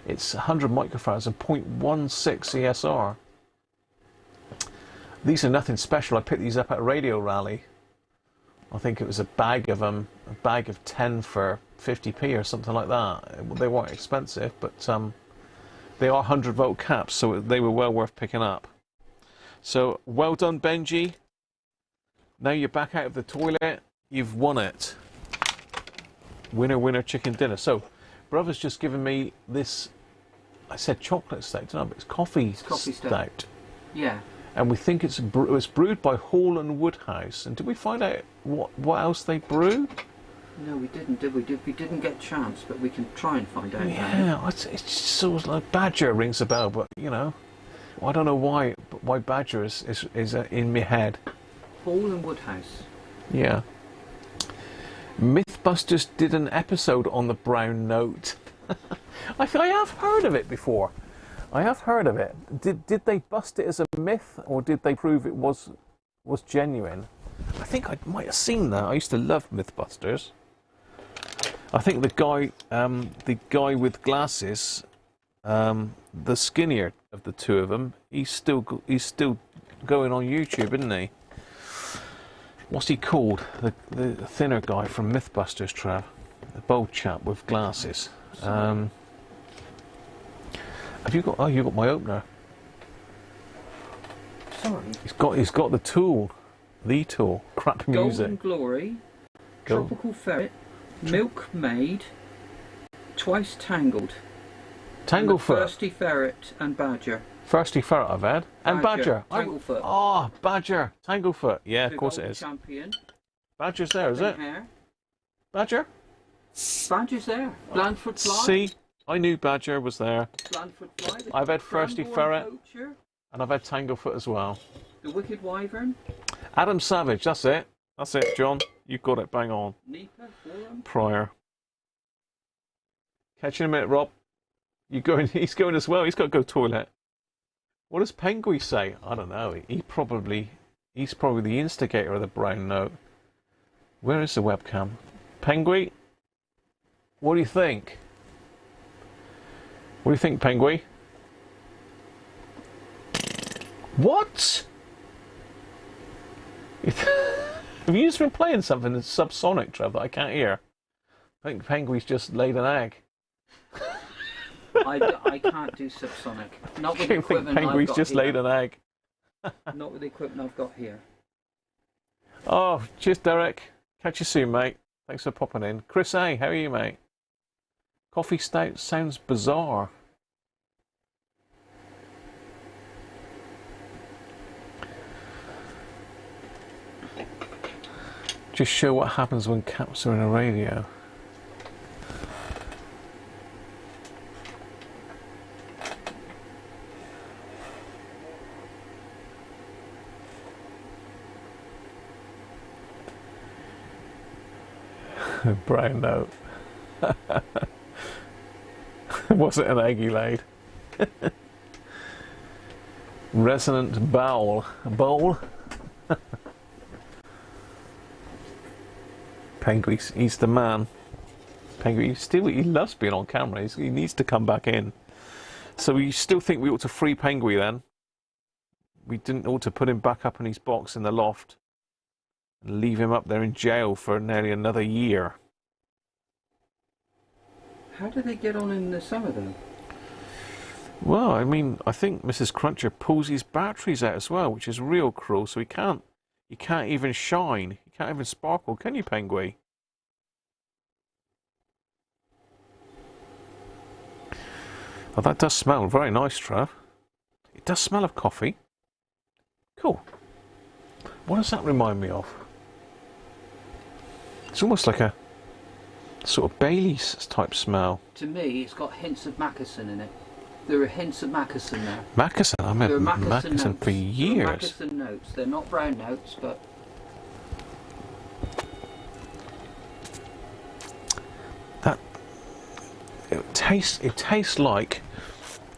It's 100 microfarads and 0.16 ESR. These are nothing special. I picked these up at a radio rally. I think it was a bag of them, a bag of 10 for 50p or something like that. They weren't expensive, but they are 100-volt caps, so they were well worth picking up. So well done, Benji. Now you're back out of the toilet. You've won it. Winner, winner, chicken dinner. So, brother's just given me this. I said chocolate stout, didn't I? But it's coffee stout. Yeah. And we think it was brewed by Hall and Woodhouse. And did we find out what else they brew? No, we didn't, did we? We didn't get a chance, but we can try and find out. Yeah, it's sort of like Badger rings a bell, but you know, I don't know why Badger is in my head. Hall and Woodhouse. Yeah. Mythbusters did an episode on the brown note. I have heard of it before. I have heard of it. Did they bust it as a myth, or did they prove it was genuine? I think I might have seen that. I used to love Mythbusters. I think the guy with glasses, the skinnier of the two of them, he's still going on YouTube, isn't he? What's he called? The thinner guy from Mythbusters, Trev. The bold chap with glasses. Have you got? Oh, you got my opener. Sorry. He's got the tool. The tool. Crap music. Golden Glory. Tropical Ferret. Milkmaid. Twice Tangled. Tanglefoot. Thirsty Ferret and Badger. Thirsty Ferret I've had. And Badger. Tanglefoot. Oh, Badger. Tanglefoot. Yeah, of course it is. Champion. Badger's there, is it? Hair. Badger? Badger's there. Blandford Fly. See? I knew Badger was there. Blandford Fly. I've had Thirsty Ferret. Poacher, And I've had Tanglefoot as well. the Wicked Wyvern. Adam Savage, that's it. That's it, John. You got it, bang on. Nipa Forum. Prior. Catch you in a minute, Rob. You going? He's going as well. He's got to go toilet. What does Penguin say? I don't know. He's probably the instigator of the brown note. Where is the webcam? Penguin? What do you think? What do you think, Penguin? What? Have you just been playing something that's subsonic, Trev, that I can't hear? I think Penguin's just laid an egg. I can't do subsonic. Not with the equipment Penguin's I've got just here. laid an egg. Not with the equipment I've got here. Oh, cheers, Derek. Catch you soon, mate. Thanks for popping in. Chris A, how are you, mate? Coffee stout sounds bizarre. Just show what happens when caps are in a radio. Brown note. Was it an egg he laid? Resonant bowl. Bowl? Penguin, he's the man. Penguin, he loves being on camera. He needs to come back in. So you still think we ought to free Penguin then? We didn't ought to put him back up in his box in the loft and leave him up there in jail for nearly another year. How do they get on in the summer though? Well, I mean, I think Mrs. Cruncher pulls his batteries out as well, which is real cruel. So he can't even shine. He can't even sparkle, can you, Penguin? Oh, that does smell very nice, Trev. It does smell of coffee. Cool. What does that remind me of? It's almost like a Sort of Bailey's type smell. To me, it's got hints of Mackerson in it. There are hints of Mackerson there. Mackerson? I There are remember Mackerson for years. There are Mackerson notes. They're not brown notes, but... It tastes like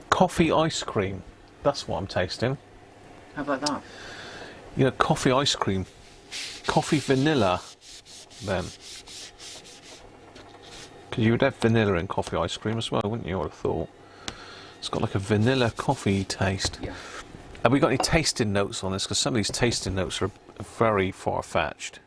coffee ice cream. That's what I'm tasting. How about that? You know, coffee ice cream. Coffee vanilla, then. Because you would have vanilla in coffee ice cream as well, wouldn't you? I would have thought. It's got like a vanilla coffee taste. Yeah. Have we got any tasting notes on this? Because some of these tasting notes are very far-fetched.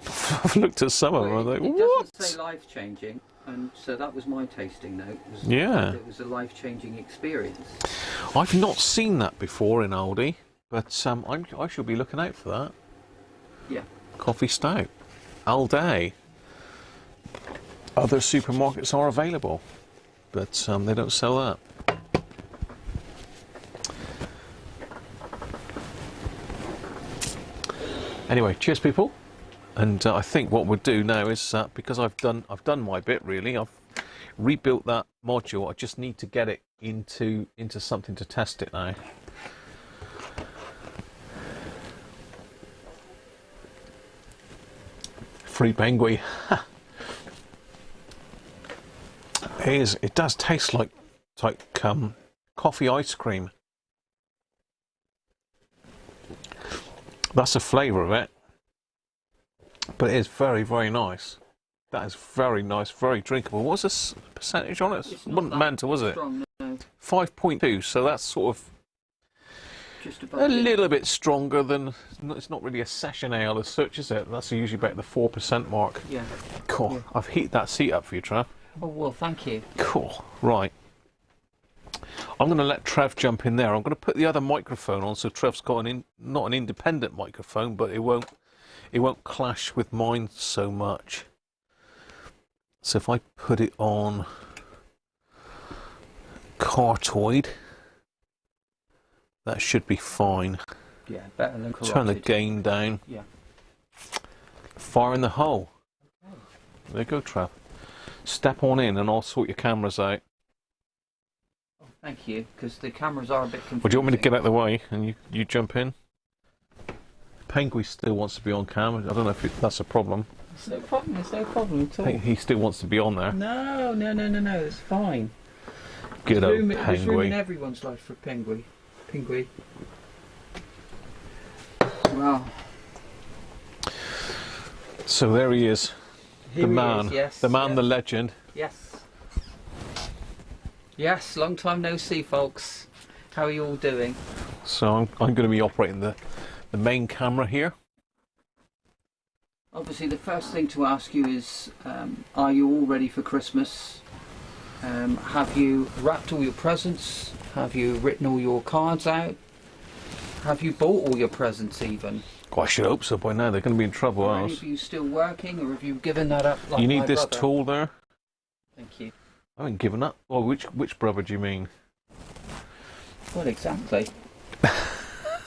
I've looked at some of them and I'm like, it what? doesn't say life-changing, and so that was my tasting note. Yeah. It was a life-changing experience. I've not seen that before in Aldi, but I shall be looking out for that. Yeah. Coffee stout. All day. Other supermarkets are available, but they don't sell that. Anyway, cheers, people. And I think what we'll do now is because I've done my bit really. I've rebuilt that module. I just need to get it into something to test it now. Free penguin. It does taste like coffee ice cream. That's the flavour of it. But it is very, very nice. That is very nice, very drinkable. What's this percentage on it? It wasn't mental, was it? Strong, no. 5.2, so that's sort of Just a little bit stronger than... It's not really a session ale as such, is it? That's usually about the 4% mark. Yeah. Cool. Yeah. I've heated that seat up for you, Trev. Oh, well, thank you. Cool. Right. I'm going to let Trev jump in there. I'm going to put the other microphone on, so Trev's got not an independent microphone, but it won't clash with mine so much. So if I put it on Cartoid, that should be fine. Yeah, better than corrupted. Turn the gain down. Yeah. Fire in the hole. Okay. There you go, Trev. Step on in and I'll sort your cameras out. Oh, thank you, because the cameras are a bit confusing. Would you want me to get out of the way and you jump in? Penguin still wants to be on camera. I don't know if that's a problem. It's no problem. It's no problem at all. He still wants to be on there. No. It's fine. Good old There's room in Penguin. everyone's life for Penguin. Well. So there he is. Here The he man. is, yes, The man, yes. the legend. Yes, long time no see, folks. How are you all doing? So I'm going to be operating the main camera here. Obviously, the first thing to ask you is, are you all ready for Christmas? Have you wrapped all your presents? Have you written all your cards out? Have you bought all your presents even? Oh, I should hope so by now. They're going to be in trouble. Are any else. of you still working, or have you given that up like You need my this brother? tool there. Thank you. I haven't given up. Oh, which brother do you mean? Well, exactly.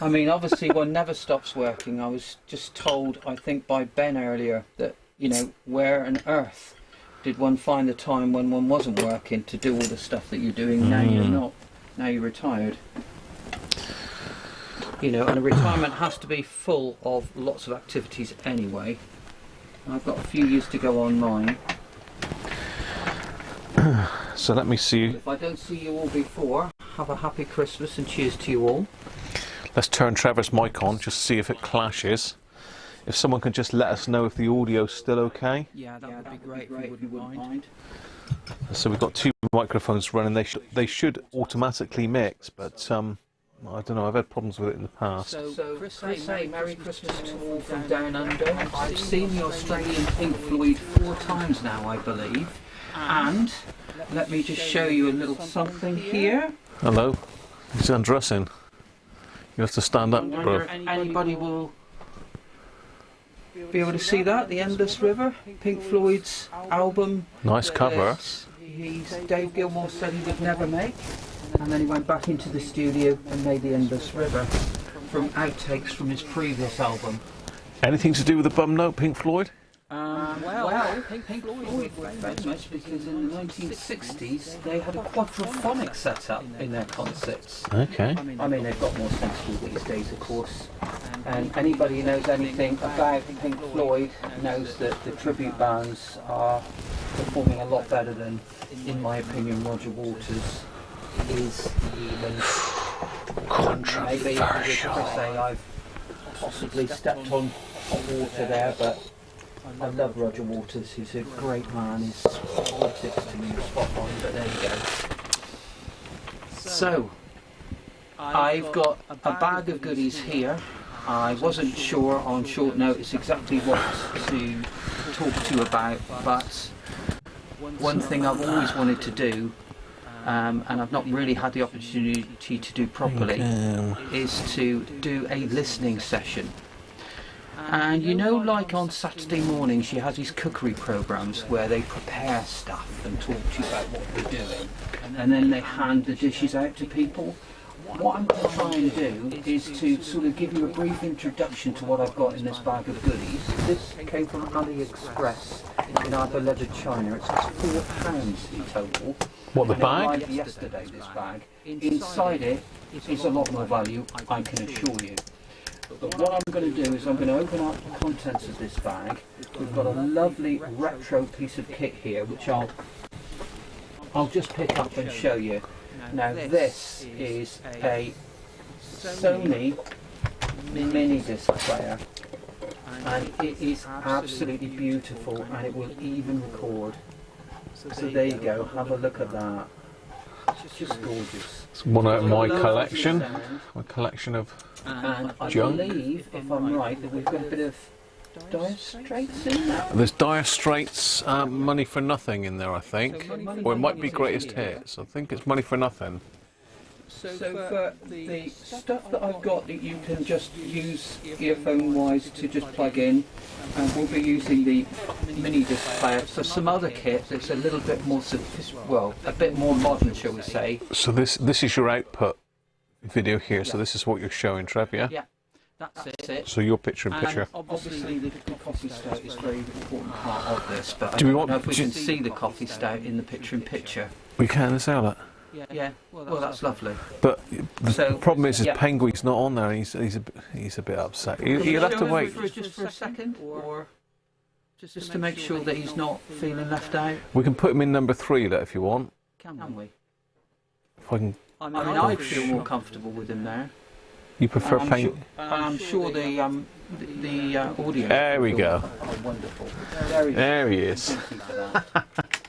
I mean, obviously one never stops working. I was just told, I think by Ben earlier, that, you know, where on earth did one find the time when one wasn't working to do all the stuff that you're doing? Now you're not. Now you're retired. You know, and a retirement has to be full of lots of activities anyway. I've got a few years to go on mine. So let me see. If I don't see you all before, have a happy Christmas and cheers to you all. Let's turn Trevor's mic on, just see if it clashes. If someone can just let us know if the audio's still okay. Yeah, that would be great if you wouldn't mind. So we've got two microphones running. They should automatically mix, but I don't know. I've had problems with it in the past. So Chris, hey, Merry Christmas to all from down under. I've seen the Australian Pink Floyd 4 times now, I believe. And let me just show you a little something here. Hello. He's undressing. You have to stand up, I wonder bro. if anybody will be able to see that, The Endless River, Pink Floyd's album. Nice cover. Dave Gilmour said he would never make, and then he went back into the studio and made The Endless River from outtakes from his previous album. Anything to do with the bum note, Pink Floyd? Well, Pink Floyd were famous because in the 1960s they had a quadraphonic setup in their concerts. Okay. I mean, they've got more sensible these days, of course. And anybody who knows anything about Pink Floyd knows that the tribute bands are performing a lot better than, in my opinion, Roger Waters is even. Maybe I say I've possibly stepped on hot water there, but I love Roger Waters. He's a great man. His politics to me are spot on, but there you go. So, I've got a bag of goodies here. I wasn't sure on short notice exactly what to talk to you about, but one thing I've always wanted to do, and I've not really had the opportunity to do properly, is to do a listening session. And you know, like on Saturday morning she has these cookery programs where they prepare stuff and talk to you about what they're doing, and then they hand the dishes out to people. What I'm going to try and do is to sort of give you a brief introduction to what I've got in this bag of goodies. This came from AliExpress in our beloved China. It cost £4 in total. What, the And bag? It arrived yesterday, this bag. Inside it is a lot more value, I can assure you. But what I'm going to do is I'm going to open up the contents of this bag. We've got a lovely retro piece of kit here, which I'll just pick up and show you. Now this is a Sony mini disc player, and it is absolutely beautiful, and it will even record. So there you go, have a look at that. It's just gorgeous. It's one out of my collection. My collection of And I junk. believe, if I'm right, that we've got a bit of Dire Straits in there. There's Dire Straits, Money for Nothing in there, I think. Or it might be Greatest Hits. I think it's Money for Nothing. So for the stuff that I've got that you can just use earphone-wise to just plug in, and we'll be using the mini disc player. For some other kit that's a little bit more, a bit more modern, shall we say. So this is your output video here. So this is what you're showing, Trev, yeah? Yeah, that's it. So your picture in And picture. obviously the coffee stout is a very important part of this, but I Do we don't want- know if we do- can see the coffee stout in the picture in picture. We can sell it. Yeah, well that's lovely. But the So- problem is yeah. Penguin's not on there. He's a bit upset. You'll have to wait. Just for a second, or just to make sure that he's not feeling left out. We can put him in number 3, that if you want. Can we? If I can. I mean, I'd feel more comfortable with him there. You prefer Penguin? I'm sure the audience. There we go. Oh, wonderful. There he is. Thank you for that.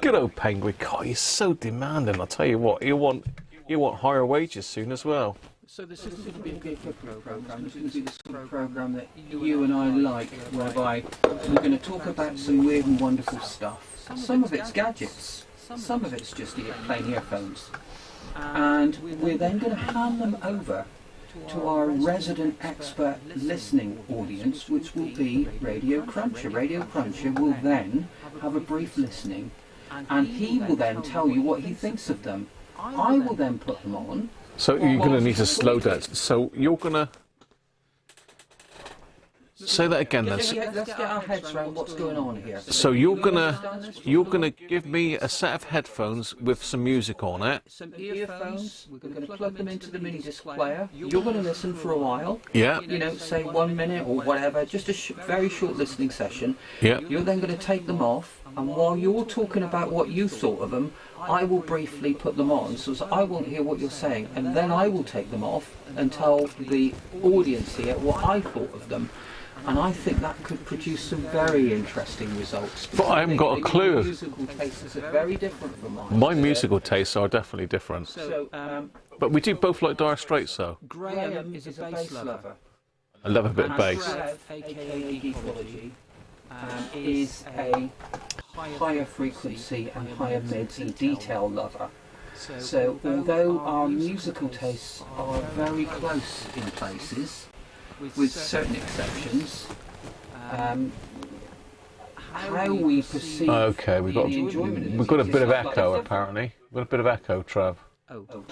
Good old Penguin. God, he's so demanding. I'll tell you what. He'll want higher wages soon as well. So this isn't going to be a good program. This is going to be the sort of program that you and I like, whereby we're going to talk about some weird and wonderful stuff. Some of it's gadgets. Some of it's just plain earphones. And we're then going to hand them over to our resident expert listening audience, which will be Radiocruncher. Radiocruncher will then have a brief listening, and he will then tell you what he thinks of them. I will then put them on. So you're going to need to slow down. So you're going to... Say that again then. Let's get our heads around what's going on here. So you're gonna give me a set of headphones with some music on it. Some earphones. We're going to plug them into the mini disc player. You're going to listen for a while. Yeah. You know, say 1 minute or whatever, just a very short listening session. Yeah. You're then going to take them off, and while you're talking about what you thought of them, I will briefly put them on, so I won't hear what you're saying, and then I will take them off and tell the audience here what I thought of them. And I think that could produce some very interesting results. But I haven't got a clue. Your musical tastes are very different from mine. My musical tastes are definitely different. So, But we do both like Dire Straits, though. Graham is a bass lover. I love a bit of bass. Trev, aka Geekology, is a higher frequency and higher mids and detail lover. So although our musical tastes are very close in places, with certain exceptions, how we perceive Okay, we've got the enjoyment of a bit of music is echo slightly apparently. We've got a bit of echo, Trev. different. Oh.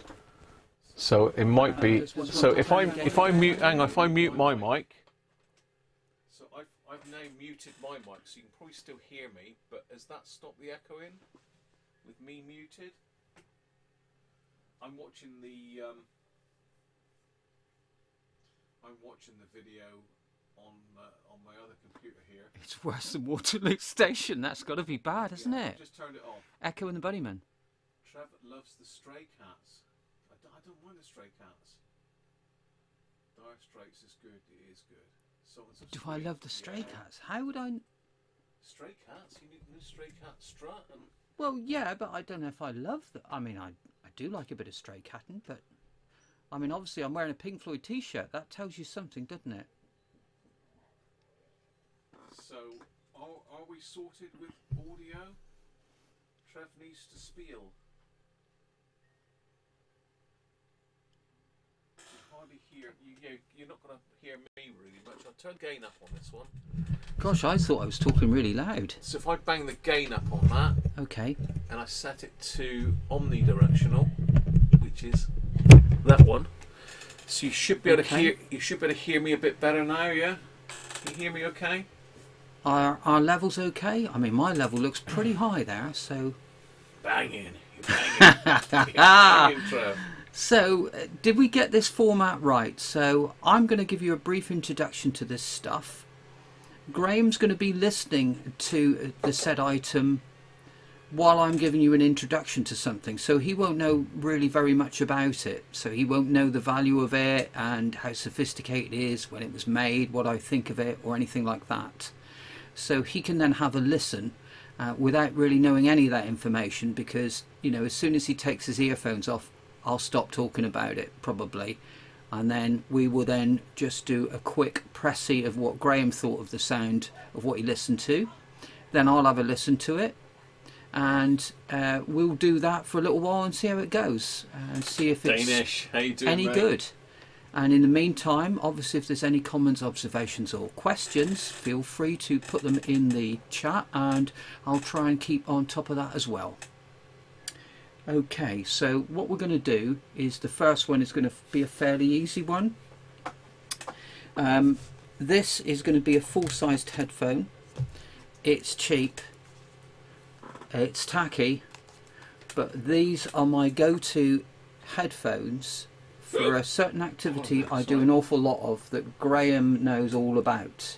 So it might be. So if I mute, hang on, if I mute my mic, I've now muted my mic, so you can probably still hear me. But has that stopped the echoing with me muted? I'm watching the video on my other computer here. It's worse than Waterloo Station. That's got to be bad, hasn't it? I just turned it off. Echo and the Bunnyman. Trev loves the stray cats. I don't mind the stray cats. Dire Straits is good. It is good. Do I love the stray cats? How would I? Stray cats? You need a new stray cat strut and. Well, yeah, but I don't know if I love that. I mean, I do like a bit of stray catting, but I mean, obviously, I'm wearing a Pink Floyd T-shirt. That tells you something, doesn't it? So, are we sorted with audio? Trev needs to spiel. Hardly hear you. You're not going to hear me really much. I'll turn gain up on this one. Gosh, I thought I was talking really loud. So if I bang the gain up on that, okay, and I set it to omnidirectional, which is that one, so you should be able to hear. You should be able to hear me a bit better now. Yeah, can you hear me okay? Our levels okay? I mean, my level looks pretty high there. So banging, you're banging, Trev. So, did we get this format right? So, I'm going to give you a brief introduction to this stuff. Graham's going to be listening to the said item while I'm giving you an introduction to something. So, he won't know really very much about it. So, he won't know the value of it and how sophisticated it is, when it was made, what I think of it, or anything like that. So, he can then have a listen without really knowing any of that information, because, you know, as soon as he takes his earphones off, I'll stop talking about it probably, and then we will then just do a quick pressy of what Graham thought of the sound of what he listened to. Then I'll have a listen to it, and we'll do that for a little while and see how it goes, and see if it's Danish. How you doing, any mate? good. And in the meantime, obviously, if there's any comments, observations or questions, feel free to put them in the chat, and I'll try and keep on top of that as well. Okay, so what we're going to do is, the first one is going to be a fairly easy one. This is going to be a full-sized headphone. It's cheap, it's tacky, but these are my go-to headphones for a certain activity I do an awful lot of that Graham knows all about.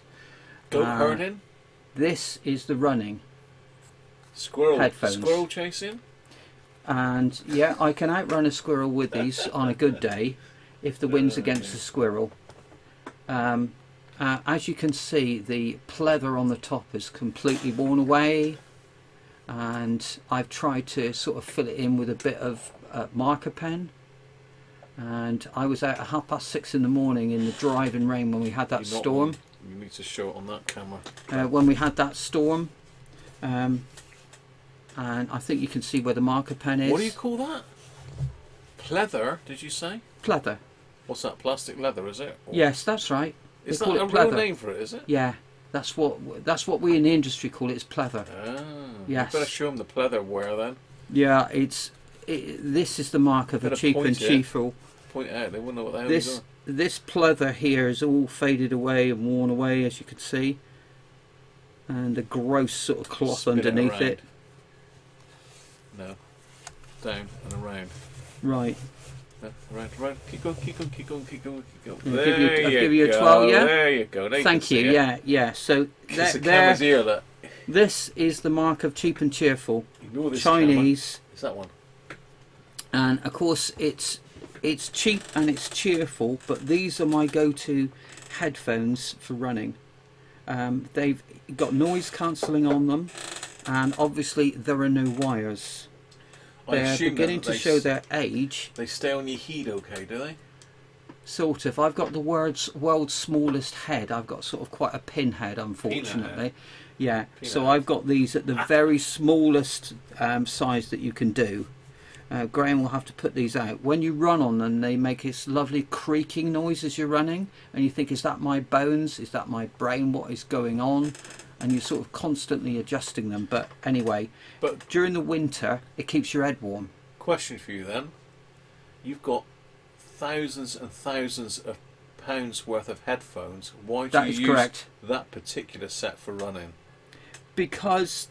Goat herding? This is the running headphones. Squirrel chasing? And yeah, I can outrun a squirrel with these on a good day if the wind's against the squirrel. As you can see, the pleather on the top is completely worn away, and I've tried to sort of fill it in with a bit of marker pen. And I was out at 6:30 in the morning in the driving rain when we had that storm. You need to show it on that camera. When we had that storm. And I think you can see where the marker pen is. What do you call that? Pleather, did you say? Pleather. What's that, plastic leather, is it? Or Yes, that's right. is They that call a it real pleather. name for it, is it? Yeah, that's what we in the industry call it, is pleather. Ah, Yes. you better show them the pleather wear then. Yeah, this is the mark of a Better cheap point and it. cheerful. Point it out, they wouldn't know what the hell these This are. this pleather here is all faded away and worn away, as you can see, and the gross sort of cloth Spin it underneath around. it. No. Down and around. Right. No, around. Keep going, keep going, keep going, keep going, keep going. I'll There give you a go. 12, yeah? There you go. There Thank you. you. Can see it. Yeah. So It's the there. camera's ear, look. This is the mark of cheap and cheerful. Ignore this Chinese. camera. It's that one. And of course it's cheap and it's cheerful, but these are my go-to headphones for running. They've got noise cancelling on them, and obviously there are no wires. They're beginning to show their age. They stay on your head okay, do they? Sort of. I've got the world's smallest head. I've got sort of quite a pinhead, unfortunately. Head. Yeah. Peanut So head. I've got these at the very smallest size that you can do. Graham will have to put these out. When you run on them, they make this lovely creaking noise as you're running, and you think, is that my bones? Is that my brain? What is going on? And you're sort of constantly adjusting them. But anyway, But during the winter, it keeps your head warm. question for you then. You've got thousands and thousands of £10 worth of headphones. Why do That you is use correct. that particular set for running? Because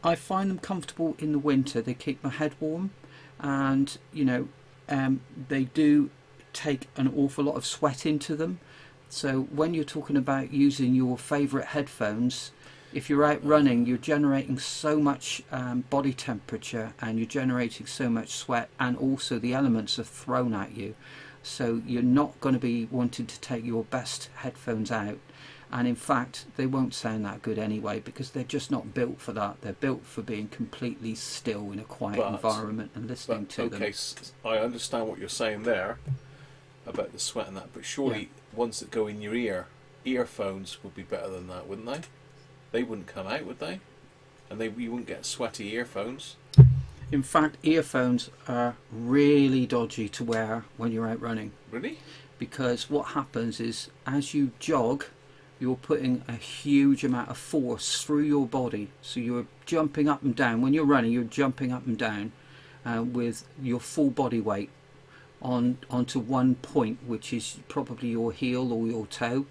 I find them comfortable in the winter. They keep my head warm, and you know, they do take an awful lot of sweat into them. So when you're talking about using your favourite headphones, if you're out running, you're generating so much body temperature, and you're generating so much sweat, and also the elements are thrown at you. So you're not going to be wanting to take your best headphones out. And in fact, they won't sound that good anyway, because they're just not built for that. They're built for being completely still in a quiet environment and listening to them. Okay, I understand what you're saying there about the sweat and that, but surely ones that go in your ear, earphones would be better than that, wouldn't they? They wouldn't come out, would they? And you wouldn't get sweaty earphones. In fact, earphones are really dodgy to wear when you're out running. Really? Because what happens is, as you jog, you're putting a huge amount of force through your body. So you're jumping up and down. When you're running, you're jumping up and down with your full body weight onto one point, which is probably your heel or your toe.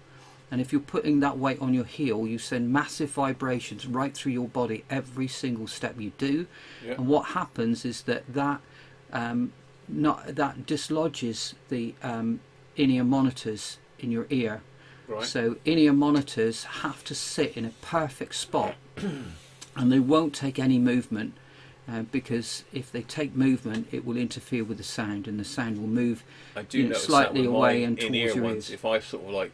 And if you're putting that weight on your heel, you send massive vibrations right through your body every single step you do. Yeah. And what happens is that dislodges the in-ear monitors in your ear. Right. So in-ear monitors have to sit in a perfect spot, and they won't take any movement, because if they take movement, it will interfere with the sound, and the sound will move slightly away and towards your ears. If I sort of like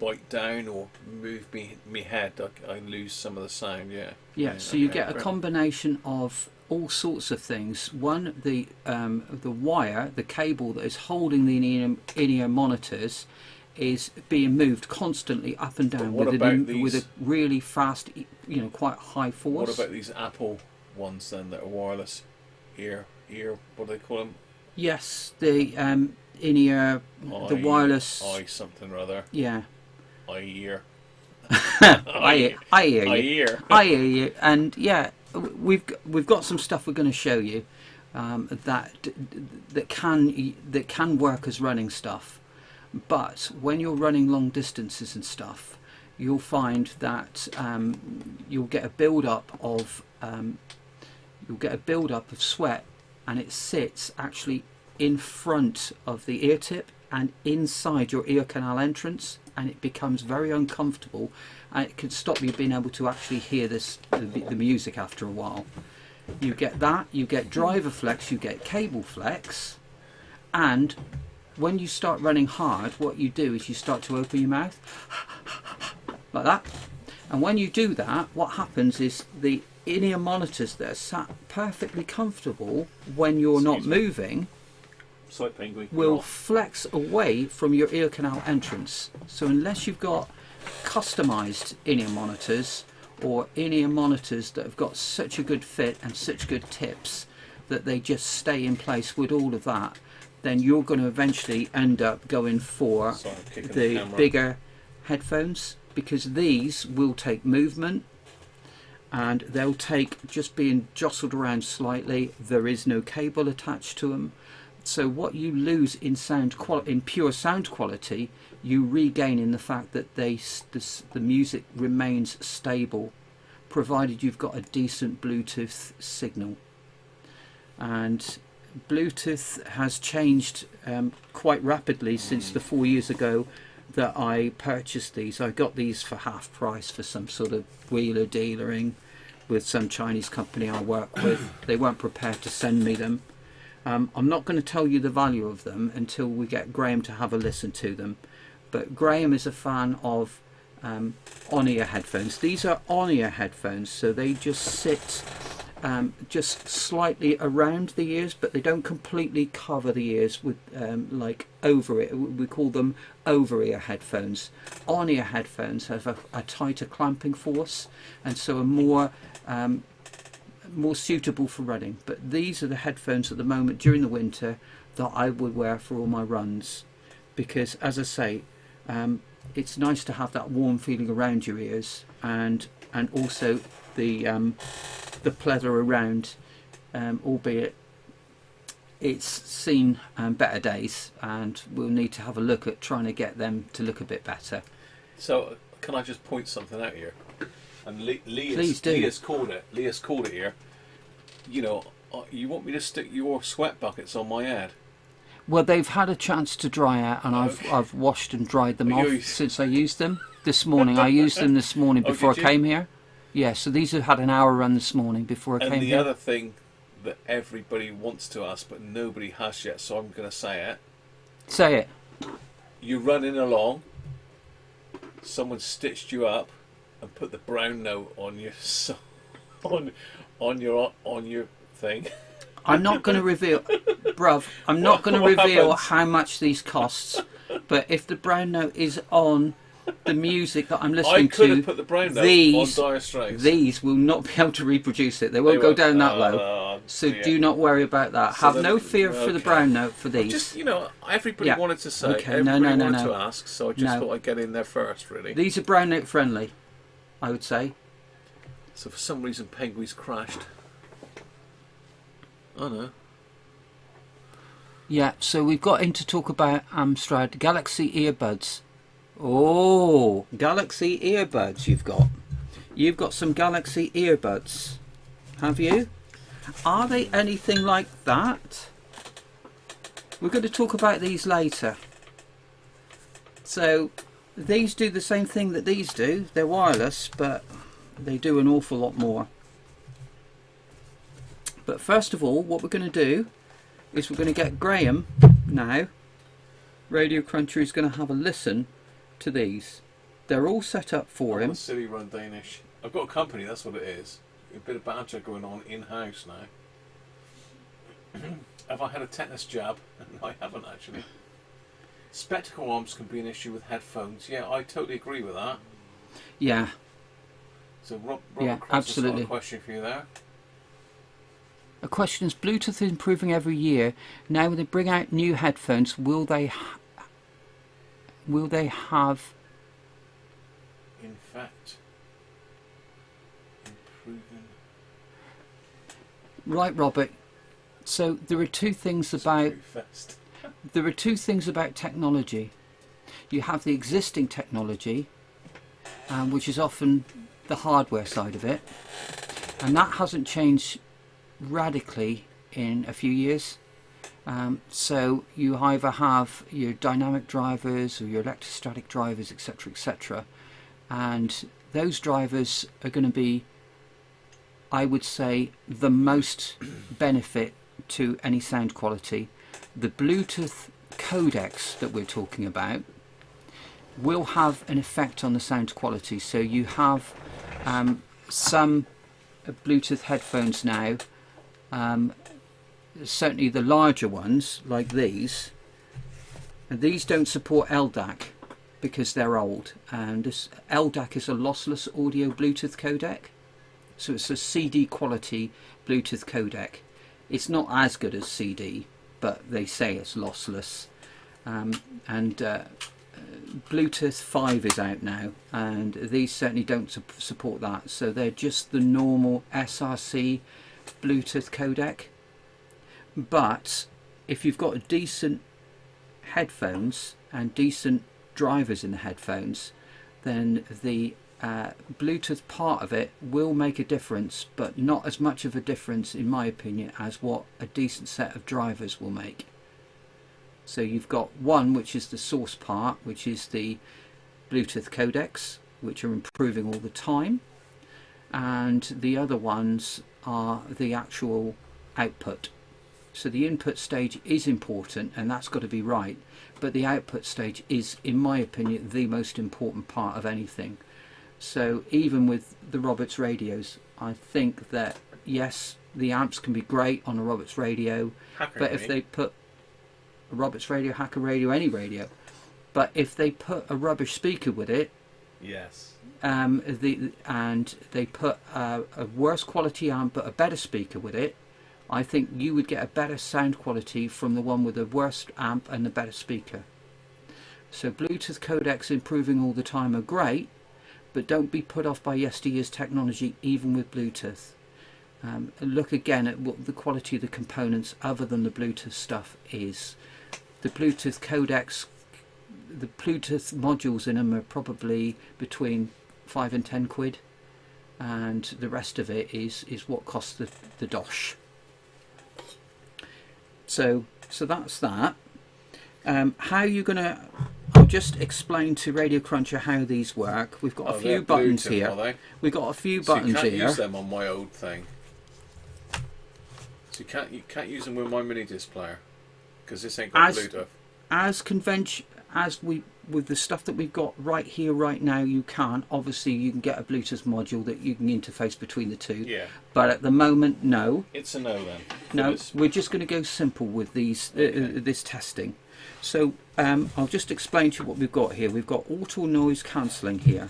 bite down or move me head, I lose some of the sound. Yeah. So you get a combination of all sorts of things. One, the wire, the cable that is holding the in-ear monitors, is being moved constantly up and down with a really fast, quite high force. What about these Apple ones then that are wireless? Ear, what do they call them? Yes, the in-ear, the wireless. Something or other. Yeah. Ear. I hear you. And yeah, we've got some stuff we're going to show you that can work as running stuff. But when you're running long distances and stuff, you'll find that you'll get a build-up of sweat, and it sits actually in front of the ear tip and inside your ear canal entrance, and it becomes very uncomfortable, and it can stop you being able to actually hear the music after a while. You get that, you get driver flex, you get cable flex, and when you start running hard, what you do is you start to open your mouth like that. And when you do that, what happens is the in-ear monitors that are sat perfectly comfortable when you're not moving will flex away from your ear canal entrance. So unless you've got customized in-ear monitors, or in-ear monitors that have got such a good fit and such good tips that they just stay in place with all of that, then you're going to eventually end up going for the bigger headphones, because these will take movement, and they'll take just being jostled around slightly. There is no cable attached to them. So what you lose in pure sound quality, you regain in the fact that the music remains stable, provided you've got a decent Bluetooth signal. And Bluetooth has changed quite rapidly since the 4 years ago that I purchased these. I got these for half price for some sort of wheeler dealering with some Chinese company I work with. They weren't prepared to send me them. I'm not going to tell you the value of them until we get Graham to have a listen to them. But Graham is a fan of on-ear headphones. These are on-ear headphones, so they just sit just slightly around the ears, but they don't completely cover the ears with like over it. We call them over-ear headphones. On-ear headphones have a tighter clamping force, and so are more suitable for running. But these are the headphones at the moment during the winter that I would wear for all my runs, because as I say, it's nice to have that warm feeling around your ears, and also the pleather around, albeit it's seen better days, and we'll need to have a look at trying to get them to look a bit better. So, can I just point something out here? And Please do. Leah's called it. Leah's called it here. You know, you want me to stick your sweat buckets on my head? Well, they've had a chance to dry out, and I've washed and dried them off since I used them this morning. I used them this morning before I came here. Yeah, so these have had an hour run this morning before I came here. And the other thing that everybody wants to ask, but nobody has yet, so I'm going to say it. Say it. You're running along. Someone stitched you up and put the brown note on your on your thing. I'm not going to reveal, bruv. I'm not going to reveal how much these costs. But if the brown note is on the music that I'm listening to, I could have put the brown note on Dire Straits. These will not be able to reproduce it. They won't go down that low. So do not worry about that. So have no fear for the brown note for these. Just, you know, everybody wanted to say, okay. everybody wanted to ask, so I just thought I'd get in there first, really. These are brown note friendly, I would say. So for some reason, Penguin's crashed. Oh no. Yeah, so we've got in to talk about Amstrad Galaxy earbuds. Oh, Galaxy earbuds you've got. You've got some Galaxy earbuds, have you? Are they anything like that? We're going to talk about these later. So, these do the same thing that these do. They're wireless, but they do an awful lot more. But first of all, what we're going to do is we're going to get Graham now. Radiocruncher is going to have a listen to these. They're all set up for him. Silly run Danish. I've got a company, that's what it is. A bit of banter going on in-house now. Have I had a tetanus jab? No, I haven't actually. Spectacle arms can be an issue with headphones. Yeah, I totally agree with that. Yeah. So Robert absolutely. Got a question for you there. A question is, Bluetooth is improving every year. Now when they bring out new headphones, will they have... In fact, improving... Right, Robert. So there are two things about... There are two things about technology. You have the existing technology, which is often the hardware side of it, and that hasn't changed radically in a few years. So you either have your dynamic drivers or your electrostatic drivers, etc., etc., and those drivers are going to be, I would say, the most benefit to any sound quality. The Bluetooth codecs that we're talking about will have an effect on the sound quality. So you have some Bluetooth headphones now, certainly the larger ones like these, and these don't support LDAC because they're old, and this LDAC is a lossless audio Bluetooth codec, so it's a CD quality Bluetooth codec. It's not as good as CD, but they say it's lossless, Bluetooth 5 is out now, and these certainly don't support that, so they're just the normal SRC Bluetooth codec. But if you've got decent headphones and decent drivers in the headphones, then the Bluetooth part of it will make a difference, but not as much of a difference, in my opinion, as what a decent set of drivers will make. So you've got one, which is the source part, which is the Bluetooth codecs, which are improving all the time, and the other ones are the actual output. So the input stage is important, and that's got to be right, but the output stage is, in my opinion, the most important part of anything. So even with the Roberts radios, I think that yes, the amps can be great on a Roberts radio, but if they put a Roberts radio, Hacker radio, any radio, but if they put a rubbish speaker with it, yes, and they put a worse quality amp but a better speaker with it, I think you would get a better sound quality from the one with the worst amp and the better speaker. So Bluetooth codecs improving all the time are great, but don't be put off by yesteryear's technology even with Bluetooth. Look again at what the quality of the components other than the Bluetooth stuff is. The Bluetooth codecs, the Bluetooth modules in them are probably between 5 and 10 quid, and the rest of it is what costs the dosh. So that's that. How you're gonna? I'll just explain to Radiocruncher how these work. We've got a few buttons Bluetooth, here. We've got a few buttons you can't here. use them on my old thing. So you can't use them with my mini disc player because this ain't got Bluetooth. With the stuff that we've got right here, right now, you can. Obviously, you can get a Bluetooth module that you can interface between the two. Yeah. But at the moment, no. It's a no then. No, we're just going to go simple with these this testing. So I'll just explain to you what we've got here. We've got auto noise cancelling here.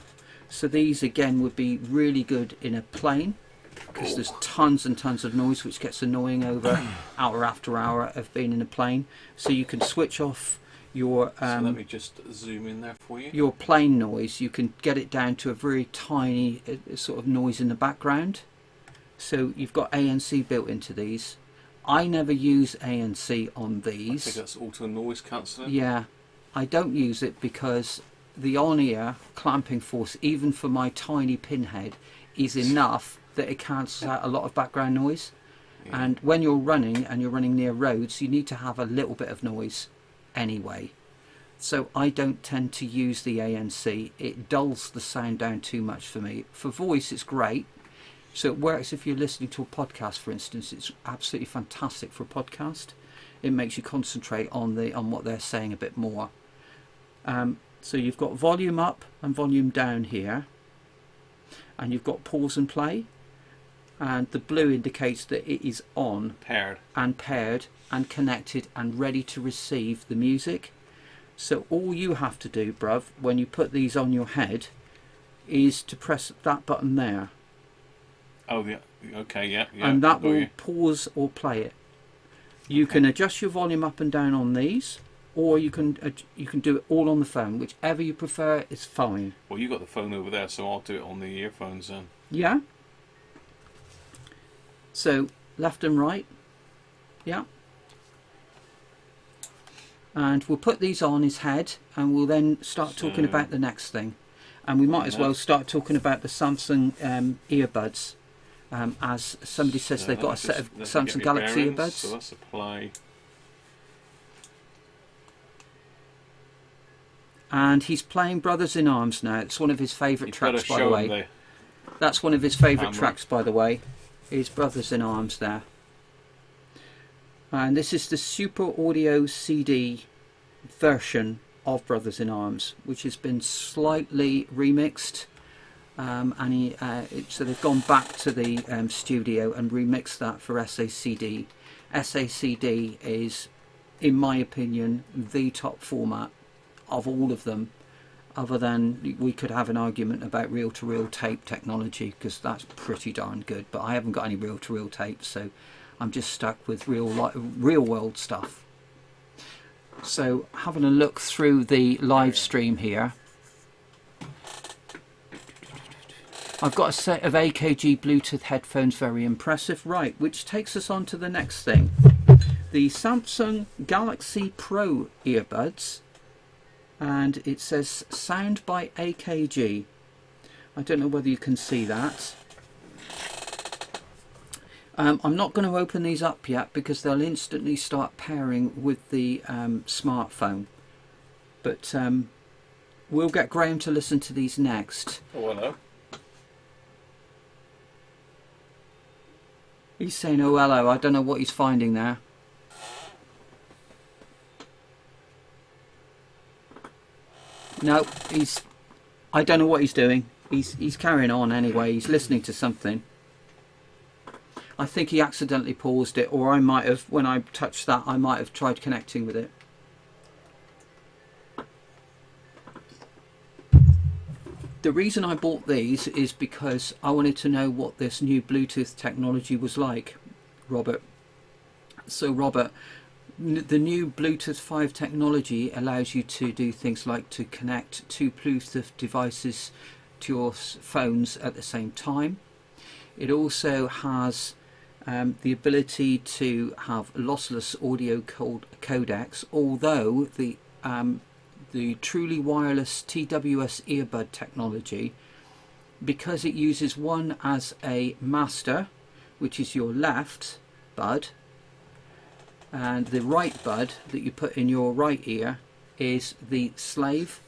So these again would be really good in a plane because there's tons and tons of noise which gets annoying over hour after hour of being in a plane. So you can switch off your so let me just zoom in there for you. Your plane noise. You can get it down to a very tiny sort of noise in the background. So you've got ANC built into these. I never use ANC on these. I think that's auto noise cancelling. Yeah, I don't use it because the on-ear clamping force, even for my tiny pinhead, is enough that it cancels out a lot of background noise. Yeah. And when you're running and you're running near roads, you need to have a little bit of noise anyway. So I don't tend to use the ANC. It dulls the sound down too much for me. For voice, it's great. So it works if you're listening to a podcast, for instance. It's absolutely fantastic for a podcast. It makes you concentrate on what they're saying a bit more. So you've got volume up and volume down here, and you've got pause and play, and the blue indicates that it is on, paired and connected and ready to receive the music. So all you have to do, bruv, when you put these on your head, is to press that button there. Oh yeah, okay, yeah. And that will pause or play it. You can adjust your volume up and down on these, or you can do it all on the phone. Whichever you prefer is fine. Well, you got the phone over there, so I'll do it on the earphones then. Yeah. So left and right. Yeah. And we'll put these on his head, and we'll then start talking about the next thing. And we might as well start talking about the Samsung earbuds. As somebody says, they've got a set of Samsung Galaxy earbuds. So that's a play. And he's playing Brothers in Arms now. It's one of his favourite tracks, by the way. That's one of his favourite tracks, by the way, is Brothers in Arms there. And this is the Super Audio CD version of Brothers in Arms, which has been slightly remixed. So they've gone back to the studio and remixed that for SACD. SACD is, in my opinion, the top format of all of them, other than we could have an argument about reel-to-reel tape technology, because that's pretty darn good, but I haven't got any reel-to-reel tape, so I'm just stuck with real-world stuff. So having a look through the live stream here, I've got a set of AKG Bluetooth headphones, very impressive. Right, which takes us on to the next thing. The Samsung Galaxy Pro earbuds. And it says sound by AKG. I don't know whether you can see that. I'm not going to open these up yet because they'll instantly start pairing with the smartphone. But we'll get Graham to listen to these next. Oh, hello. He's saying, oh, hello. I don't know what he's finding there. No, I don't know what he's doing. He's carrying on anyway. He's listening to something. I think he accidentally paused it, or I might have, when I touched that, I might have tried connecting with it. The reason I bought these is because I wanted to know what this new Bluetooth technology was like, Robert. So, Robert, the new Bluetooth 5 technology allows you to do things like to connect two Bluetooth devices to your phones at the same time. It also has the ability to have lossless audio codecs, although the truly wireless TWS earbud technology, because it uses one as a master, which is your left bud, and the right bud that you put in your right ear is the slave.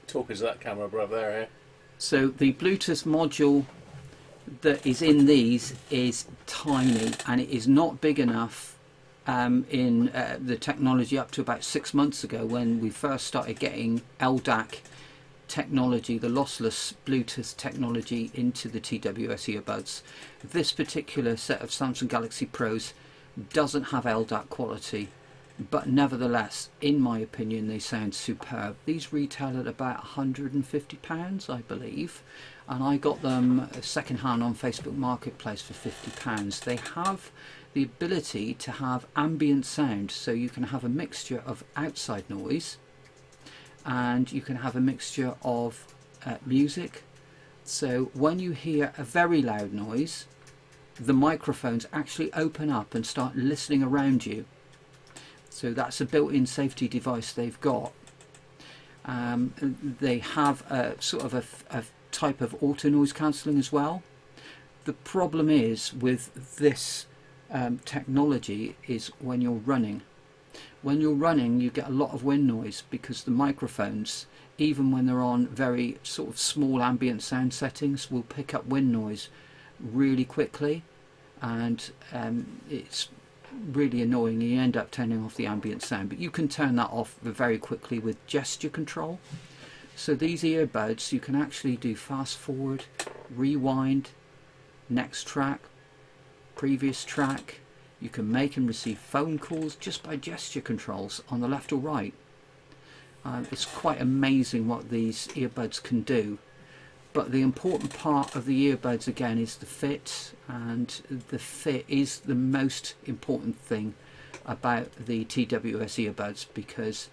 Talk is that camera, brother, there, eh? So the Bluetooth module that is in these is tiny, and it is not big enough in the technology up to about 6 months ago, when we first started getting LDAC technology, the lossless Bluetooth technology, into the TWS earbuds. This particular set of Samsung Galaxy Pros doesn't have LDAC quality, but nevertheless, in my opinion, they sound superb. These retail at about £150, I believe, and I got them second hand on Facebook Marketplace for £50. They have the ability to have ambient sound, so you can have a mixture of outside noise and you can have a mixture of music. So when you hear a very loud noise, the microphones actually open up and start listening around you. So that's a built-in safety device they've got. They have a sort of a type of auto noise cancelling as well. The problem is with this technology is when you're running. When you're running, you get a lot of wind noise, because the microphones, even when they're on very sort of small ambient sound settings, will pick up wind noise really quickly, and it's really annoying. You end up turning off the ambient sound, but you can turn that off very quickly with gesture control. So these earbuds, you can actually do fast forward, rewind, next track, previous track. You can make and receive phone calls just by gesture controls on the left or right. It's quite amazing what these earbuds can do. But the important part of the earbuds again is the fit, and the fit is the most important thing about the TWS earbuds, because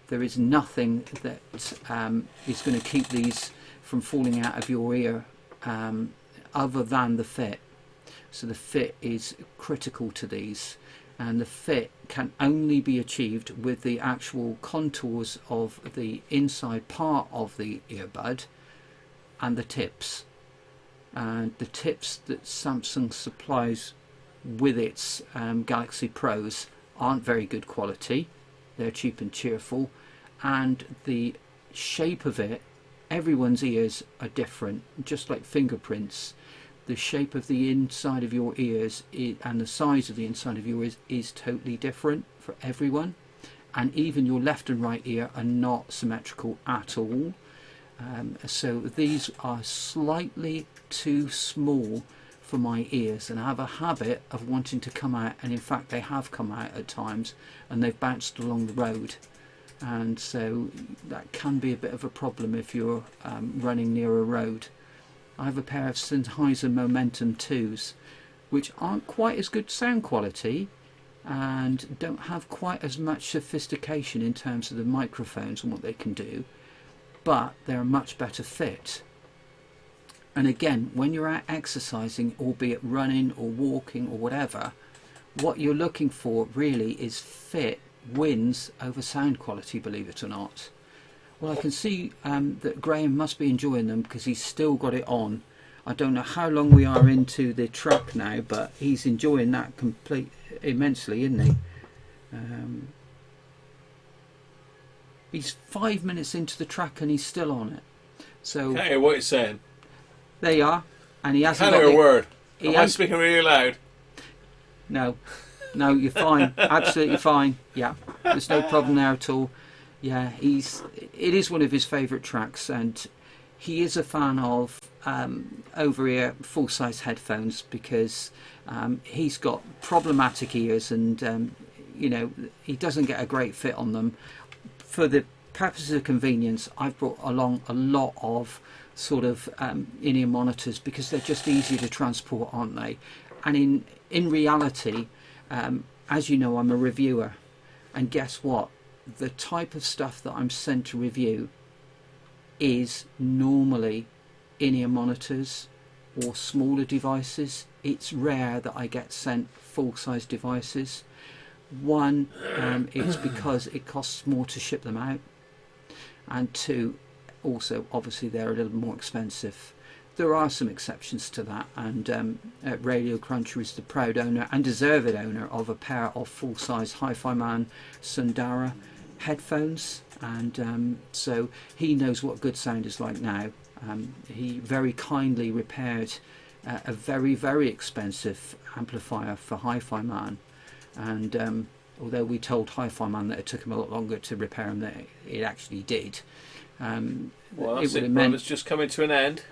there is nothing that is going to keep these from falling out of your ear other than the fit. So the fit is critical to these, and the fit can only be achieved with the actual contours of the inside part of the earbud and the tips. And the tips that Samsung supplies with its Galaxy Pros aren't very good quality. They're cheap and cheerful, and the shape of it, everyone's ears are different, just like fingerprints. The shape of the inside of your ears and the size of the inside of your ears is totally different for everyone, and even your left and right ear are not symmetrical at all. So these are slightly too small for my ears, and I have a habit of wanting to come out, and in fact they have come out at times and they've bounced along the road, and so that can be a bit of a problem if you're running near a road. I have a pair of Sennheiser Momentum 2s, which aren't quite as good sound quality and don't have quite as much sophistication in terms of the microphones and what they can do, but they're a much better fit. And again, when you're out exercising, albeit running or walking or whatever, what you're looking for really is fit wins over sound quality, believe it or not. Well, I can see that Graham must be enjoying them, because he's still got it on. I don't know how long we are into the track now, but he's enjoying that immensely, isn't he? He's 5 minutes into the track and he's still on it. So Can't hear what he's saying. there you are, and he hasn't Can't got hear a word. he Am I has- speaking really loud? No, you're fine. Absolutely fine. Yeah, there's no problem there at all. Yeah, it is one of his favourite tracks, and he is a fan of over-ear full-size headphones, because he's got problematic ears, and you know, he doesn't get a great fit on them. For the purposes of convenience, I've brought along a lot of sort of in-ear monitors, because they're just easier to transport, aren't they? And in reality, as you know, I'm a reviewer, and guess what? The type of stuff that I'm sent to review is normally in-ear monitors, or smaller devices. It's rare that I get sent full-size devices. One, it's because it costs more to ship them out, and two, also obviously they're a little more expensive. There are some exceptions to that, and Radiocruncher is the proud owner and deserved owner of a pair of full-size Hi-Fi Man Sundara headphones, and so he knows what good sound is like now. He very kindly repaired a very expensive amplifier for Hi-Fi Man, and although we told Hi-Fi Man that it took him a lot longer to repair him than it actually did, well, that's it, meant... it's just coming to an end.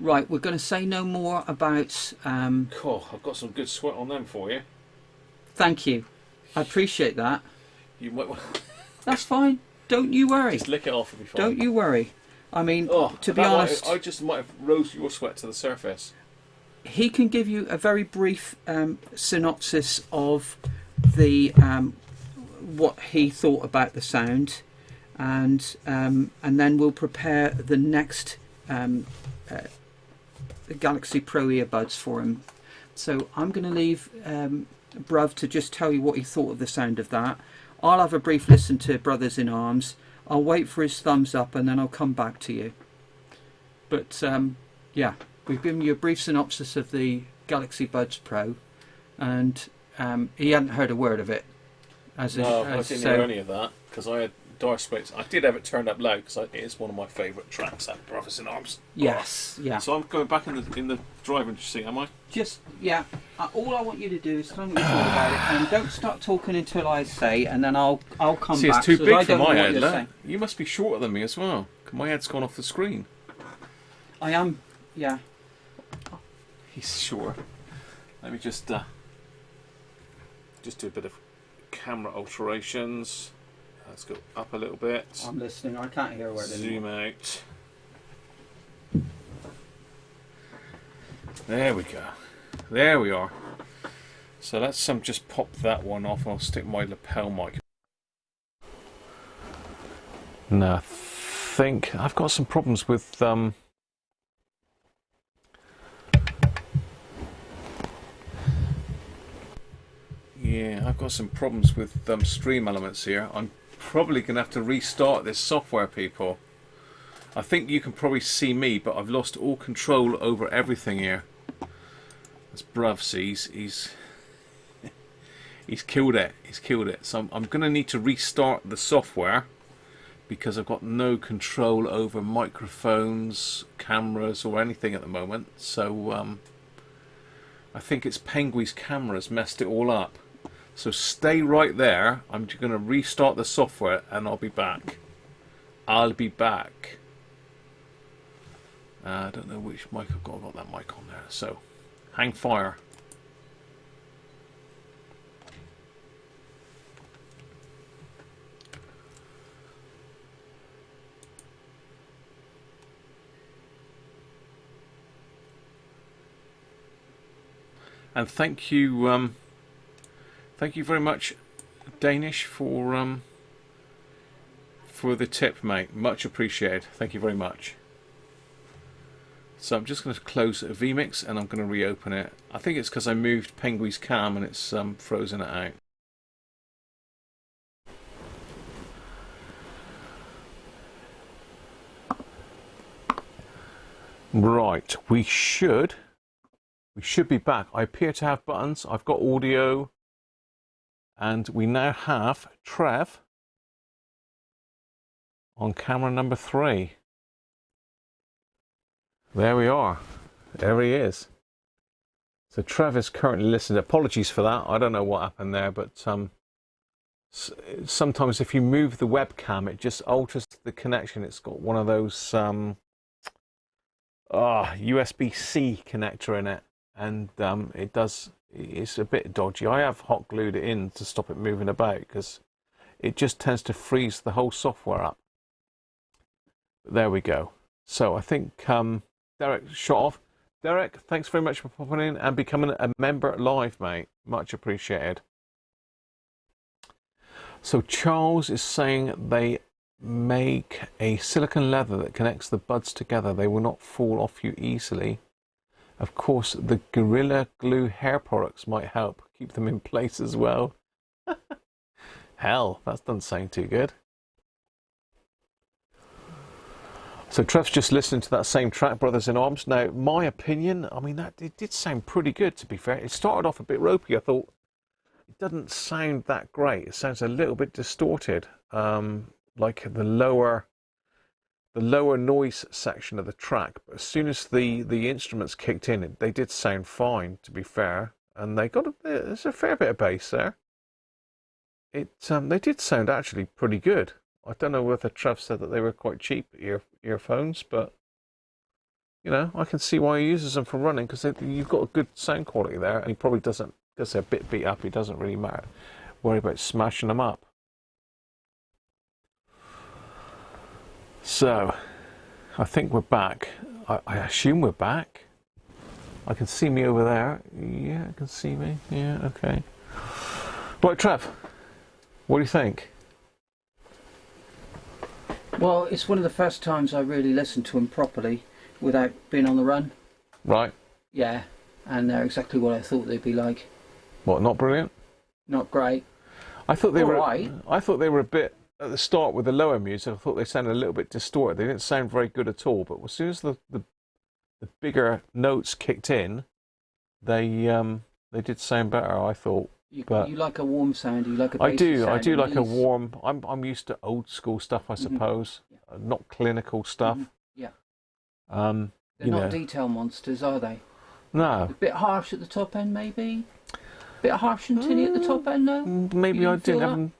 Right, we're going to say no more about... Cool, I've got some good sweat on them for you. Thank you. I appreciate that. You might... That's fine. Don't you worry. Just lick it off, it'll be fine. Don't you worry. I mean, to be honest... I just might have rose your sweat to the surface. He can give you a very brief synopsis of the what he thought about the sound, and then we'll prepare the next Galaxy Pro earbuds for him. So I'm going to leave Bruv to just tell you what he thought of the sound of that. I'll have a brief listen to Brothers in Arms. I'll wait for his thumbs up and then I'll come back to you. But yeah, we've given you a brief synopsis of the Galaxy Buds Pro, and he hadn't heard a word of it. I didn't hear any of that, because I had Dire Straits. I did have it turned up loud because it is one of my favourite tracks, that Brothers in Arms. Yes, yeah. So I'm going back in the driving seat, am I? Just, yeah. All I want you to do is tell me what you thought about it, and don't start talking until I say, and then I'll come See, back. See, it's too big for my head, look. You must be shorter than me as well. My head's gone off the screen. I am, yeah. He's sure. Let me just do a bit of camera alterations. Let's go up a little bit. I'm listening. I can't hear a word anymore. anymore. Zoom out. There we go. There we are. So let's just pop that one off. I'll stick my lapel mic. Now, I think I've got some problems with yeah, I've got some problems with Stream Elements here. I'm probably going to have to restart this software, people. I think you can probably see me, but I've lost all control over everything here. As Bruv sees, he's killed it. He's killed it. So I'm going to need to restart the software, because I've got no control over microphones, cameras, or anything at the moment. So I think it's Penguin's cameras messed it all up. So stay right there. I'm just going to restart the software and I'll be back. I'll be back. I don't know which mic I've got. I've got that mic on there. So hang fire. And thank you very much, Danish, for the tip, mate. Much appreciated. Thank you very much. So I'm just going to close vMix and I'm going to reopen it. I think it's because I moved Penguin's cam and it's frozen it out. Right, we should be back. I appear to have buttons. I've got audio. And we now have Trev on camera number 3. There we are. There he is. So Trev is currently listening. Apologies for that. I don't know what happened there, but sometimes if you move the webcam, it just alters the connection. It's got one of those USB-C connector in it, and it does. It's a bit dodgy. I have hot glued it in to stop it moving about, because it just tends to freeze the whole software up. There we go. So I think Derek shot off. Derek, thanks very much for popping in and becoming a member live, mate. Much appreciated. So Charles is saying make a silicone leather that connects the buds together. They will not fall off you easily. Of course, the Gorilla Glue hair products might help keep them in place as well. Hell, that doesn't sound too good. So Trev's just listened to that same track, Brothers in Arms. Now, my opinion, I mean, it did sound pretty good, to be fair. It started off a bit ropey. I thought, it doesn't sound that great. It sounds a little bit distorted. Like the lower noise section of the track. But as soon as the instruments kicked in, they did sound fine, to be fair. And they got there's a fair bit of bass there. They did sound actually pretty good. I don't know whether Trev said that they were quite cheap earphones, but you know, I can see why he uses them for running, because you've got a good sound quality there, and he probably doesn't, because they're a bit beat up, he doesn't really worry about smashing them up. So, I think we're back. I assume we're back. I can see me over there. Yeah, I can see me. Yeah, okay. Right, Trev, what do you think? Well, it's one of the first times I really listened to them properly without being on the run. Right. Yeah, and they're exactly what I thought they'd be like. What, not brilliant? Not great. I thought they were. Right. I thought they were a bit at the start with the lower music. I thought they sounded a little bit distorted. They didn't sound very good at all. But as soon as the bigger notes kicked in, they did sound better, I thought. You like a warm sound? You like a I do. sound? I do like a warm. I'm used to old school stuff, I suppose. Yeah. Not clinical stuff. Yeah. They're not detail monsters, are they? No. A bit harsh at the top end, maybe. A bit harsh and tinny at the top end, no. Maybe I didn't have them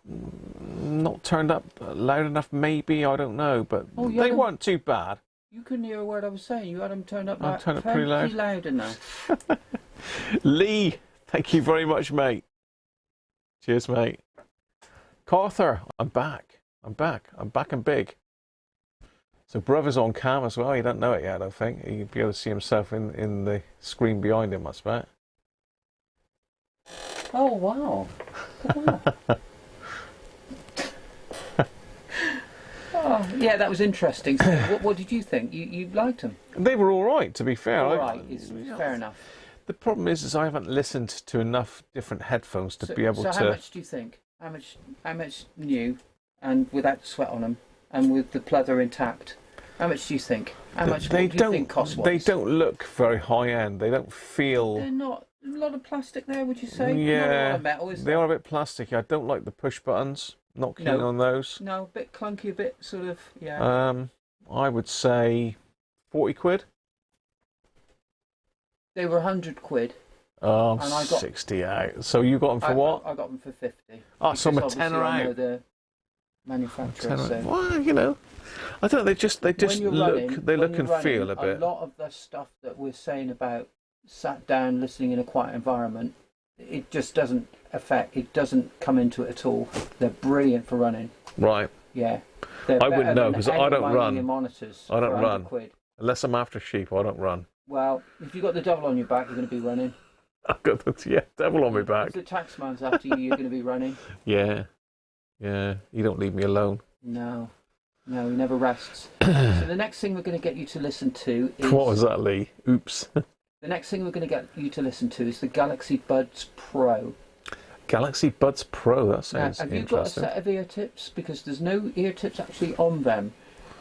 not turned up loud enough. Maybe, I don't know, but they weren't too bad. You couldn't hear a word I was saying. You had them turned up I turned up pretty loud enough. Lee, thank you very much, mate. Cheers, mate. Carther, I'm back. I'm back and big. So Brother's on cam as well. You don't know it yet, I don't think. You'd be able to see himself in the screen behind him, I bet. Oh, wow. Oh, yeah, that was interesting. So what did you think? You liked them? They were all right, to be fair. All right, fair enough. The problem is I haven't listened to enough different headphones to be able to... So how much do you think? How much new, and without the sweat on them, and with the pleather intact? How much do you think? What do you think cost-wise? They don't look very high-end. They don't feel... They're not... A lot of plastic there, would you say? Yeah, not a lot of metal, is they are a bit plasticky. I don't like the push buttons. Not keen on those. No, a bit clunky, a bit sort of, yeah. I would say 40 quid. They were 100 quid. Oh, and I got 68. So you got them for what? I got them for 50. Oh, so I'm a tenner out. I know the manufacturer. So. Well, you know, I don't know. They just look and feel a bit. A lot of the stuff that we're saying about sat down listening in a quiet environment, it just doesn't come into it at all. They're brilliant for running. Right. Yeah. I wouldn't know because I don't run. Monitors I don't run. Quid. Unless I'm after sheep, I don't run. Well, if you've got the devil on your back, you're going to be running. I've got the devil on my back. If the taxman's after you, you're going to be running. Yeah. You don't leave me alone. No, he never rests. So the next thing we're going to get you to listen to is... What was that, Lee? Oops. The next thing we're going to get you to listen to is the Galaxy Buds Pro. Galaxy Buds Pro, that sounds interesting. Have you got a set of ear tips? Because there's no ear tips actually on them.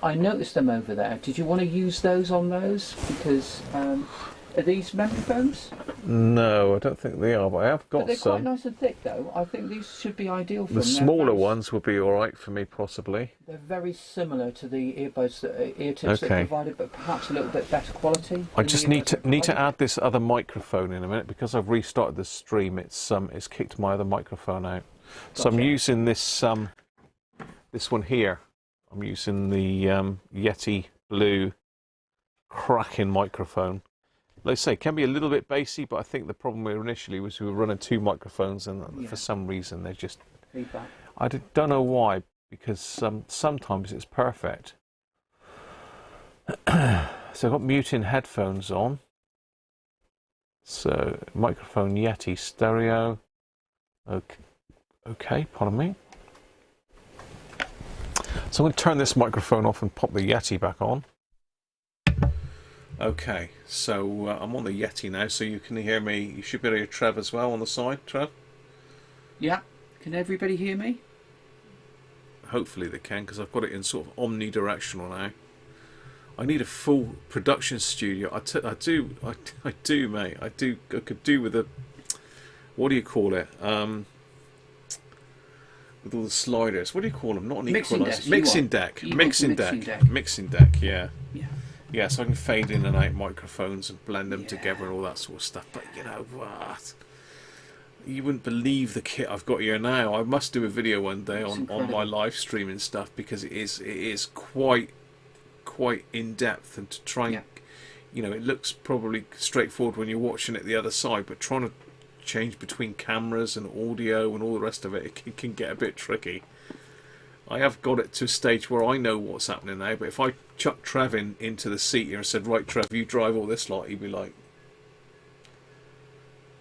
I noticed them over there. Did you want to use those on those? Because are these microphones? No, I don't think they are, but I have got some. They're quite nice and thick, though. I think these should be ideal for them. The smaller ones would be all right for me, possibly. They're very similar to the earbuds, ear tips that are provided, but perhaps a little bit better quality. I just need to add this other microphone in a minute because I've restarted the stream. It's kicked my other microphone out, so I'm using this one here. I'm using the Yeti Blue cracking microphone. Like I say, it can be a little bit bassy, but I think the problem initially was we were running two microphones, and for some reason they just... Feedback. I don't know why, because sometimes it's perfect. So I've got muting headphones on. So microphone Yeti stereo. Okay, pardon me. So I'm going to turn this microphone off and pop the Yeti back on. Okay, so I'm on the Yeti now, so you can hear me. You should be able to hear Trev as well on the side. Trev? Yeah. Can everybody hear me? Hopefully they can, because I've got it in sort of omnidirectional now. I need a full production studio. I do, mate. I could do with a, what do you call it? With all the sliders. What do you call them? Not an equalizer. Mixing deck. Mixing deck. Yeah. Yeah. Yeah, so I can fade in and out microphones and blend them together and all that sort of stuff. But you know what? You wouldn't believe the kit I've got here now. I must do a video one day on my live streaming stuff, because it is quite in depth, and to try and, you know, it looks probably straightforward when you're watching it the other side, but trying to change between cameras and audio and all the rest of it, it can get a bit tricky. I have got it to a stage where I know what's happening now, but if I chuck Trev into the seat here and said, right, Trev, you drive all this lot, he'd be like,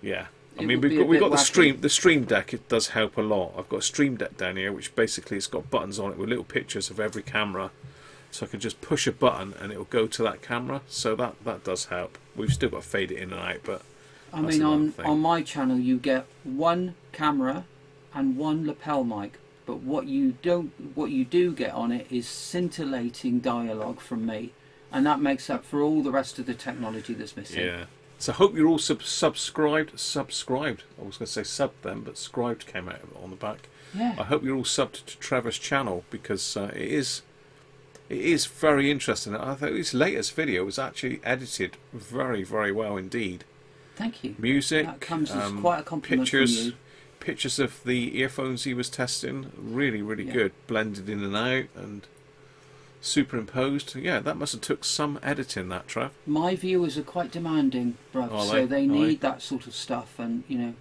yeah. I mean, we've got the stream deck. It does help a lot. I've got a stream deck down here, which basically it's got buttons on it with little pictures of every camera, so I can just push a button and it will go to that camera. So that does help. We've still got to fade it in and out, but I mean, on my channel you get one camera and one lapel mic, but what you do get on it is scintillating dialogue from me, and that makes up for all the rest of the technology that's missing. Yeah. So I hope you're all subscribed. I was going to say sub then, but subscribed came out on the back. Yeah. I hope you're all subbed to Trevor's channel, because it is very interesting. I think his latest video was actually edited very, very well indeed. Thank you. Music, that comes as quite a compliment from you. Pictures of the earphones he was testing, really, really good, blended in and out and superimposed. Yeah, that must have took some editing, that, Trev. My viewers are quite demanding, bruv, so they need that sort of stuff, and you know.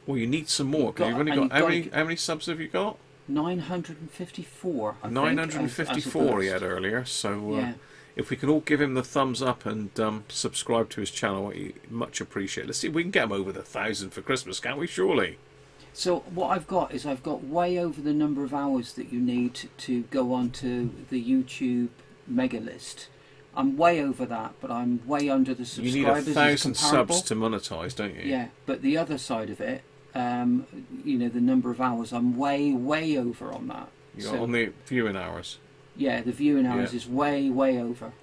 Well, you need some more, because you've only got how many subs have you got? 954. 954 he had earlier, so if we can all give him the thumbs up and subscribe to his channel, much appreciated. Let's see if we can get him over the 1,000 for Christmas, can't we? Surely. So what I've got is I've got way over the number of hours that you need to go onto the YouTube mega list. I'm way over that, but I'm way under the subscribers. You need 1,000 subs to monetize, don't you? Yeah, but the other side of it, you know, the number of hours, I'm way over on that. You're on the viewing hours. Yeah, the viewing hours is way over.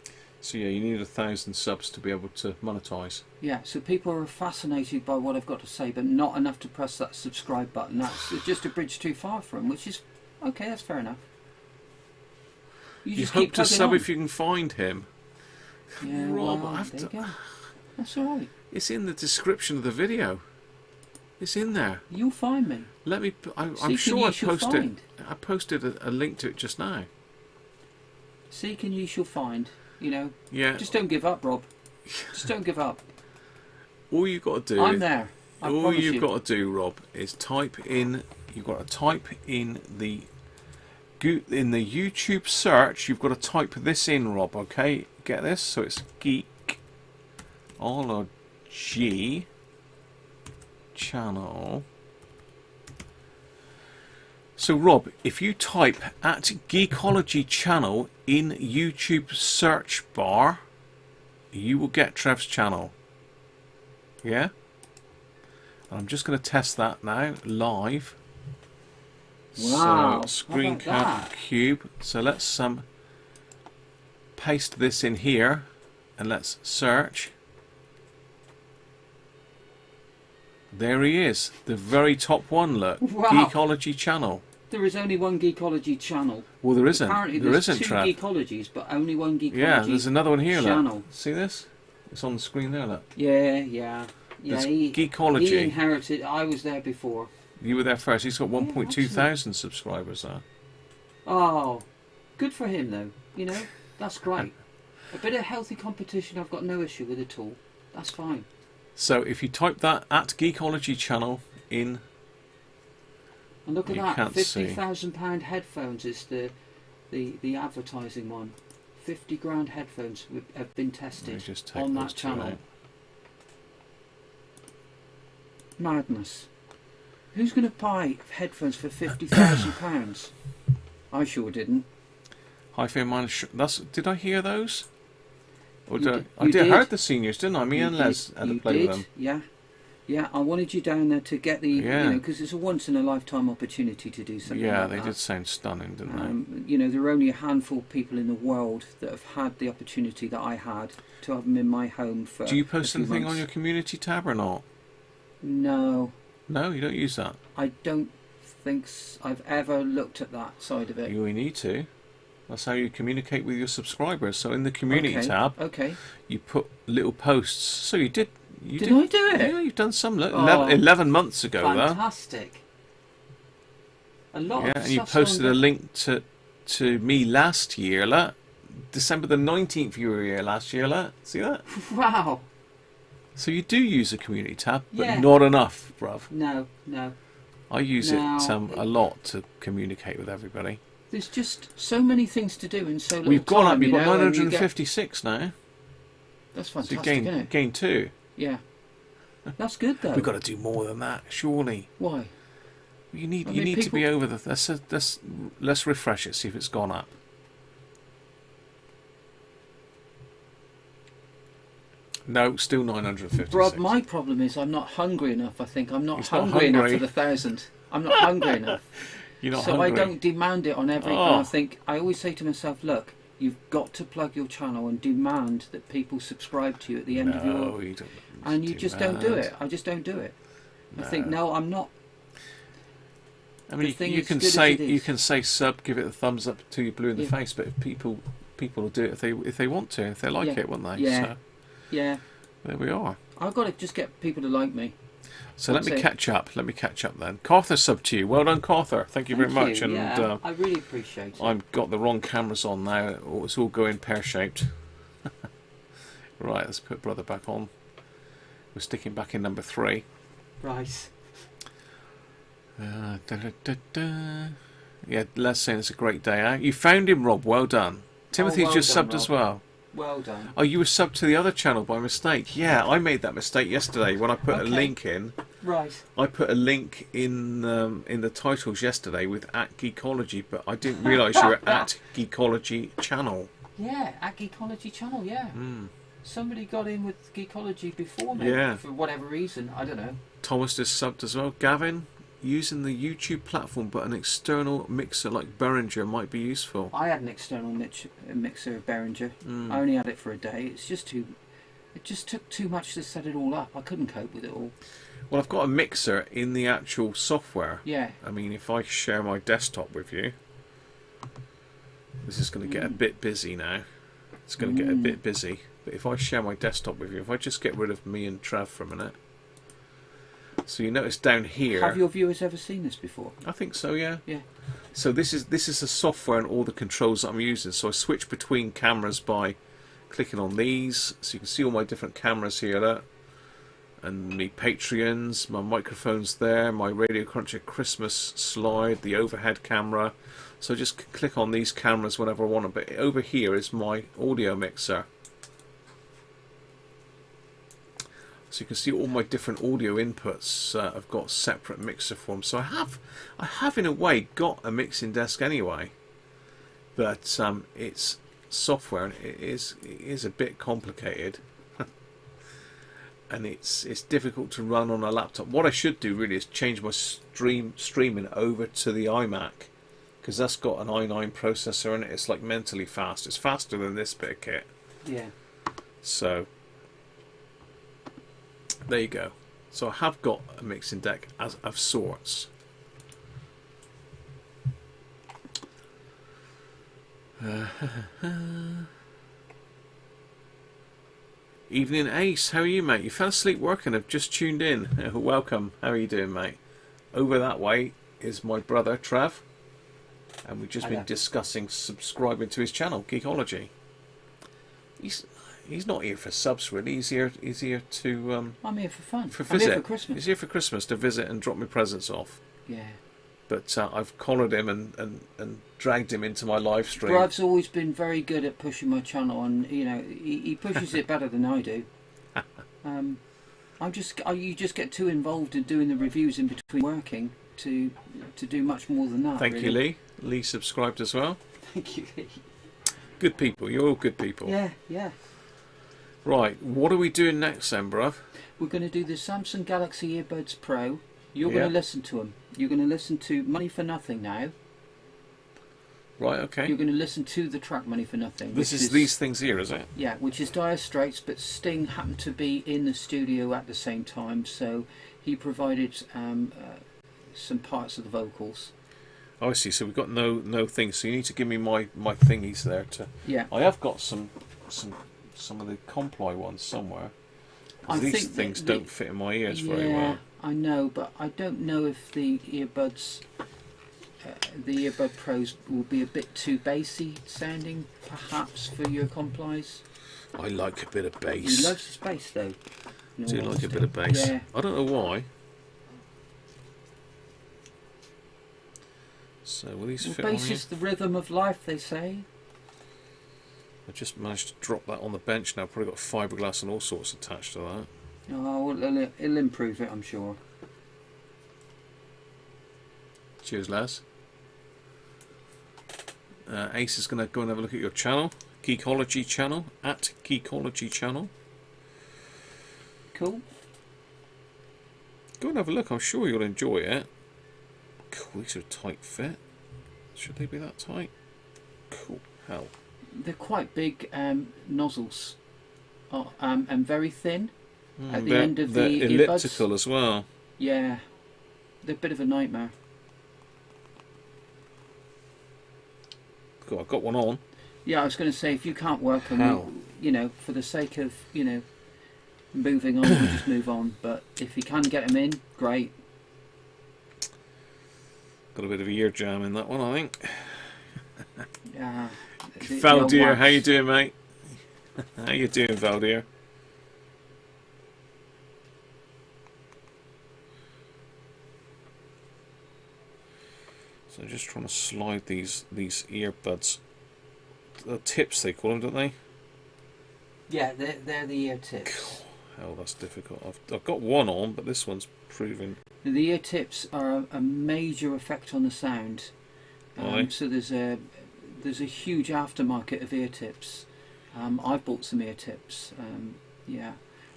So yeah, you need 1,000 subs to be able to monetize. Yeah, so people are fascinated by what I've got to say, but not enough to press that subscribe button. That's just a bridge too far for them, which is okay. That's fair enough. You just hope keep to sub on. if you can find him. Yeah, Rob, well, there you go. That's all right. It's in the description of the video. It's in there. You'll find me. Let me. I'm sure I posted. I posted a link to it just now. Seek and you shall find. You know. Yeah. Just don't give up, Rob. Just don't give up. All you've got to do. I'm there. All you've got to do, Rob, is type in. You've got to type in the YouTube search. You've got to type this in, Rob. Okay, get this. So it's Geekology channel. So Rob, if you type at Geekology channel in YouTube search bar, you will get Trev's channel. Yeah? I'm just going to test that now live. Wow. So screen cap cube. So let's paste this in here and let's search. There he is, the very top one. Look, wow. Geekology channel. There is only one Geekology channel. Well, there isn't. Apparently, there there's isn't, two Trev. Geekologies, but only one Geekology. Yeah, there's another one here. Channel. Look. See this? It's on the screen there. Look. Yeah. Geekology. He inherited. I was there before. You were there first. He's got 1.2 thousand subscribers there. Oh, good for him though. You know, that's great. A bit of healthy competition, I've got no issue with at all. That's fine. So if you type that at Geekology channel in, and look at that, £50,000 headphones is the advertising one. 50 grand headphones have been tested on that channel. Madness. Who's going to buy headphones for £50,000? I sure didn't. Hi-Fi minus. Did I hear those? Or You I did. heard the seniors, didn't I? Me and Les had to play with them. Yeah. Yeah, I wanted you down there to get the, Yeah. because it's a once-in-a-lifetime opportunity to do something Yeah, like they that. did sound stunning, didn't they? There are only a handful of people in the world that have had the opportunity that I had to have them in my home for Do you post a few anything months. on your community tab or not? No, No, you don't use that. I don't think I've ever looked at that side of it. You need to. That's how you communicate with your subscribers. So in the community tab, Okay. you put little posts. So you did. Did I do it? Yeah, you've done some. Look, Oh, 11 months ago, Fantastic. A lot though. of Yeah, and you stuff's posted on a link to me last year. Look, December the 19th you were here last year. Look, see that? Wow. So you do use a community tab, but Yeah. not enough, bruv. No. I use No. it a lot to communicate with everybody. There's just so many things to do in so little We've gone time. up. You've got and you get- 956 now. That's So fantastic, you isn't it? gain 2. Yeah. That's good though. We've got to do more than that, surely. Why? You need I you mean, need to be people- over the. Let's refresh it. See if it's gone up. No, still 956. Rob, my problem is I'm not hungry enough. I think I'm not He's not hungry enough hungry. for the 1,000. I'm not hungry enough. You're not So hungry. I don't demand it on every. Oh. And I think I always say to myself, look, you've got to plug your channel and demand that people subscribe to you at the end of your. No, you don't. And you just don't do demand. it. I just don't do it. I No. think no, I'm not. I mean, the thing you is can good as say it is. you can say sub, give it a thumbs up till you're blue in the Yeah. face. But if people will do it if they want to, if they like Yeah. it, won't they? Yeah. So Yeah, there we are. I've got to just get people to like me. So let That's me it. catch up. Let me catch up then. Carther sub to you. Well done, Carther. Thank you very Thank much. you. And Yeah, I really appreciate it. I've got the wrong cameras on now. It's all going pear-shaped. Right, let's put brother back on. We're sticking back in number 3. Right. Yeah, Les saying it's a great day out. You found him, Rob. Well done. Timothy's well just done, subbed as Rob. well. Well done. Oh, you were subbed to the other channel by mistake. Yeah, I made that mistake yesterday when I put a Okay. link in. Right. I put a link in the titles yesterday with @Geekology, but I didn't realise you were at Geekology channel. Yeah, at Geekology channel. Yeah. Somebody got in with Geekology before me. Yeah. For whatever reason, I don't know. Thomas is subbed as well. Gavin, using the YouTube platform, but an external mixer like Behringer might be useful. I had an external mixer of Behringer. I only had it for a day. It's just too. It just took too much to set it all up. I couldn't cope with it all. Well, I've got a mixer in the actual software. Yeah. I mean, if I share my desktop with you, this is going to get a bit busy now. It's going to get a bit busy. But if I share my desktop with you, if I just get rid of me and Trev for a minute. So you notice down here. Have your viewers ever seen this before? I think so, yeah. Yeah. So this is the software and all the controls that I'm using. So I switch between cameras by clicking on these. So you can see all my different cameras here. Look. And my Patreons, my microphone's there, my Radiocruncher Christmas slide, the overhead camera. So just click on these cameras whenever I want them. But over here is my audio mixer. So you can see all my different audio inputs. I've got separate mixer forms. So I have in a way got a mixing desk anyway. But it's software and it is a bit complicated. And it's difficult to run on a laptop. What I should do really is change my streaming over to the iMac, because that's got an i9 processor in it. It's like mentally fast. It's faster than this bit of kit. Yeah. So there you go. So I have got a mixing deck of sorts. Evening Ace, how are you, mate? You fell asleep working, I've just tuned in. Welcome, how are you doing, mate? Over that way is my brother Trev, and we've just been discussing subscribing to his channel, Geekology. He's not here for subs really, he's here to I'm here for fun. for I'm visit. here for Christmas. He's here for Christmas to visit and drop me presents off. Yeah. But I've collared him and dragged him into my live stream. Brad's always been very good at pushing my channel, and you know he pushes it better than I do. You just get too involved in doing the reviews in between working to do much more than that. Thank really. you, Lee. Lee subscribed as well. Thank you. Good people. You're all good people. Yeah, yeah. Right. What are we doing next then, bruv? We're going to do the Samsung Galaxy Earbuds Pro. You're Yeah. going to listen to them. You're going to listen to Money for Nothing now. Right. Okay. You're going to listen to the track Money for Nothing. This is these things here, is it? Yeah, which is Dire Straits, but Sting happened to be in the studio at the same time, so he provided some parts of the vocals. Oh, I see. So we've got no things. So you need to give me my thingies there to. Yeah. I have got some of the Comply ones somewhere. 'Cause these things don't fit in my ears very well. Yeah, I know, but I don't know if the earbuds, the Earbud Pros, will be a bit too bassy sounding, perhaps, for your Complies. I like a bit of bass. He loves his bass, though. I do like a bit of bass. Yeah. I don't know why. So will these fit on Bass here? is the rhythm of life, they say. I just managed to drop that on the bench now. Probably got fiberglass and all sorts attached to that. Oh, well, it'll improve it, I'm sure. Cheers, Les. Ace is going to go and have a look at your channel. Geekology channel. At Geekology channel. Cool. Go and have a look. I'm sure you'll enjoy it. Cool, these are a tight fit. Should they be that tight? Cool. Hell. They're quite big nozzles, and very thin at the they're, end of they're the elliptical earbuds. as well. Yeah, they're a bit of a nightmare. Cool, I've got one on. Yeah, I was going to say, if you can't work How? them, you know, for the sake of, you know, moving on, we'll just move on. But if you can get them in, great. Got a bit of a ear jam in that one, I think. Yeah. Valdir, how you doing, mate? How you doing, Valdir? So I'm just trying to slide these earbuds. The tips they call them, don't they? Yeah, they're the ear tips. Hell, that's difficult. I've got one on, but this one's proving. The ear tips are a major effect on the sound. So there's a huge aftermarket of ear tips. I've bought some ear tips. Yeah,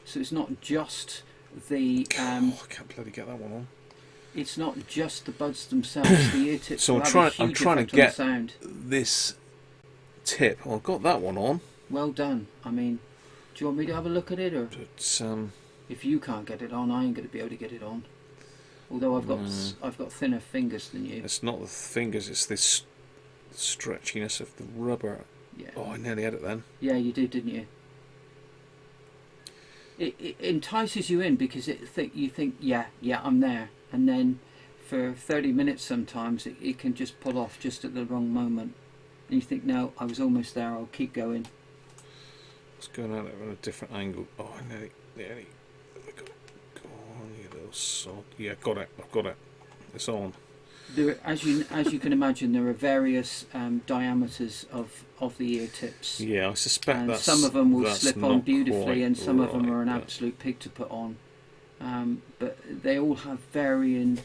so it's not just the. I can't bloody get that one on. It's not just the buds themselves. The ear tips. So will I'm trying to effect on get the sound. this tip. Oh, I've got that one on. Well done. I mean, do you want me to have a look at it, or But if you can't get it on, I ain't going to be able to get it on. Although I've got thinner fingers than you. it's not the fingers. It's this stretchiness of the rubber. Yeah. Oh, I nearly had it then. Yeah, you did, didn't you? It entices you in because you think, yeah, I'm there, and then for 30 minutes sometimes it can just pull off just at the wrong moment, and you think, no, I was almost there. I'll keep going. It's going at it from a different angle. Oh, I nearly. Go on, you little sod. Yeah, got it. I've got it. It's on. There, as you can imagine, there are various diameters of the ear tips. Yeah, I suspect And that's. some of them will that's slip on not beautifully, quite and some of them are an right, absolute pig to put on. But they all have varying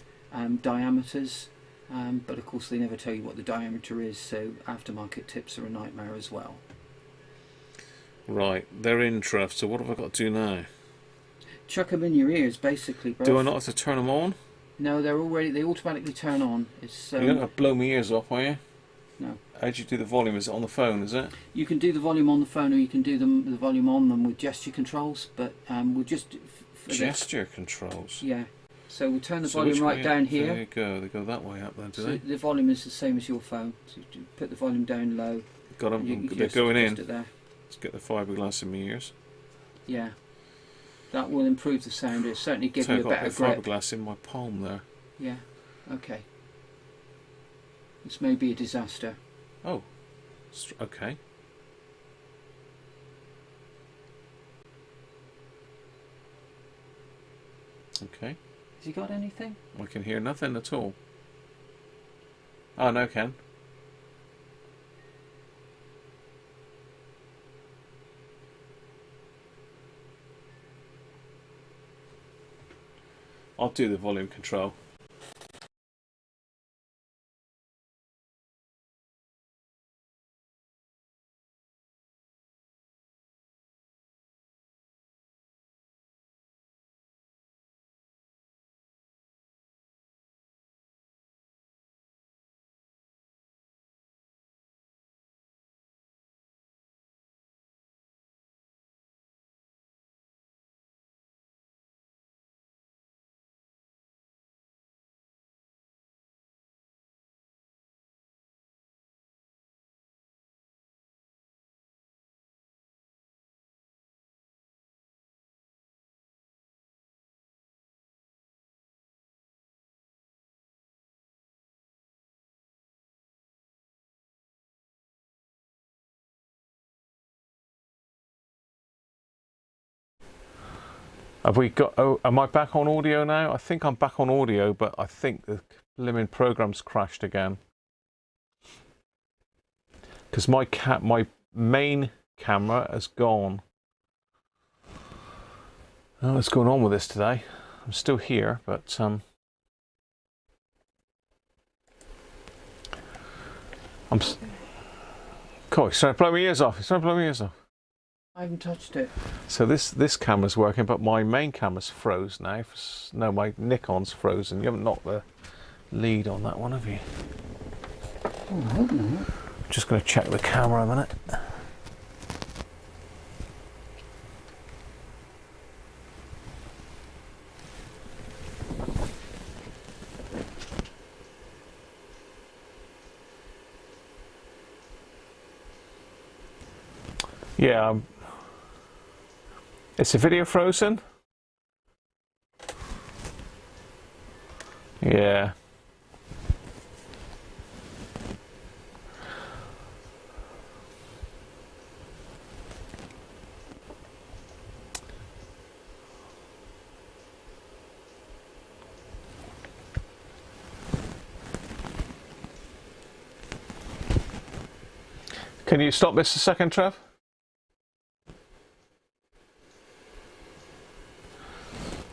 diameters, but of course they never tell you what the diameter is, so aftermarket tips are a nightmare as well. Right, they're in, Trev, so what have I got to do now? Chuck them in your ears, basically, bro. Do I not have to turn them on? No, they automatically turn on. It's You're not going to blow my ears off, are you? No. How do you do the volume? Is it on the phone, is it? You can do the volume on the phone, or you can do the volume on them with gesture controls, but we'll just... Gesture controls? Yeah. So we'll turn the So volume which right way down up? here. There you go. They go that way up then, do So they? the volume is the same as your phone. So you put the volume down low. Got them. You They're just going adjust in. it there. Let's get the fiberglass in my ears. Yeah. That will improve the sound. It'll certainly give So you I've a got better the grip. fiberglass in my palm there. Yeah. Okay. This may be a disaster. Oh. Okay. Okay. Has he got anything? I can hear nothing at all. Oh, no, Ken. I'll do the volume control. Have we got, oh, am I back on audio now? I think I'm back on audio, but I think the blimmin' program's crashed again. Because my main camera has gone. I don't know what's going on with this today. I'm still here, but cool, he's trying to blow my ears off. He's trying to blow my ears off. I haven't touched it. So this camera's working, but my main camera's froze now. No, my Nikon's frozen. You haven't knocked the lead on that one, have you? Oh, I hope not. Just going to check the camera a minute. Yeah, is the video frozen? Yeah. Can you stop this a second, Trev?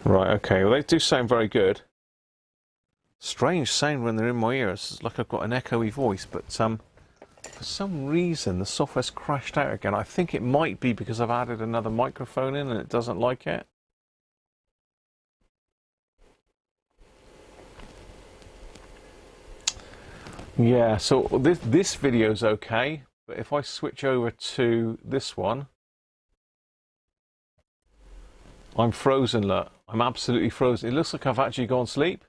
Right, okay, well they do sound very good. Strange sound when they're in my ears. It's like I've got an echoey voice, but for some reason the software's crashed out again. I think it might be because I've added another microphone in and it doesn't like it. Yeah, so this video's okay, but if I switch over to this one, I'm frozen, look. I'm absolutely frozen. It looks like I've actually gone to sleep.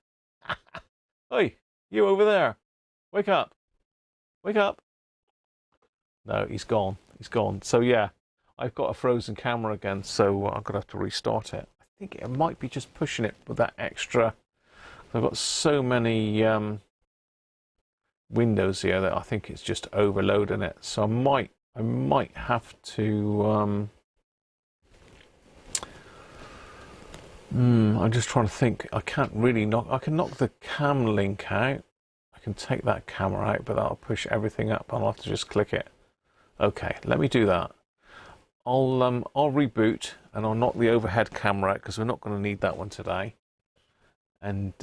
Hey, you over there. Wake up. Wake up. No, he's gone. He's gone. So yeah, I've got a frozen camera again, so I'm going to have to restart it. I think it might be just pushing it with that extra. I've got so many windows here that I think it's just overloading it. So I might have to... I'm just trying to think. I can't really knock. I can knock the cam link out. I can take that camera out, but that'll push everything up. I'll have to just click it. Okay, let me do that. I'll reboot and I'll knock the overhead camera out because we're not going to need that one today. And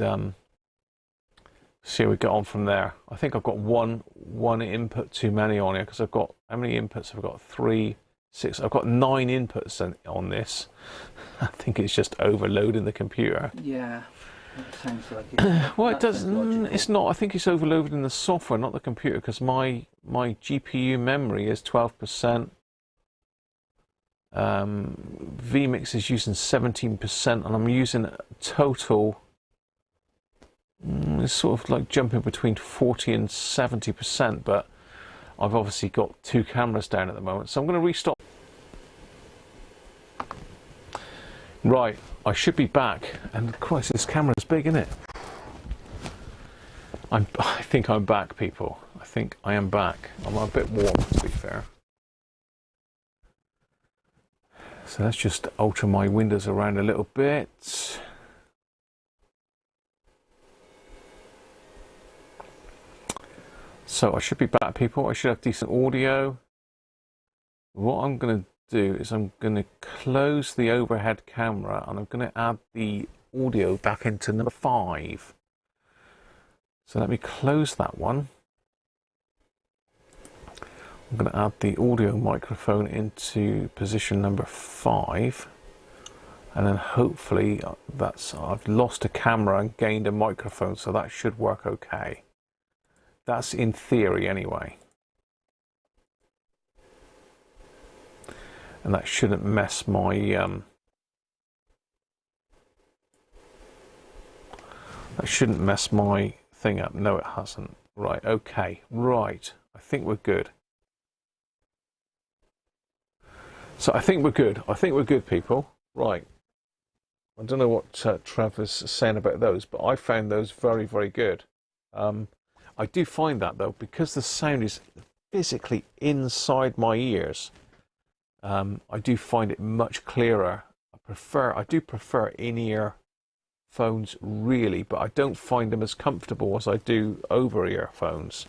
see how we get on from there. I think I've got one input too many on here because I've got, how many inputs? I've got 3, 6. I've got 9 inputs on this. I think it's just overloading the computer. Yeah, it sounds like it. Well, it doesn't. It's not. I think it's overloading the software, not the computer, because my GPU memory is 12%. vMix is using 17%, and I'm using a total. It's sort of like jumping between 40 and 70%, but I've obviously got 2 cameras down at the moment, so I'm going to restart. Right, I should be back, and Christ, this camera's big, isn't it? I think I'm back, people. I think I am back. I'm a bit warm, to be fair. So let's just alter my windows around a little bit. So I should be back, people. I should have decent audio. What I'm going to do is I'm going to close the overhead camera and I'm going to add the audio back into number 5. So let me close that one. I'm going to add the audio microphone into position number 5, and then hopefully I've lost a camera and gained a microphone, so that should work okay. That's in theory anyway. And that shouldn't mess my thing up. No, it hasn't. Right, okay, right. I think we're good. So I think we're good. I think we're good, people. Right. I don't know what Trevor's saying about those, but I found those very, very good. I do find that, though, because the sound is physically inside my ears, I do find it much clearer. I I do prefer in-ear phones really, but I don't find them as comfortable as I do over-ear phones.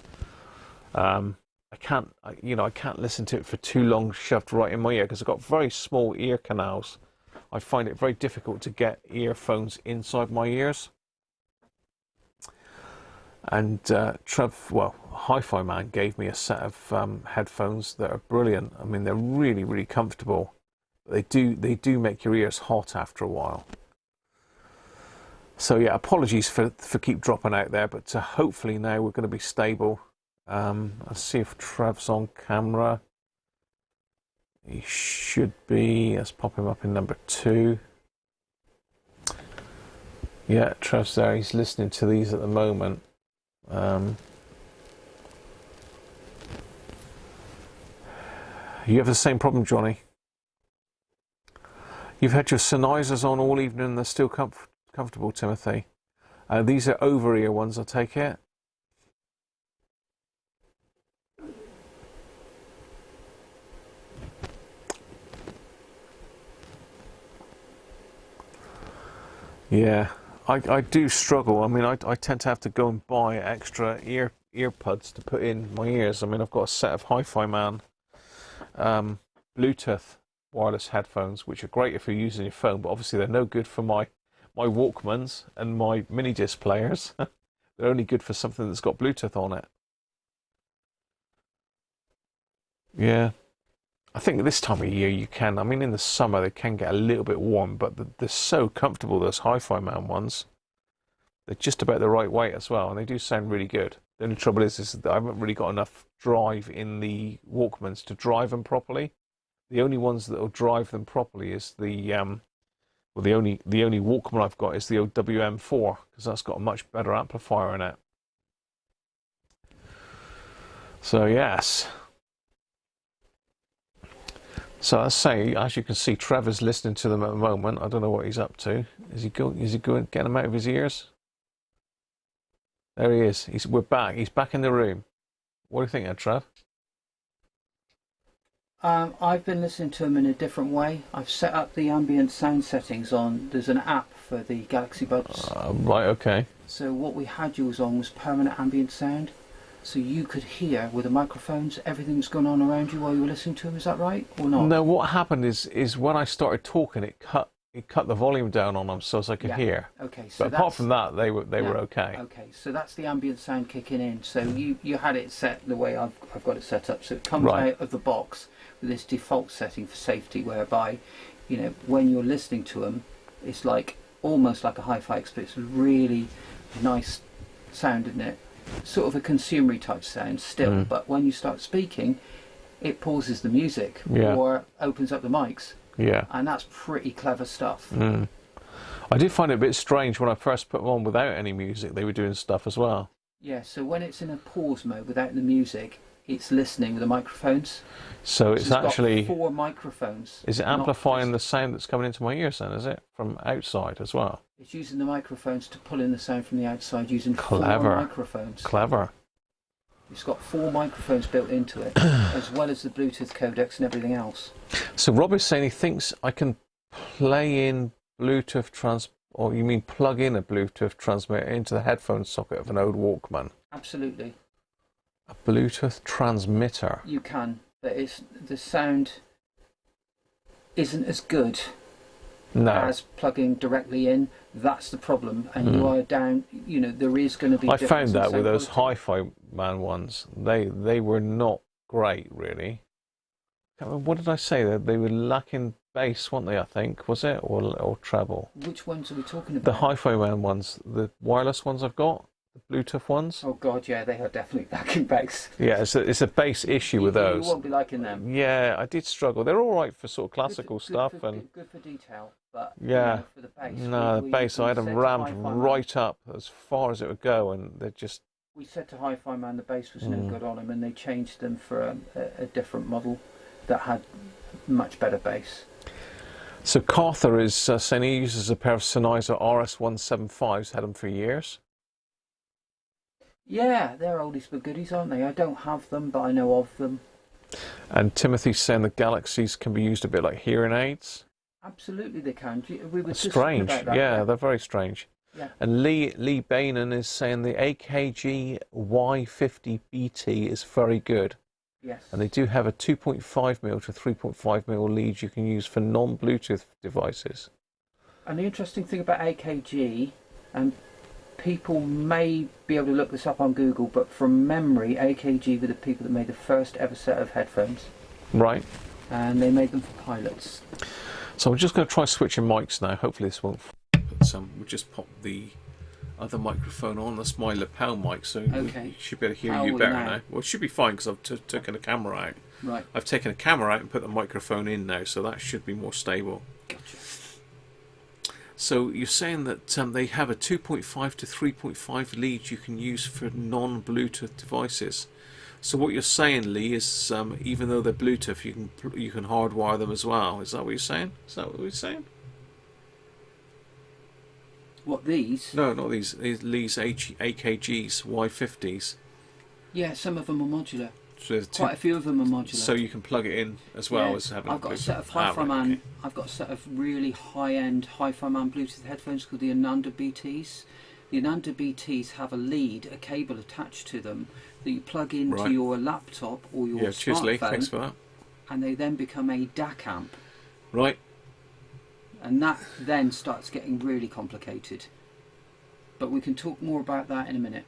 I can't listen to it for too long shoved right in my ear because I've got very small ear canals. I find it very difficult to get earphones inside my ears. And Trev, well, Hi-Fi Man gave me a set of headphones that are brilliant. I mean, they're really, really comfortable. They do make your ears hot after a while. So yeah, apologies for keep dropping out there, but hopefully now we're going to be stable. Let's see if Trev's on camera. He should be. Let's pop him up in number 2. Yeah, Trev's there. He's listening to these at the moment. You have the same problem, Johnny. You've had your Sennheisers on all evening and they're still comfortable, Timothy. These are over-ear ones, I take it. Yeah, I do struggle. I mean, I tend to have to go and buy extra earbuds to put in my ears. I mean, I've got a set of Hi-Fi Man Bluetooth wireless headphones, which are great if you're using your phone, but obviously they're no good for my Walkmans and my mini disc players. They're only good for something that's got Bluetooth on it. Yeah. I think this time of year you can. I mean, in the summer they can get a little bit warm, but they're so comfortable, those Hi-Fi Man ones. They're just about the right weight as well, and they do sound really good. The only trouble is that I haven't really got enough drive in the Walkmans to drive them properly. The only ones that will drive them properly is the well, the only Walkman I've got is the old WM4, because that's got a much better amplifier in it. So yes. So I say, as you can see, Trevor's listening to them at the moment. I don't know what he's up to. Is he going getting them out of his ears? There he is. We're back. He's back in the room. What do you think of Trev? I've been listening to them in a different way. I've set up the ambient sound settings on. There's an app for the Galaxy Buds. Right, okay. So what we had yours on was permanent ambient sound. So you could hear with the microphones everything that's going on around you while you were listening to them. Is that right or not? No, what happened is when I started talking, it cut the volume down on them so as I could hear. Okay, so but apart from that, they were okay. Okay, so that's the ambient sound kicking in. So you had it set the way I've got it set up. So it comes out of the box with this default setting for safety, whereby, you know, when you're listening to them, it's like almost like a hi-fi experience. Really nice sound, isn't it? Sort of a consumery type sound still, but when you start speaking, it pauses the music or opens up the mics. Yeah, and that's pretty clever stuff. I did find it a bit strange when I first put them on without any music. They were doing stuff as well. Yeah, so when it's in a pause mode without the music, it's listening with the microphones. So it's actually got 4 microphones. Is it amplifying the sound that's coming into my ears then, is it? From outside as well? It's using the microphones to pull in the sound from the outside using 4 microphones. Clever. It's got 4 microphones built into it, as well as the Bluetooth codecs and everything else. So Rob is saying he thinks I can play in Bluetooth or you mean plug in a Bluetooth transmitter into the headphone socket of an old Walkman? Absolutely. A Bluetooth transmitter? You can, but the sound isn't as good as plugging directly in. That's the problem, and you are down. You know, there is going to be. I found that with those Hi-Fi Man ones, they were not great really. What did I say? They were lacking bass, weren't they? I think was it or treble. Which ones are we talking about? The Hi-Fi Man ones, the wireless ones I've got. The Bluetooth ones? Oh god, yeah, they are definitely lacking bass. Yeah, it's a bass issue with those. You won't be liking them. Yeah, I did struggle. They're all right for sort of classical stuff good for detail, but yeah, you know, for the bass. No, the bass I had them rammed right up as far as it would go, and they're just. We said to Hi-Fi Man the bass was no good on them, and they changed them for a different model that had much better bass. So Carther is saying he uses a pair of Sennheiser RS175s, had them for years. Yeah, they're oldies but goodies, aren't they? I don't have them, but I know of them. And Timothy's saying the Galaxies can be used a bit like hearing aids. Absolutely, they can. We were just Strange. talking about that, Yeah, they're very strange. Yeah. And Lee Bainan is saying the AKG Y50 BT is very good. Yes. And they do have a 2.5mm to 3.5mm lead you can use for non-Bluetooth devices. And the interesting thing about AKG, and people may be able to look this up on Google, but from memory, AKG were the people that made the first ever set of headphones. Right. And they made them for pilots. So I'm just going to try switching mics now. Hopefully this won't. We'll just pop the other microphone on. That's my lapel mic, so we should be able to hear you better now. Well, it should be fine because I've taken a camera out. Right. I've taken a camera out and put the microphone in now, so that should be more stable. Gotcha. So you're saying that they have a 2.5 to 3.5 lead you can use for non-Bluetooth devices. So what you're saying, Lee, is even though they're Bluetooth, you can hardwire them as well. Is that what you're saying? Is that what we're saying? What, these? No, not these. Lee's AKGs, Y50s. Yeah, some of them are modular. So quite a few of them are modular. So you can plug it in as well as having. I've got a set of hi-fi man. I've got a set of really high-end hi-fi man Bluetooth headphones called the Ananda BTs. The Ananda BTs have a lead, a cable attached to them that you plug into your laptop or your smartphone. Cheers, Lee. Thanks for that. And they then become a DAC amp. Right. And that then starts getting really complicated. But we can talk more about that in a minute.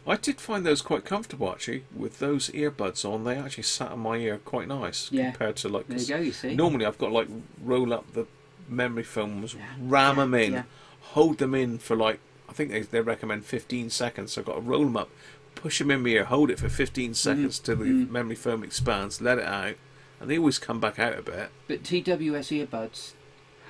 I did find those quite comfortable actually. With those earbuds on, they actually sat on my ear quite nice compared to like. There you go. You see. Normally, I've got to like roll up the memory foams, ram them in, hold them in for like I think they recommend 15 seconds. So I've got to roll them up, push them in my ear, hold it for 15 seconds till the memory foam expands, let it out, and they always come back out a bit. But TWS earbuds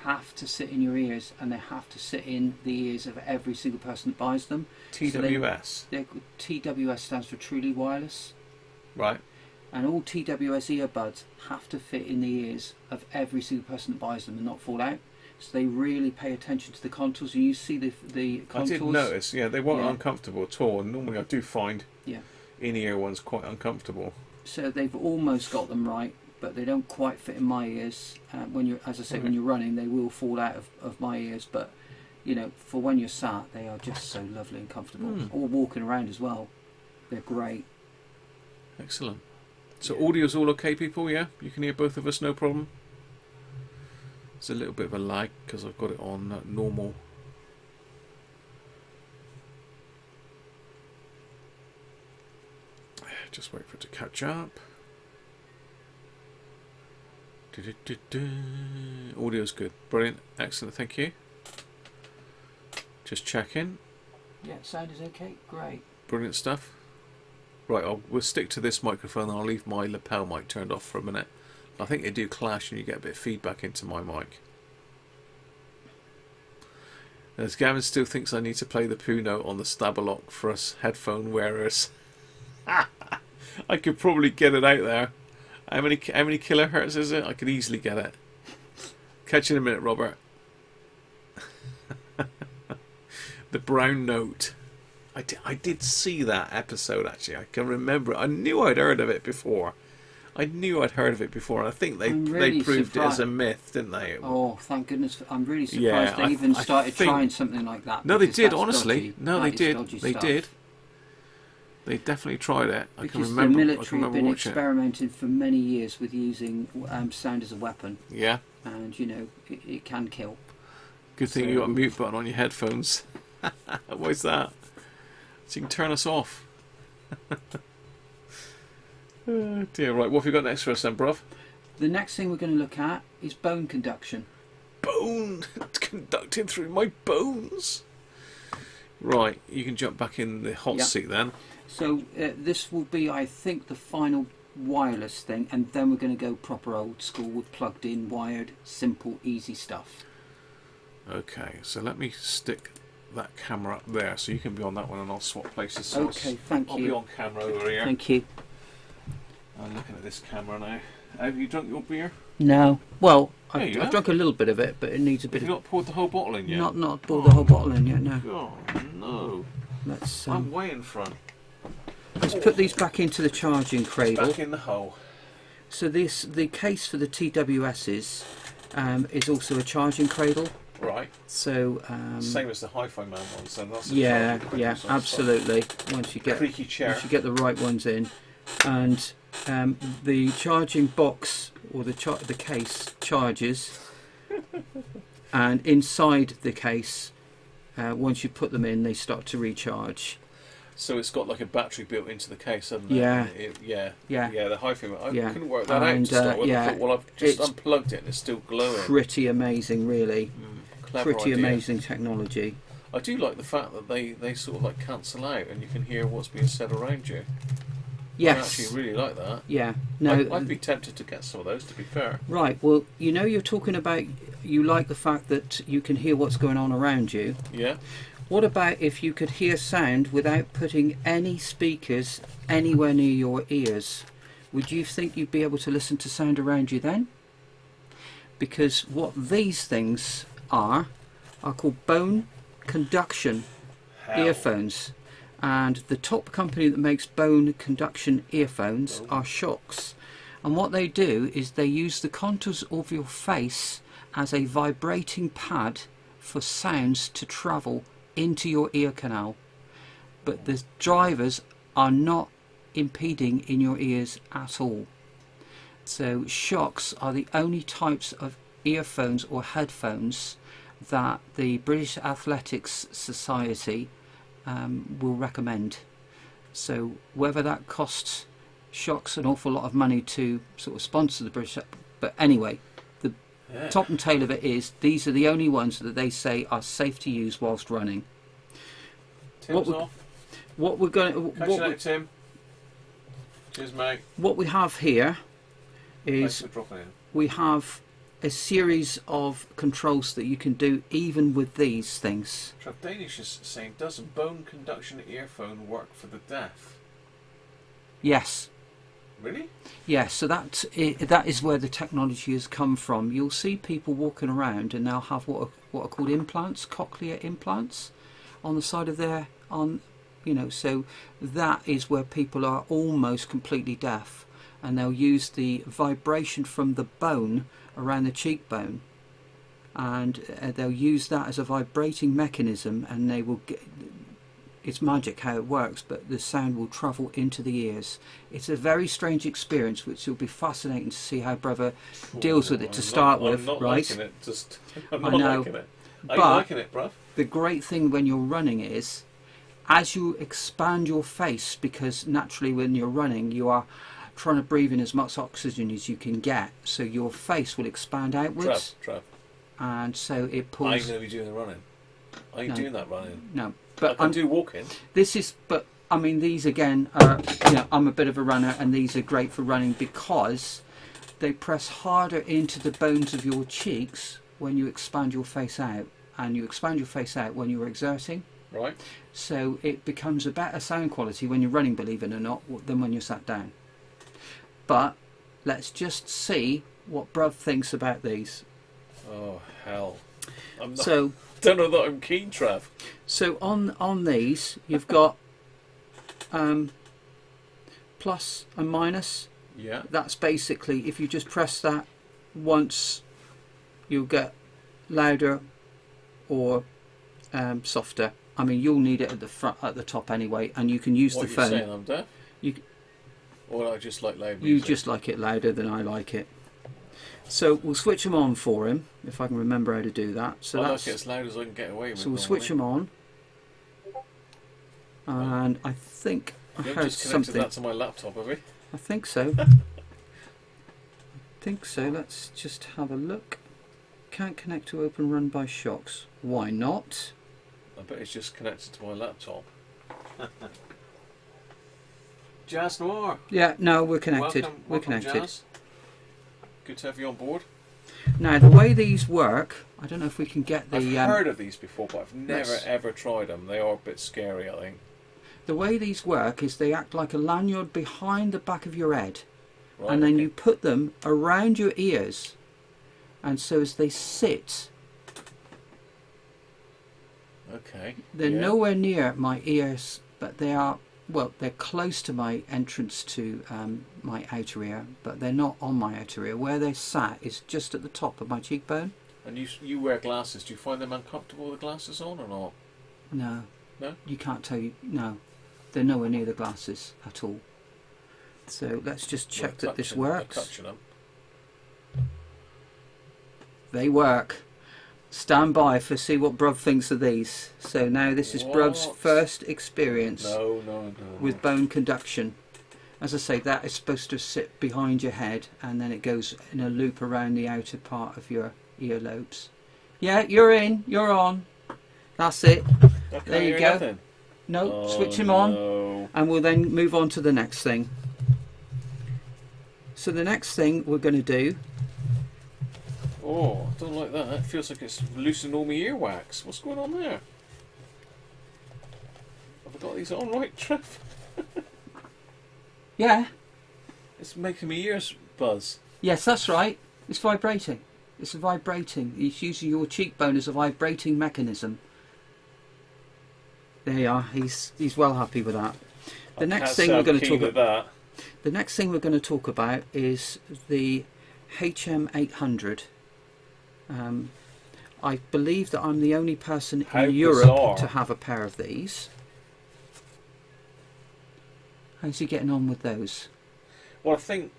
have to sit in your ears, and they have to sit in the ears of every single person that buys them. TWS? So TWS stands for Truly Wireless. Right. And all TWS earbuds have to fit in the ears of every single person that buys them and not fall out. So they really pay attention to the contours. And you see the contours. I did notice, they weren't uncomfortable at all. And normally I do find in-ear ones quite uncomfortable. So they've almost got them right, but they don't quite fit in my ears. When you're, as I say, when you're running, they will fall out of my ears. But you know, for when you're sat, they are just so lovely and comfortable. Or walking around as well, they're great. Excellent. So audio's all okay, people? Yeah, you can hear both of us, no problem. There's a little bit of a lag because I've got it on normal. Just wait for it to catch up. Audio's good. Brilliant. Excellent. Thank you. Just checking. Yeah, sound is okay. Great. Brilliant stuff. Right, we'll stick to this microphone and I'll leave my lapel mic turned off for a minute. I think they do clash and you get a bit of feedback into my mic. As Gavin still thinks I need to play the Poo note on the Stabalock for us headphone wearers. I could probably get it out there. How many kilohertz is it? I could easily get it. Catch you in a minute, Robert. The brown note. I did see that episode actually. I can remember it. I knew I'd heard of it before. And I think they proved it as a myth, didn't they? Oh, thank goodness. I'm really surprised they even started trying something like that. No, they did, honestly. Dodgy. No, they did. They did. They definitely tried it. I can remember. The military have been experimenting for many years with using sound as a weapon. Yeah. And, you know, it can kill. Good thing you got a mute button on your headphones. What's that? So you can turn us off. Oh dear, right, what have you got next for us then, bruv? The next thing we're going to look at is bone conduction. Bone? It's conducting through my bones? Right, you can jump back in the hot seat then. So this will be, I think, the final wireless thing, and then we're going to go proper old school with plugged in, wired, simple, easy stuff. Okay, so let me stick that camera up there so you can be on that one and I'll swap places. So okay, thank you. I'll be on camera over here. Thank you. I'm looking at this camera now. Have you drunk your beer? No. Well, I've drunk a little bit of it, but it needs a bit. Have you not poured the whole bottle in yet? Not poured the whole bottle in yet. No. Oh no. Let's. I'm way in front. Let's put these back into the charging cradle. Back in the hole. So the case for the TWSs is also a charging cradle. Right. So same as the Hi-Fi Man ones, then that's yeah, absolutely. Once you get creaky chair. once you get the right ones in, and the charging box or the case charges, and inside the case, once you put them in, they start to recharge. So it's got like a battery built into the case, hasn't it? Yeah. Yeah. The Hi-Fi Man. I couldn't work that And, out to start with. yeah, I thought, well, I've just it's unplugged it and it's still glowing. Pretty amazing, really. Clever Pretty idea. amazing technology. I do like the fact that they sort of like cancel out and you can hear what's being said around you. Yes. I actually really like that. Yeah. No. I'd be tempted to get some of those, to be fair. Right. Well, you know, you're talking about you like the fact that you can hear what's going on around you. Yeah. What about if you could hear sound without putting any speakers anywhere near your ears? Would you think you'd be able to listen to sound around you then? Because what these things are called bone conduction earphones, and the top company that makes bone conduction earphones are Shocks, and what they do is they use the contours of your face as a vibrating pad for sounds to travel into your ear canal, but the drivers are not impeding in your ears at all. So Shocks are the only types of earphones or headphones that the British Athletics Society will recommend. So whether that costs Shocks an awful lot of money to sort of sponsor the British, but anyway, the top and tail of it is these are the only ones that they say are safe to use whilst running. Tim's off. What we're going Catch you later, Tim. Cheers, mate. What we have here Thanks is for dropping in. we have a series of controls that you can do even with these things. Trev Danish is saying, does a bone conduction earphone work for the deaf? Yes. Really? Yes, so that is where the technology has come from. You'll see people walking around and they'll have what are called implants, cochlear implants, on the side of their so that is where people are almost completely deaf, and they'll use the vibration from the bone around the cheekbone, and they'll use that as a vibrating mechanism, and they will get, it's magic how it works, but the sound will travel into the ears. It's a very strange experience, which will be fascinating to see how Brother deals with it to start with. I'm not right? liking it. I'm not liking it. Are you liking it, bruv? The great thing when you're running is, as you expand your face, because naturally when you're running you are trying to breathe in as much oxygen as you can get, so your face will expand outwards. Trev. And so it pulls. Are you going to be doing the running? Are you doing that running? No, but I can do walking. This is, but I mean, these again are, I'm a bit of a runner, and these are great for running because they press harder into the bones of your cheeks when you expand your face out, and you expand your face out when you're exerting. Right. So it becomes a better sound quality when you're running, believe it or not, than when you're sat down. But let's just see what Bruv thinks about these. Oh hell! I'm not, so don't know that I'm keen, Trev. So on these you've got plus and minus. Yeah. That's basically, if you just press that once, you'll get louder or softer. I mean, you'll need it at the front, at the top anyway, and you can use the phone. What, you're saying I'm deaf? Or I just like loud music? You just like it louder than I like it. So we'll switch them on for him, if I can remember how to do that. So I like it as loud as I can get away with. So we'll switch them on, and I think I heard just something. That to my laptop, have we? I think so. Let's just have a look. Can't connect to Open Run by Shocks. Why not? I bet it's just connected to my laptop. Jazz Noir. Yeah, no, we're connected. Welcome, connected. Jazz. Good to have you on board. Now, the way these work, I don't know if we can get the... I've heard of these before, but I've never ever tried them. They are a bit scary, I think. The way these work is they act like a lanyard behind the back of your head. Right, and then you put them around your ears. And so as they sit... Okay. They're nowhere near my ears, but they are well, they're close to my entrance to my outer ear, but they're not on my outer ear. Where they're sat is just at the top of my cheekbone. And you wear glasses. Do you find them uncomfortable with the glasses on or not? No. No? You can't tell you. No. They're nowhere near the glasses at all. So let's just check that this works. Touching them. They work. Stand by for see what Bruv thinks of these. So now this is Bruv's first experience with bone conduction. As I say, that is supposed to sit behind your head and then it goes in a loop around the outer part of your earlobes. Yeah, you're in, you're on. That's it. There you go. Nothing. No, switch him on and we'll then move on to the next thing. So the next thing we're going to do... Oh, I don't like that. It feels like it's loosening all my earwax. What's going on there? Have I got these on right, Trev? Yeah. It's making my ears buzz. Yes, that's right. It's vibrating. It's vibrating. It's using your cheekbone as a vibrating mechanism. There you are. He's well happy with that. The next thing we're going to talk about. The next thing we're going to talk about is the HM800. I believe that I'm the only person in Europe to have a pair of these. How's he getting on with those? Well, I think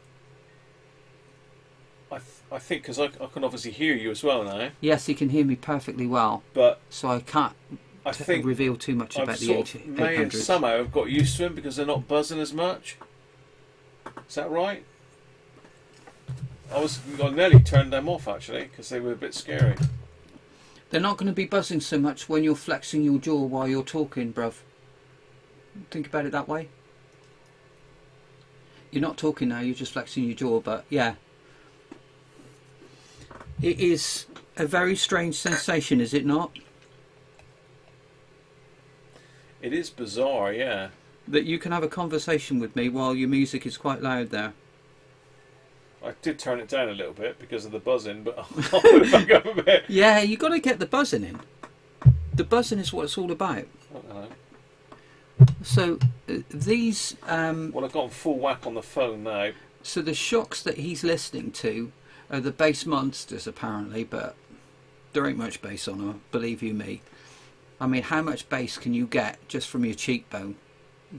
because I can obviously hear you as well now. Yes, he can hear me perfectly well. But so I can't reveal too much about the H800. Somehow I've got used to them because they're not buzzing as much. Is that right? I nearly turned them off actually because they were a bit scary. They're not going to be buzzing so much when you're flexing your jaw while you're talking, bruv. Think about it that way. You're not talking now, you're just flexing your jaw, but yeah. It is a very strange sensation, is it not? It is bizarre, yeah. That you can have a conversation with me while your music is quite loud there. I did turn it down a little bit because of the buzzing, but I'll put it back up a bit. Yeah, you've got to get the buzzing in. The buzzing is what it's all about. I don't know. So these... well, I've got full whack on the phone now. So the shocks that he's listening to are the bass monsters apparently, but there ain't much bass on them, believe you me. I mean, how much bass can you get just from your cheekbone?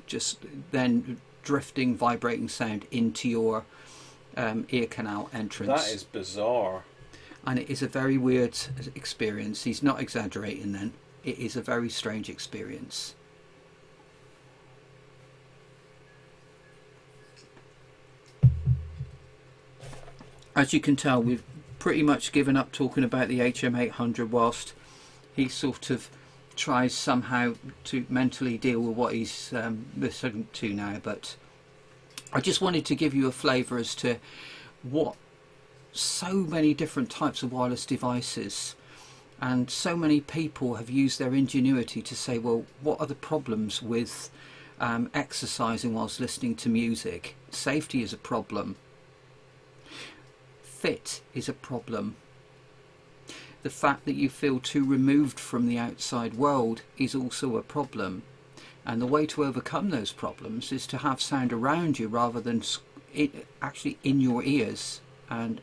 Just then drifting, vibrating sound into your ear canal entrance. That is bizarre. And it is a very weird experience. He's not exaggerating then. It is a very strange experience. As you can tell, we've pretty much given up talking about the HM800 whilst he sort of tries somehow to mentally deal with what he's listening to now. But I just wanted to give you a flavour as to what so many different types of wireless devices and so many people have used their ingenuity to say, well, what are the problems with exercising whilst listening to music? Safety is a problem. Fit is a problem. The fact that you feel too removed from the outside world is also a problem. And the way to overcome those problems is to have sound around you rather than actually in your ears and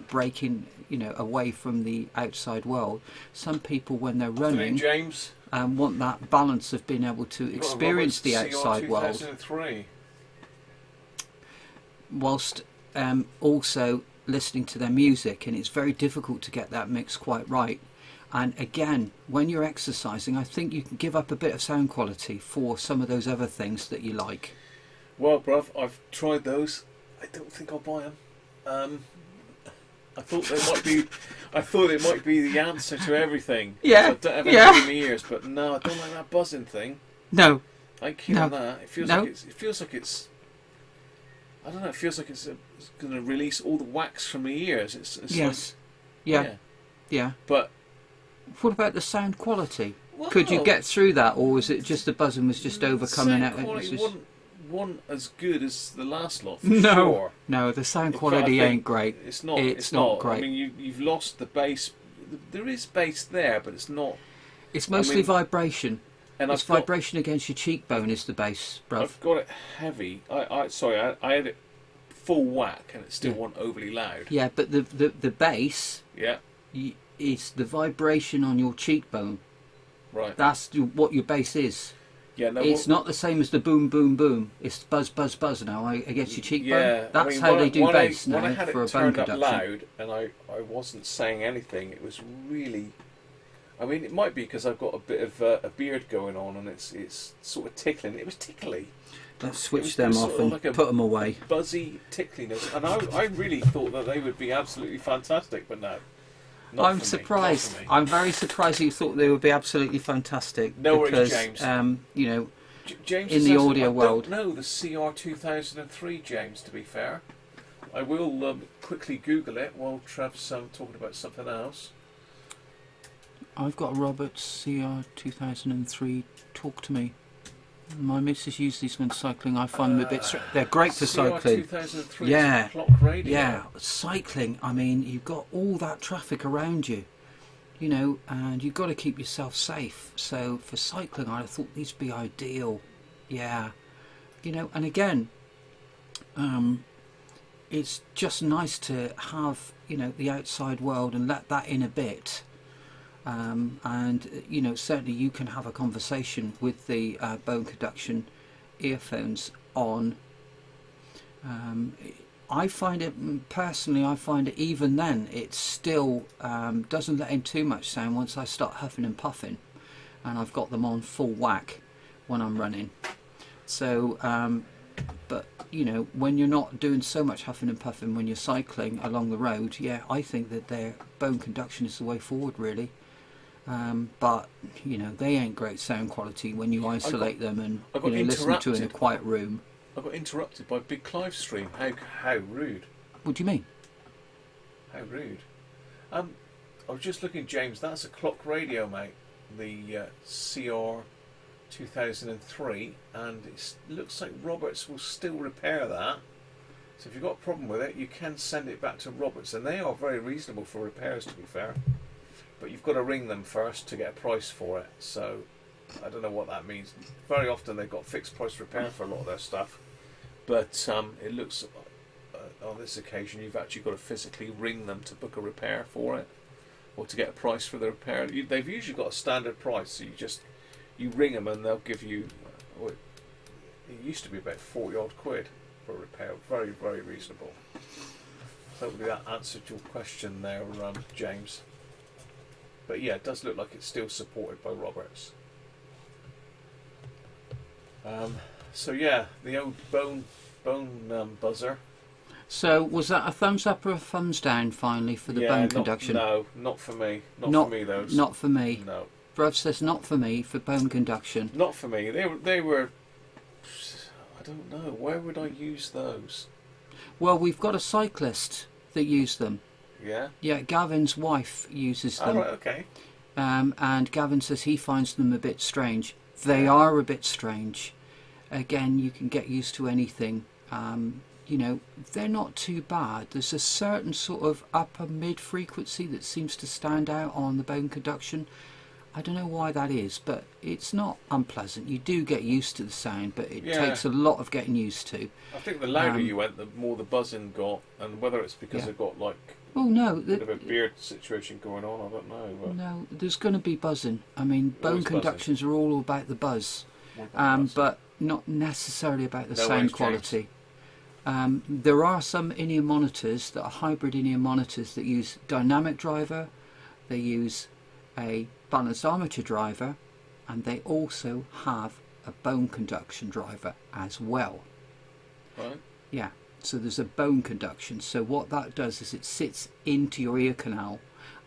breaking, you know, away from the outside world. Some people, when they're running, James, want that balance of being able to experience the outside world, whilst also listening to their music, and it's very difficult to get that mix quite right. And again, when you're exercising, I think you can give up a bit of sound quality for some of those other things that you like. Well, bruv, I've tried those. I don't think I'll buy them. I thought it might be the answer to everything. Yeah. I don't have anything in my ears, but no, I don't like that buzzing thing. No. I keep on that. It feels like it's. I don't know. It feels like it's going to release all the wax from my ears. It's yes. Like, yeah. But what about the sound quality? Well, could you get through that, or was it just the buzzing was just overcoming it? The sound quality wasn't as good as the last lot. For no, sure. No, the sound quality ain't great. It's not. It's not great. I mean, you've lost the bass. There is bass there, but it's not. It's mostly vibration. And it's vibration against your cheekbone is the bass, bruv. I've got it heavy. I had it full whack and it still wasn't overly loud. Yeah, but the bass is the vibration on your cheekbone. Right. That's what your bass is. Yeah, no, it's not the same as the boom, boom, boom. It's buzz, buzz, buzz now against your cheekbone. Yeah, that's how they do bass now when I had for it a bone turned up conduction. loud and I wasn't saying anything, it was really... I mean, it might be because I've got a bit of a beard going on and it's sort of tickling. It was tickly. Let's switch them off and like put them away. Buzzy tickliness. And I really thought that they would be absolutely fantastic, but no. I'm surprised. I'm very surprised you thought they would be absolutely fantastic. No worries, James. You know, James in the audio world. I don't know the CR 2003, James, to be fair. I will quickly Google it while Trev's talking about something else. I've got a Roberts CR 2003. Talk to me. My missus uses these when cycling. I find them a bit... They're great for cycling. 2003 yeah, clock radio. Yeah, cycling. I mean, you've got all that traffic around you, you know, and you've got to keep yourself safe. So for cycling, I thought these would be ideal. Yeah, you know, and again, it's just nice to have, you know, the outside world and let that in a bit. And you know, certainly you can have a conversation with the bone conduction earphones on. I find it personally, I find it even then it still doesn't let in too much sound once I start huffing and puffing, and I've got them on full whack when I'm running. So but you know, when you're not doing so much huffing and puffing when you're cycling along the road, yeah, I think that their bone conduction is the way forward, really. But you know, they ain't great sound quality when you isolate them and you know, listen to in a quiet room. I got interrupted by Big Clive stream. How rude. What do you mean? How rude. I was just looking, James, that's a clock radio, mate. The CR 2003, and it looks like Roberts will still repair that. So if you've got a problem with it, you can send it back to Roberts, and they are very reasonable for repairs, to be fair. But you've got to ring them first to get a price for it. So I don't know what that means. Very often they've got fixed price repair for a lot of their stuff, but it looks on this occasion you've actually got to physically ring them to book a repair for it, or to get a price for the repair. They've usually got a standard price, so you ring them and they'll give you. It used to be about 40 odd quid for a repair. Very, very reasonable. Hopefully that answered your question there, James. But yeah, it does look like it's still supported by Roberts. So yeah, the old bone buzzer. So was that a thumbs up or a thumbs down finally for the bone conduction? No, not for me. Not for me, those. Not for me. No. Bruv says not for me for bone conduction. Not for me. They were. I don't know. Where would I use those? Well, we've got a cyclist that used them. Yeah? Yeah, Gavin's wife uses them. Oh, right, okay. And Gavin says he finds them a bit strange. They are a bit strange. Again, you can get used to anything. You know, they're not too bad. There's a certain sort of upper mid frequency that seems to stand out on the bone conduction. I don't know why that is, but it's not unpleasant. You do get used to the sound, but it takes a lot of getting used to. I think the louder you went, the more the buzzing got, and whether it's because I've got like a bit of a beard situation going on, I don't know. But no, there's going to be buzzing. I mean, bone conductions are all about the buzz, but not necessarily about the sound quality. There are some in-ear monitors that are hybrid in-ear monitors that use dynamic driver, they use a balanced armature driver, and they also have a bone conduction driver as well. Right. Yeah, so there's a bone conduction. So what that does is it sits into your ear canal,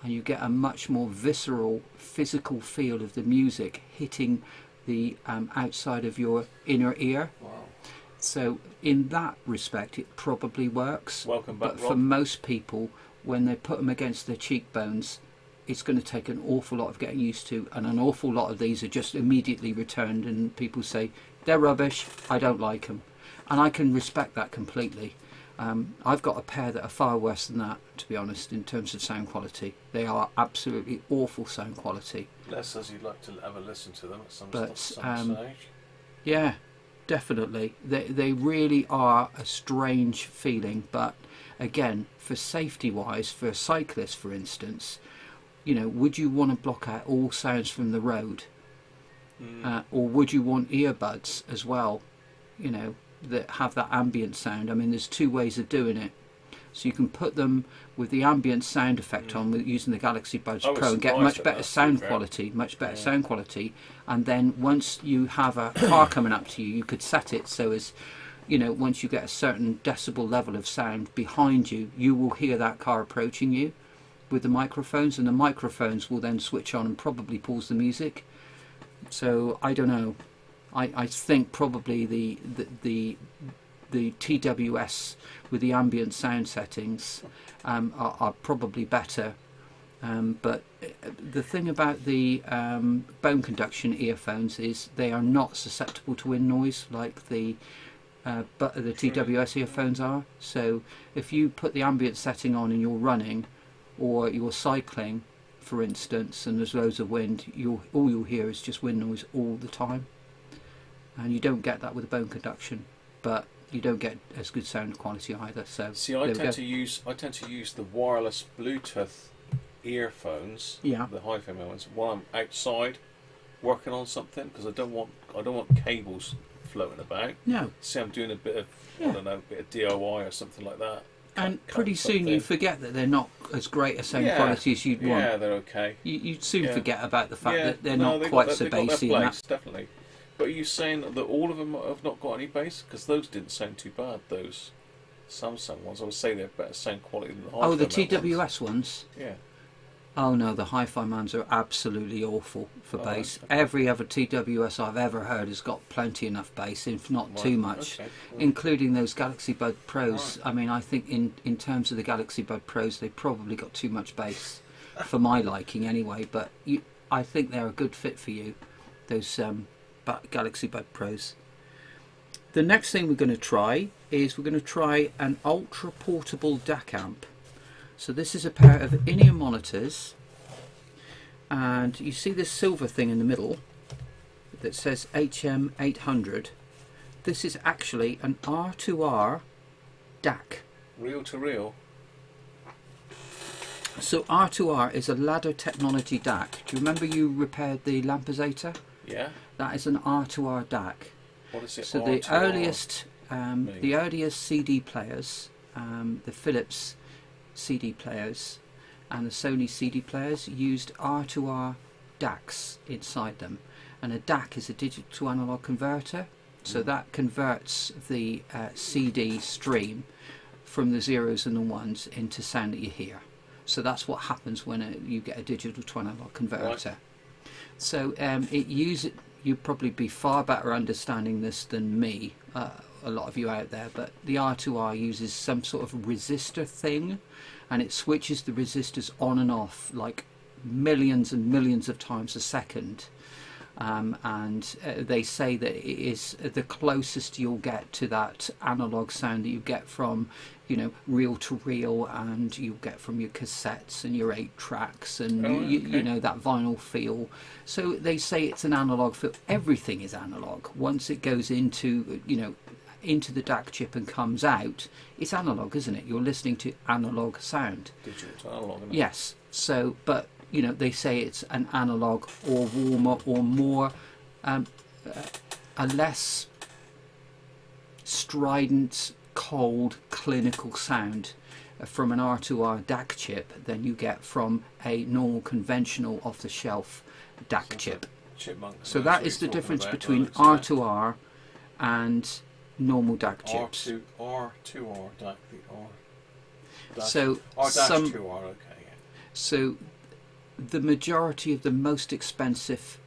and you get a much more visceral, physical feel of the music hitting the outside of your inner ear. Wow. So in that respect, it probably works. Welcome back, but Rob. for most people, when they put them against their cheekbones, it's going to take an awful lot of getting used to, and an awful lot of these are just immediately returned, and people say they're rubbish, I don't like them, and I can respect that completely. I've got a pair that are far worse than that, to be honest, in terms of sound quality. They are absolutely awful sound quality. Less as you'd like to have a listen to them at some stage. Yeah, definitely. They really are a strange feeling, but again, for safety wise, for a cyclist for instance, you know, would you want to block out all sounds from the road? Or would you want earbuds as well, you know, that have that ambient sound? I mean, there's two ways of doing it. So you can put them with the ambient sound effect on with using the Galaxy Buds Pro and get much better sound quality, sound quality. And then once you have a car coming up to you, you could set it so as, you know, once you get a certain decibel level of sound behind you, you will hear that car approaching you with the microphones, and the microphones will then switch on and probably pause the music. So I don't know. I think probably the TWS with the ambient sound settings are probably better. But the thing about the bone conduction earphones is they are not susceptible to wind noise like the TWS earphones are. So if you put the ambient setting on and you're running or you're cycling, for instance, and there's loads of wind, all you'll hear is just wind noise all the time. And you don't get that with the bone conduction, but you don't get as good sound quality either. So see, I tend to use the wireless Bluetooth earphones, the hi-fi ones, while I'm outside working on something, because I don't want cables floating about. No. See, I'm doing a bit of I don't know, a bit of DIY or something like that. And pretty soon you forget that they're not as great a sound quality as you'd want. Yeah, they're okay. You'd soon forget about the fact that they're not quite so bassy. Definitely. But are you saying that all of them have not got any bass? Because those didn't sound too bad, those Samsung ones. I would say they're better sound quality than the hi-fi the TWS ones? Yeah. Oh no, the hi-fi mans are absolutely awful for bass. Okay. Every other TWS I've ever heard has got plenty enough bass, if not too much, including those Galaxy Bud Pros. I mean, I think in terms of the Galaxy Bud Pros, they probably got too much bass for my liking anyway, but I think they're a good fit for you, those Galaxy Bud Pros. The next thing we're going to try is we're going to try an ultra portable DAC amp. So this is a pair of in-ear monitors, and you see this silver thing in the middle that says HM800. This is actually an R2R DAC. Reel to reel. So R2R is a ladder technology DAC. Do you remember you repaired the Lampezator? Yeah. That is an R2R DAC. What is it? So R2R? the earliest CD players, the Philips CD players and the Sony CD players used R2R DACs inside them, and a DAC is a digital to analog converter, so that converts the CD stream from the zeros and the ones into sound that you hear. So that's what happens when you get a digital to analog converter. Right. So you'd probably be far better understanding this than me, a lot of you out there, but the R2R uses some sort of resistor thing, and it switches the resistors on and off like millions and millions of times a second, and they say that it is the closest you'll get to that analog sound that you get from, you know, reel to reel, and you'll get from your cassettes and your 8 tracks and you know, that vinyl feel. So they say it's an analog feel. Everything is analog once it goes into, you know, into the DAC chip and comes out. It's analog, isn't it? You're listening to analog sound. Digital to analog, isn't it? Yes. So, but you know, they say it's an analog or warmer or more, a less strident, cold, clinical sound from an R2R DAC chip than you get from a normal, conventional, off-the-shelf DAC chip. So that is the difference between R2R and normal DAC chips. R2R DAC, so R-2R, okay. Yeah. So the majority of the most expensive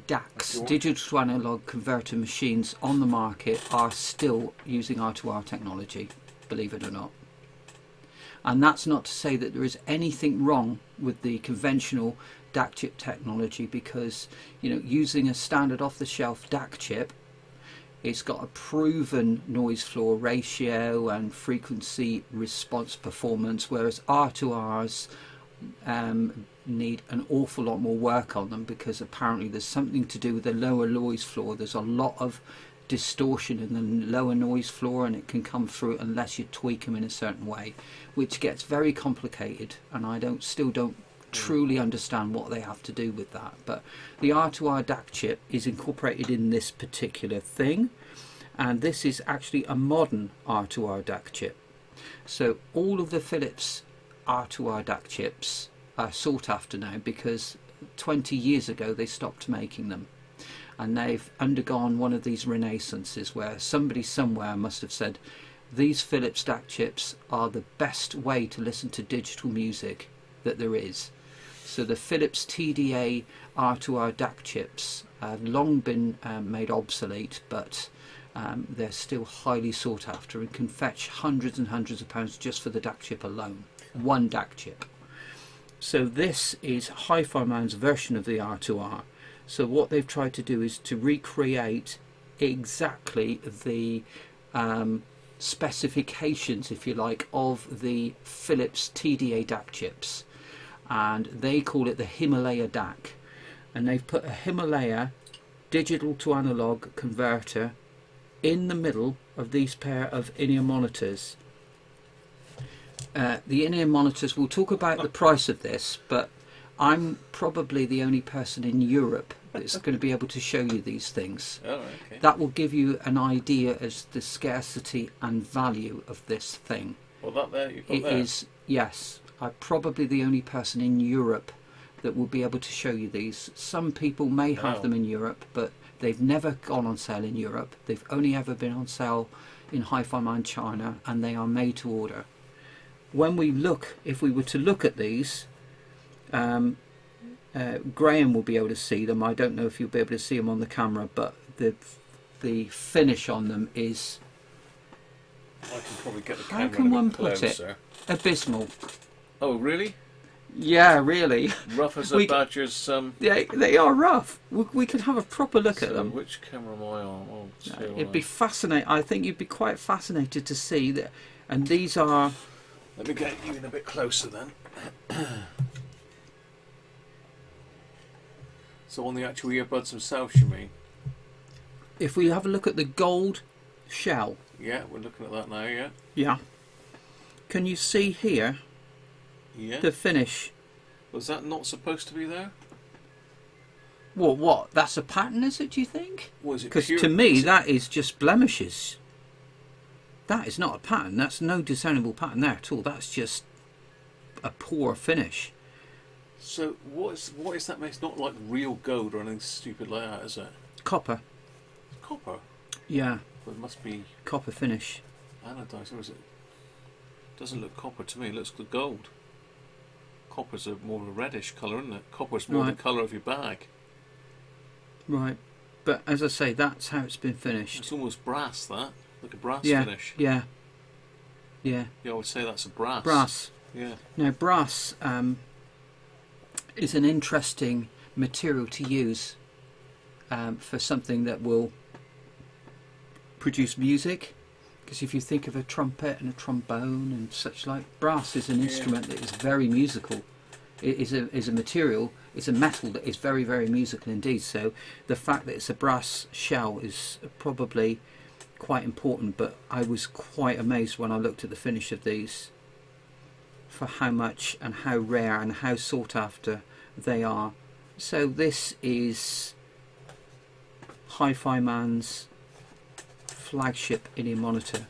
DACs, digital to analog converter machines on the market, are still using R2R technology, believe it or not. And that's not to say that there is anything wrong with the conventional DAC chip technology, because, you know, using a standard off-the-shelf DAC chip It's got a proven noise floor ratio and frequency response performance, whereas R2Rs need an awful lot more work on them, because apparently there's something to do with the lower noise floor. There's a lot of distortion in the lower noise floor, and it can come through unless you tweak them in a certain way, which gets very complicated, and I still don't truly understand what they have to do with that. But the R2R DAC chip is incorporated in this particular thing, and this is actually a modern R2R DAC chip. So all of the Philips R2R DAC chips are sought after now, because 20 years ago they stopped making them, and they've undergone one of these renaissances where somebody somewhere must have said these Philips DAC chips are the best way to listen to digital music that there is. So the Philips TDA R2R DAC chips have long been made obsolete, but they're still highly sought after and can fetch hundreds and hundreds of pounds just for the DAC chip alone. One DAC chip. So this is Hi-Fi Man's version of the R2R. So what they've tried to do is to recreate exactly the specifications, if you like, of the Philips TDA DAC chips. And they call it the Himalaya DAC, and they've put a Himalaya digital to analog converter in the middle of these pair of in-ear monitors. The in-ear monitors, we'll talk about the price of this, but I'm probably the only person in Europe that's going to be able to show you these things. Oh, okay. That will give you an idea as to the scarcity and value of this thing. Well, that there, you've got It there. is, yes. I'm probably the only person in Europe that will be able to show you these. Some people may have them in Europe, but they've never gone on sale in Europe. They've only ever been on sale in Hi-Fi Man China, and they are made to order. When we look, if we were to look at these, Graham will be able to see them. I don't know if you'll be able to see them on the camera, but the finish on them is, I can probably get the how camera can a bit one put closer. it, abysmal. Oh, really? Yeah, really. Rough as a badger's. They are rough. We could have a proper look at them. Which camera am I on? Oh, It'd be fascinating. I think you'd be quite fascinated to see that. And these are. Let me get you in a bit closer then. So on the actual earbuds themselves, you mean? If we have a look at the gold shell. Yeah, we're looking at that now. Yeah. Yeah. Can you see here? Yeah. The finish. Was that not supposed to be there? What? That's a pattern, is it, do you think? Was it? Because to me, that is just blemishes. That is not a pattern. That's no discernible pattern there at all. That's just a poor finish. So what is that? It's not like real gold or anything stupid like that, is it? Copper. Copper. Yeah. Well, it must be Copper finish. anodized, or is it? Doesn't look copper to me. It looks like gold. Copper's more of a reddish colour, isn't it? Copper's more the colour of your bag. Right. But as I say, that's how it's been finished. It's almost brass, that. Like a brass Yeah. finish. Yeah. Yeah. Yeah, I would say that's a brass. Brass. Yeah. Now, brass is an interesting material to use for something that will produce music. Because if you think of a trumpet and a trombone and such like, brass is an instrument that is very musical. It is a material, it's a metal that is very, very musical indeed. So the fact that it's a brass shell is probably quite important, but I was quite amazed when I looked at the finish of these for how much and how rare and how sought after they are. So this is Hi-Fi Man's flagship in-ear monitor.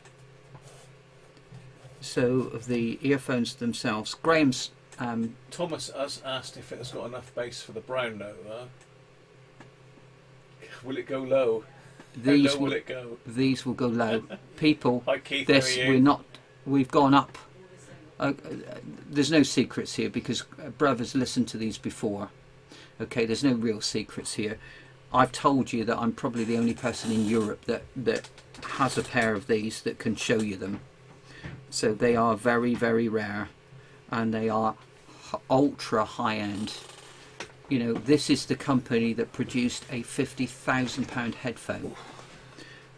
So of the earphones themselves, Graham's Thomas has asked if it has got enough bass for the brown note, though. Will it go low? How low will it go? These will go low. People, Hi, Keith, this how are you? we've gone up. There's no secrets here because brothers listened to these before. Okay, there's no real secrets here. I've told you that I'm probably the only person in Europe that has a pair of these that can show you them. So they are very, very rare, and they are ultra high end. You know, this is the company that produced a £50,000 headphone.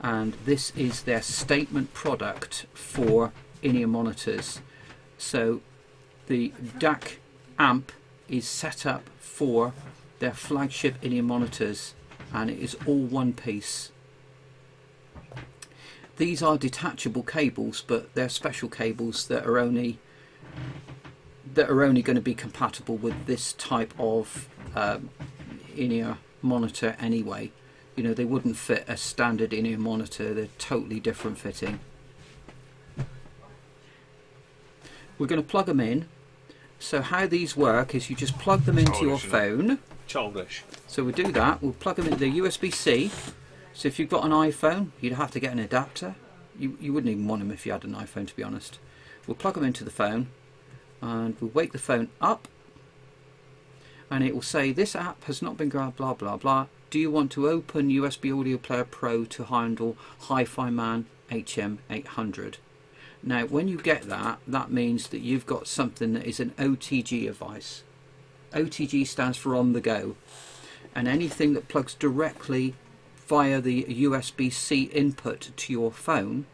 and this is their statement product for in-ear monitors. So the DAC amp is set up for their flagship in-ear monitors, and it is all one piece. These are detachable cables, but they're special cables that are only going to be compatible with this type of in-ear monitor anyway. You know, they wouldn't fit a standard in-ear monitor. They're totally different fitting. We're going to plug them in. So how these work is you just plug them into your phone. Childish. So we do that. We'll plug them into the USB-C. So if you've got an iPhone, you'd have to get an adapter. You wouldn't even want them if you had an iPhone, to be honest. We'll plug them into the phone, and we'll wake the phone up, and it will say, this app has not been grabbed, blah blah blah. Do you want to open USB Audio Player Pro to handle Hi-Fi Man HM800? Now when you get that, that means that you've got something that is an OTG device. OTG stands for on the go, and anything that plugs directly via the USB-C input to your phone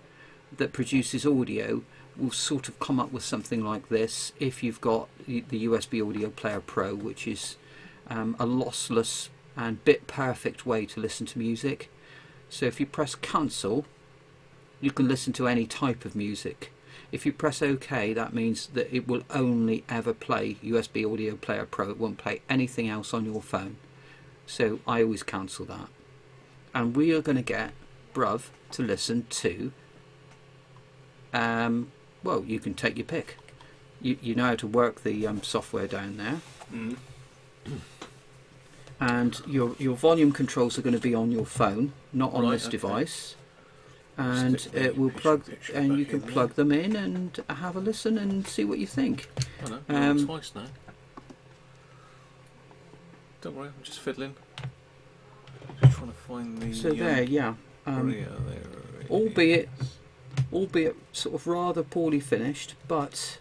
that produces audio will sort of come up with something like this if you've got the USB Audio Player Pro, which is a lossless and bit perfect way to listen to music. So if you press cancel, you can listen to any type of music. If you press OK, that means that it will only ever play USB Audio Player Pro. It won't play anything else on your phone. So I always cancel that. And we are going to get Bruv to listen to, well, you can take your pick. You know how to work the software down there. Mm. And your volume controls are going to be on your phone, not on this device. And it will plug, and you can plug them in and have a listen and see what you think. I know, twice now. Don't worry, I'm just fiddling. Just trying to find the. So there, yeah. Albeit sort of rather poorly finished, but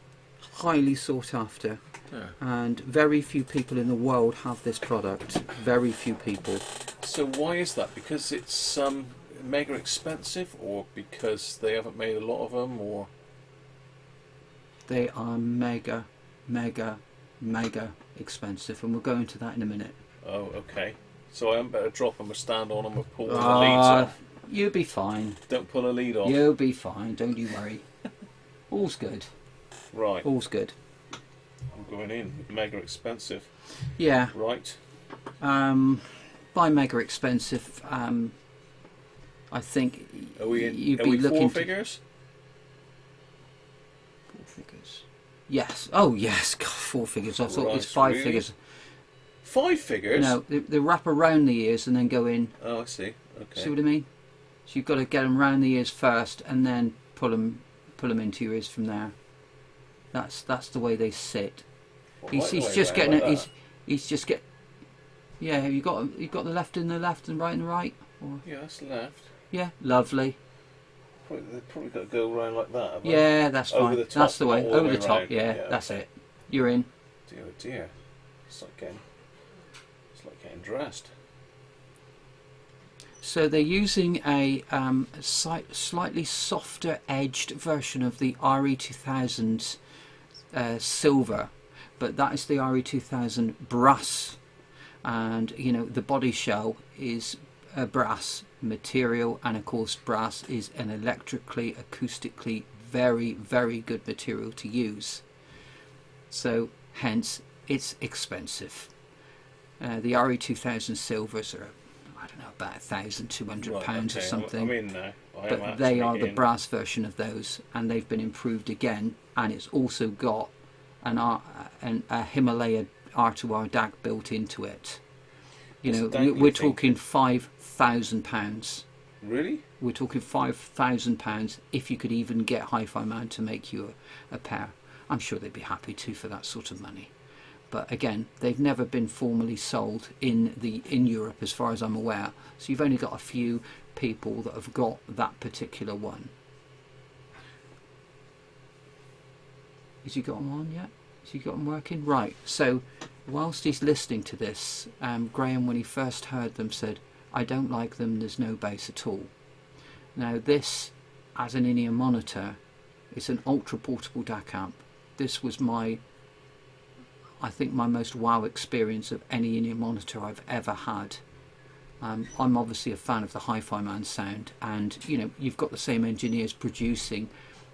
highly sought after. Yeah. And very few people in the world have this product. Very few people. So why is that? Because it's mega expensive, or because they haven't made a lot of them, or? They are mega expensive, and we'll go into that in a minute. Oh, okay. So I better drop them or stand on them or pull the leads off? You'll be fine. Don't pull a lead off? You'll be fine, don't you worry. All's good. Right. All's good. I'm going in. Mega expensive. Yeah. Right. By mega expensive, I think you'd be looking four figures? 4 figures. Yes. Oh, yes. God, 4 figures. I thought it was 5 figures. 5 figures? No, they wrap around the ears and then go in. Oh, I see. Okay. See what I mean? So you've got to get them round the ears first, and then pull them into your ears from there. That's the way they sit. He's just getting it. He's just get. Yeah, have you got the left in the left and right in the right? Or? Yeah, that's left. Yeah, lovely. They've probably got to go around like that. Yeah, that's fine. Over the top, that's the way. Over the top. Round. Yeah, that's it. You're in. Dear, oh dear. It's like getting dressed. So they're using a slightly softer edged version of the RE2000 silver, but that is the RE2000 brass, and you know the body shell is a brass material, and of course brass is an electrically, acoustically very good material to use, so hence it's expensive. The RE2000 silvers are, I don't know, about £1,200 or something. I'm in now. But they are the brass version of those, and they've been improved again, and it's also got a Himalaya R2R DAC built into it. You know, we're talking £5,000. Really? We're talking £5,000 if you could even get Hi-Fi Man to make you a pair. I'm sure they'd be happy to for that sort of money. But again, they've never been formally sold in Europe as far as I'm aware. So you've only got a few people that have got that particular one. Has he got them on yet? Has he got them working? Right, so whilst he's listening to this, Graham, when he first heard them, said, I don't like them, there's no bass at all. Now this, as an in-ear monitor, is an ultra portable DAC amp. This was I think my most wow experience of any in-ear monitor I've ever had. I'm obviously a fan of the Hi-Fi Man sound, and you know, you've got the same engineers producing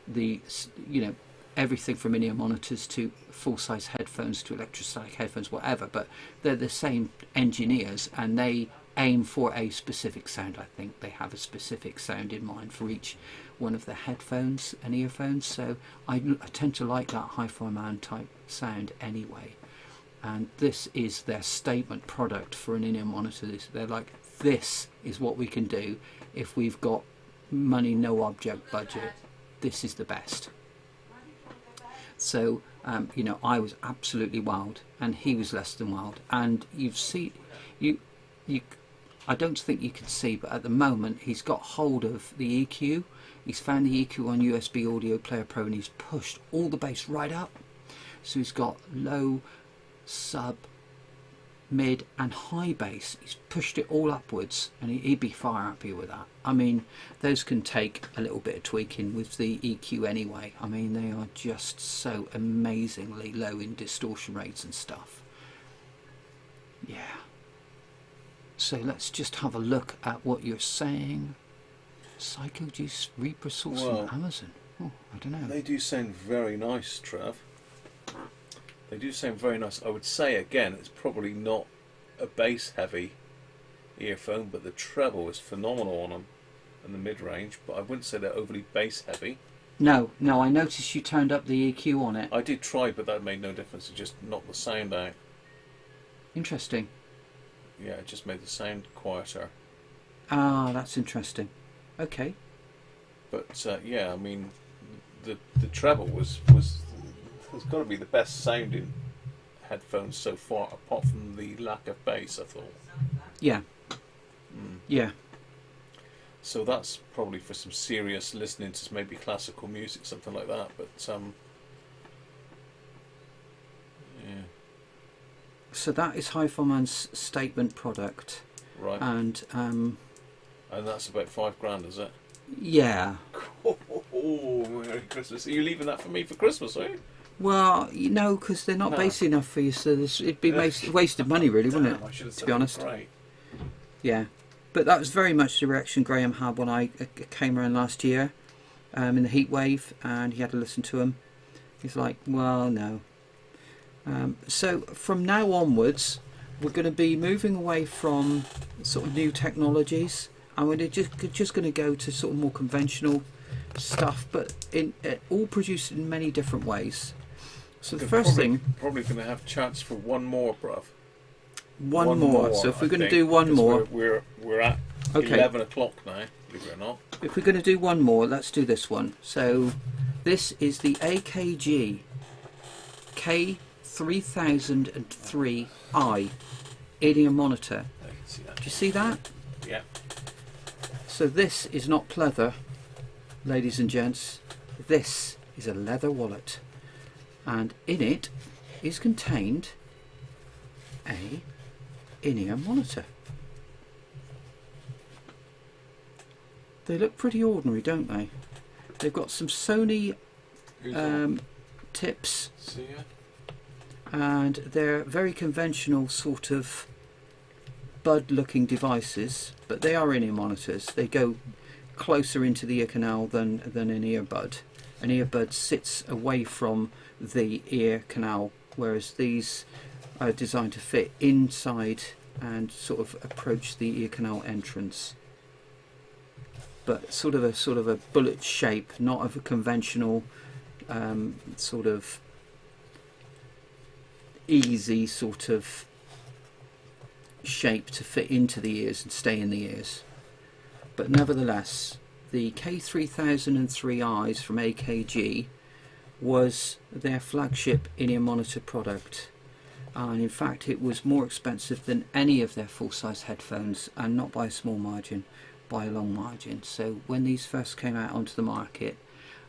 the, you know, everything from in-ear monitors to full-size headphones to electrostatic headphones, whatever, but they're the same engineers and they aim for a specific sound. I think they have a specific sound in mind for each one of the headphones and earphones, so I tend to like that Hi-Fi Man type sound anyway. And this is their statement product for an in-ear monitor. They're like, this is what we can do if we've got money, no object budget. This is the best. So you know, I was absolutely wowed, and he was less than wowed. And I don't think you can see, but at the moment he's got hold of the EQ. He's found the EQ on USB Audio Player Pro, and he's pushed all the bass right up. So he's got low, sub, mid and high bass. He's pushed it all upwards, and he'd be far happier with that. I mean, those can take a little bit of tweaking with the EQ anyway. I mean, they are just so amazingly low in distortion rates and stuff. Yeah. So let's just have a look at what you're saying. Psycho Juice Reaper source from Amazon. Oh, I don't know. They do sound very nice, Trev. They do sound very nice. I would say, again, it's probably not a bass-heavy earphone, but the treble is phenomenal on them, and the mid-range, but I wouldn't say they're overly bass-heavy. No, I noticed you turned up the EQ on it. I did try, but that made no difference. It just knocked the sound out. Interesting. Yeah, it just made the sound quieter. Ah, that's interesting. Okay. But, yeah, I mean, the treble was it's got to be the best sounding headphones so far, apart from the lack of bass, I thought. Yeah. Yeah. So that's probably for some serious listening to maybe classical music, something like that. But yeah. So that is Hi-Fi Man's statement product. Right. And that's about $5,000, is it? Yeah. Oh, Merry Christmas! Are you leaving that for me for Christmas, are you? Well, you know, because they're not bassy enough for you, so it'd be wasted money, really, wouldn't it? I should have said to be honest. Right. Yeah, but that was very much the reaction Graham had when I came around last year, in the heat wave, and he had to listen to them. He's like, well, no. So from now onwards, we're going to be moving away from sort of new technologies, and we're just going to go to sort of more conventional stuff, but all produced in many different ways. So the first thing, probably going to have chance for one more, bruv. One more. So if we're going to do one more, we're at 11 o'clock now. Believe it or not. If we're going to do one more, let's do this one. So this is the AKG K3003i in-ear monitor. I can see that. Do you see that? Yeah. So this is not pleather, ladies and gents. This is a leather wallet, and in it is contained a in-ear monitor. They look pretty ordinary, don't they? They've got some Sony tips, See ya. and they're very conventional sort of bud looking devices, but they are in-ear monitors. They go closer into the ear canal than an earbud. An earbud sits away from the ear canal, whereas these are designed to fit inside and sort of approach the ear canal entrance, but sort of a bullet shape, not of a conventional sort of easy sort of shape to fit into the ears and stay in the ears. But nevertheless, the K3003i's from AKG was their flagship in-ear monitor product, and in fact it was more expensive than any of their full-size headphones, and not by a small margin, by a long margin. So when these first came out onto the market,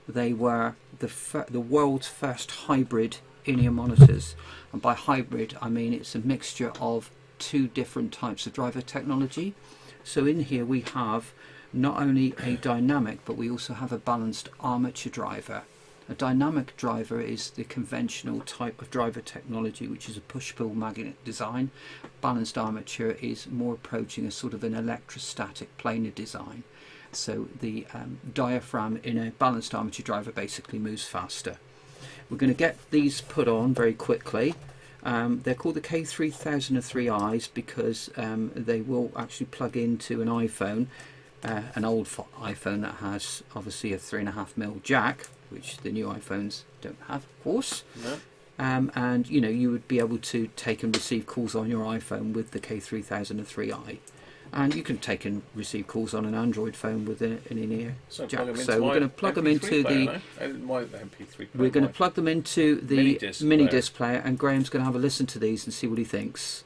they were the world's first hybrid in-ear monitors, and by hybrid I mean it's a mixture of two different types of driver technology. So in here we have not only a dynamic, but we also have a balanced armature driver. A dynamic driver is the conventional type of driver technology, which is a push-pull magnet design. Balanced armature is more approaching a sort of an electrostatic planar design. So the diaphragm in a balanced armature driver basically moves faster. We're going to get these put on very quickly. They're called the K3003Is because they will actually plug into an iPhone, an old iPhone that has obviously a 3.5mm jack, which the new iPhones don't have, of course. No. And you know, you would be able to take and receive calls on your iPhone with the K3003i, and you can take and receive calls on an Android phone with an in-ear jack. So we're going to plug them into the. We're going to plug them into the mini disc player, and Graham's going to have a listen to these and see what he thinks.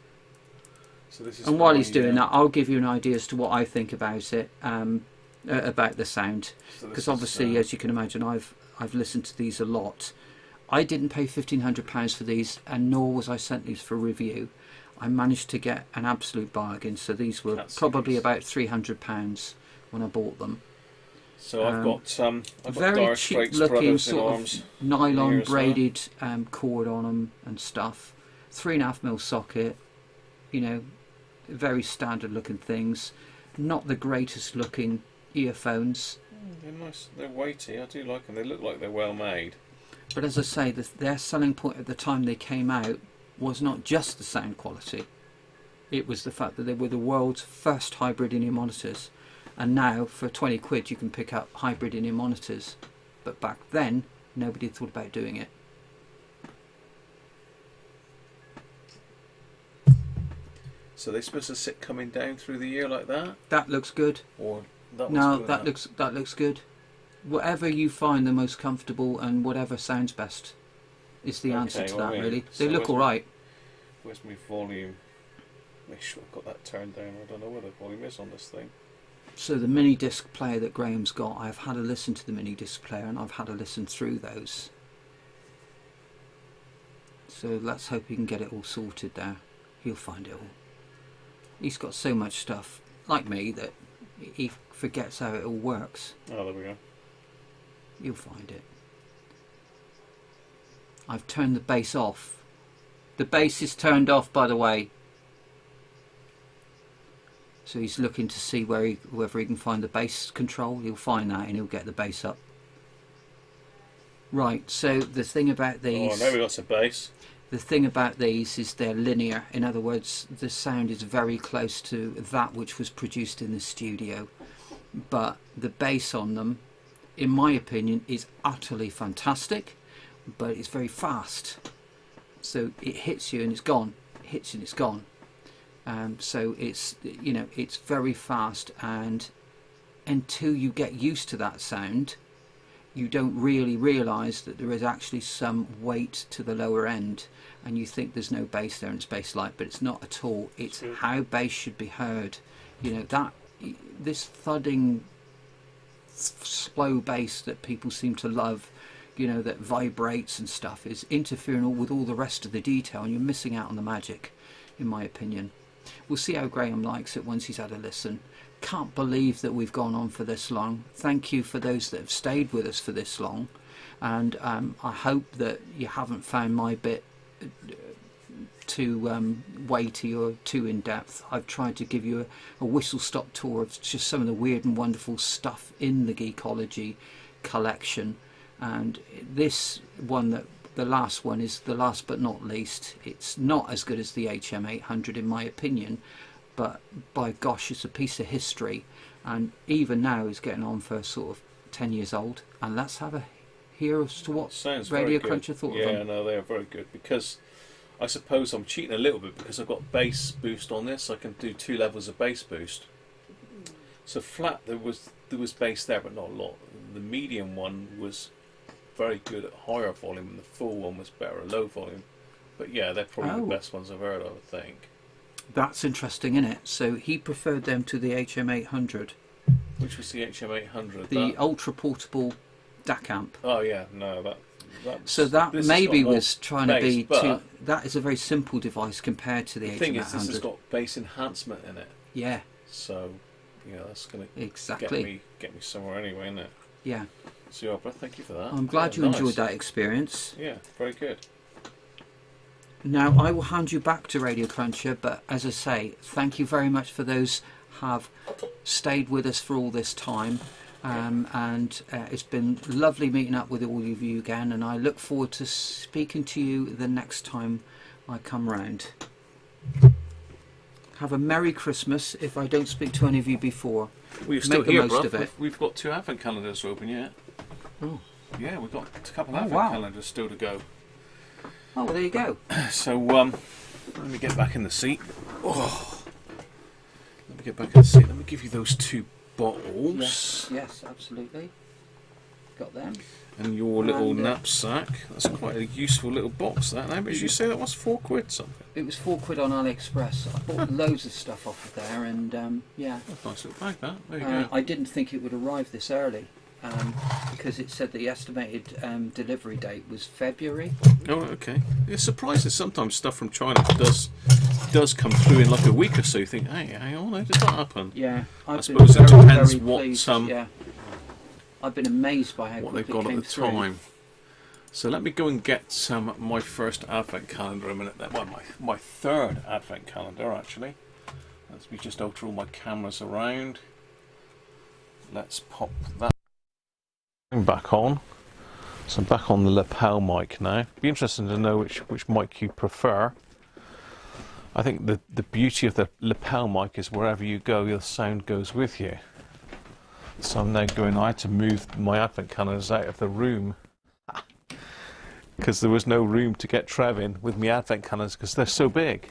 So this is and while he's doing that, I'll give you an idea as to what I think about it, about the sound, because obviously, as you can imagine, I've listened to these a lot. I didn't pay £1,500 for these, and nor was I sent these for review. I managed to get an absolute bargain, so these were probably about £300 when I bought them. So I've got very cheap looking sort of nylon braided cord on them and stuff. 3.5mm socket, you know, very standard looking things. Not the greatest looking earphones. They're nice, they're weighty, I do like them, they look like they're well made. But as I say, their selling point at the time they came out was not just the sound quality. It was the fact that they were the world's first hybrid in-ear monitors. And now, for 20 quid, you can pick up hybrid in-ear monitors. But back then, nobody thought about doing it. So they're supposed to sit coming down through the ear like that? That looks good. Or that no, that looks good. Whatever you find the most comfortable and whatever sounds best is the answer to that, really. They look all right. Where's my volume? Make sure I've got that turned down. I don't know where the volume is on this thing. So the mini disc player that Graham's got, I've had a listen to the mini disc player and I've had a listen through those. So let's hope he can get it all sorted there. He'll find it all. He's got so much stuff, like me, that he forgets how it all works. Oh, there we go. You'll find it. I've turned the bass off. The bass is turned off, by the way. So he's looking to see whether he can find the bass control. He'll find that and he'll get the bass up. Right, so the thing about these... Oh, there we got some bass. The thing about these is they're linear. In other words, the sound is very close to that which was produced in the studio. But the bass on them, in my opinion, is utterly fantastic, but it's very fast. So it hits you and it's gone. It hits you and it's gone. So it's, you know, it's very fast, and until you get used to that sound, you don't really realise that there is actually some weight to the lower end, and you think there's no bass there and it's bass light, but it's not at all. It's how bass should be heard. You know, that this thudding slow bass that people seem to love, you know, that vibrates and stuff, is interfering with all the rest of the detail, and you're missing out on the magic, in my opinion. We'll see how Graham likes it once he's had a listen. Can't believe that we've gone on for this long. Thank you for those that have stayed with us for this long, and I hope that you haven't found my bit too weighty or too in-depth. I've tried to give you a whistle-stop tour of just some of the weird and wonderful stuff in the Geekology collection, and this one, that the last one, is the last but not least. It's not as good as the HM800 in my opinion, but by gosh, it's a piece of history, and even now is getting on for sort of 10 years old. And let's have a hear as to what Radiocruncher thought of them. Yeah, no, they are very good, because I suppose I'm cheating a little bit because I've got bass boost on this. I can do 2 levels of bass boost. So flat, there was bass there, but not a lot. The medium one was very good at higher volume, and the full one was better at low volume. But yeah, they're probably the best ones I've heard, I would think. That's interesting, isn't it? So he preferred them to the HM800. Which was the HM800? The ultra portable DAC amp. Oh yeah, no, so that maybe was trying to be too. That is a very simple device compared to the HM800. The thing is, this has got bass enhancement in it. Yeah. So Yeah, that's going to Exactly. get me somewhere anyway, isn't it? Yeah. So, Opera, thank you for that. I'm glad you nice. enjoyed that experience. Yeah, very good. Now, I will hand you back to Radiocruncher, but as I say, thank you very much for those who have stayed with us for all this time. It's been lovely meeting up with all of you again, and I look forward to speaking to you the next time I come round. Have a Merry Christmas if I don't speak to any of you before. Well, you're still Make the here, most bruv. of it. We've got 2 advent calendars open yet. Oh. Yeah, we've got a couple of advent wow. calendars still to go. Oh, well, there you go. So, let me get back in the seat. Oh, let me get back in the seat. Let me give you those 2 bottles. Yes, absolutely. Got them. And your little knapsack. That's quite a useful little box, that. How much did you say that was? £4 something? It was £4 on AliExpress. I bought loads of stuff off of there, and yeah. That's a nice little bag, that. There you go. I didn't think it would arrive this early. Because it said the estimated delivery date was February. Oh, okay. It's surprising. Sometimes stuff from China does come through in like a week or so. You think, hey, hang on, how did that happen? Yeah, I suppose it depends what yeah. I've been amazed by how what they've quickly got it at came the through. time. So let me go and get my first advent calendar a minute. Well, my 3rd advent calendar actually. Let me just alter all my cameras around. Let's pop that back on. So I'm back on the lapel mic now. Be interesting to know which mic you prefer. I think the beauty of the lapel mic is wherever you go, your sound goes with you. So I'm now I had to move my advent calendars out of the room because there was no room to get Trev in with my advent calendars because they're so big.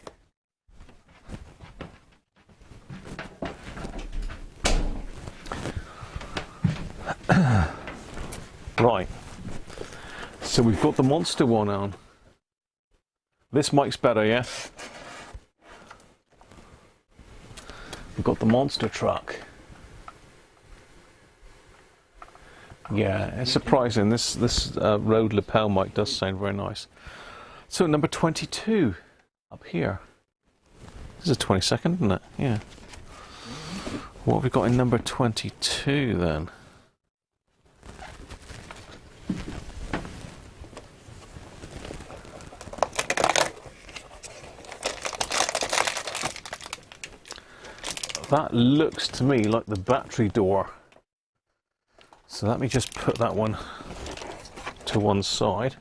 Right, so we've got the monster one on. This mic's better, yeah? We've got the monster truck. Yeah, it's surprising. This Rode lapel mic does sound very nice. So number 22 up here. This is a 22nd, isn't it? Yeah. What have we got in number 22 then? That looks to me like the battery door. So let me just put that one to one side.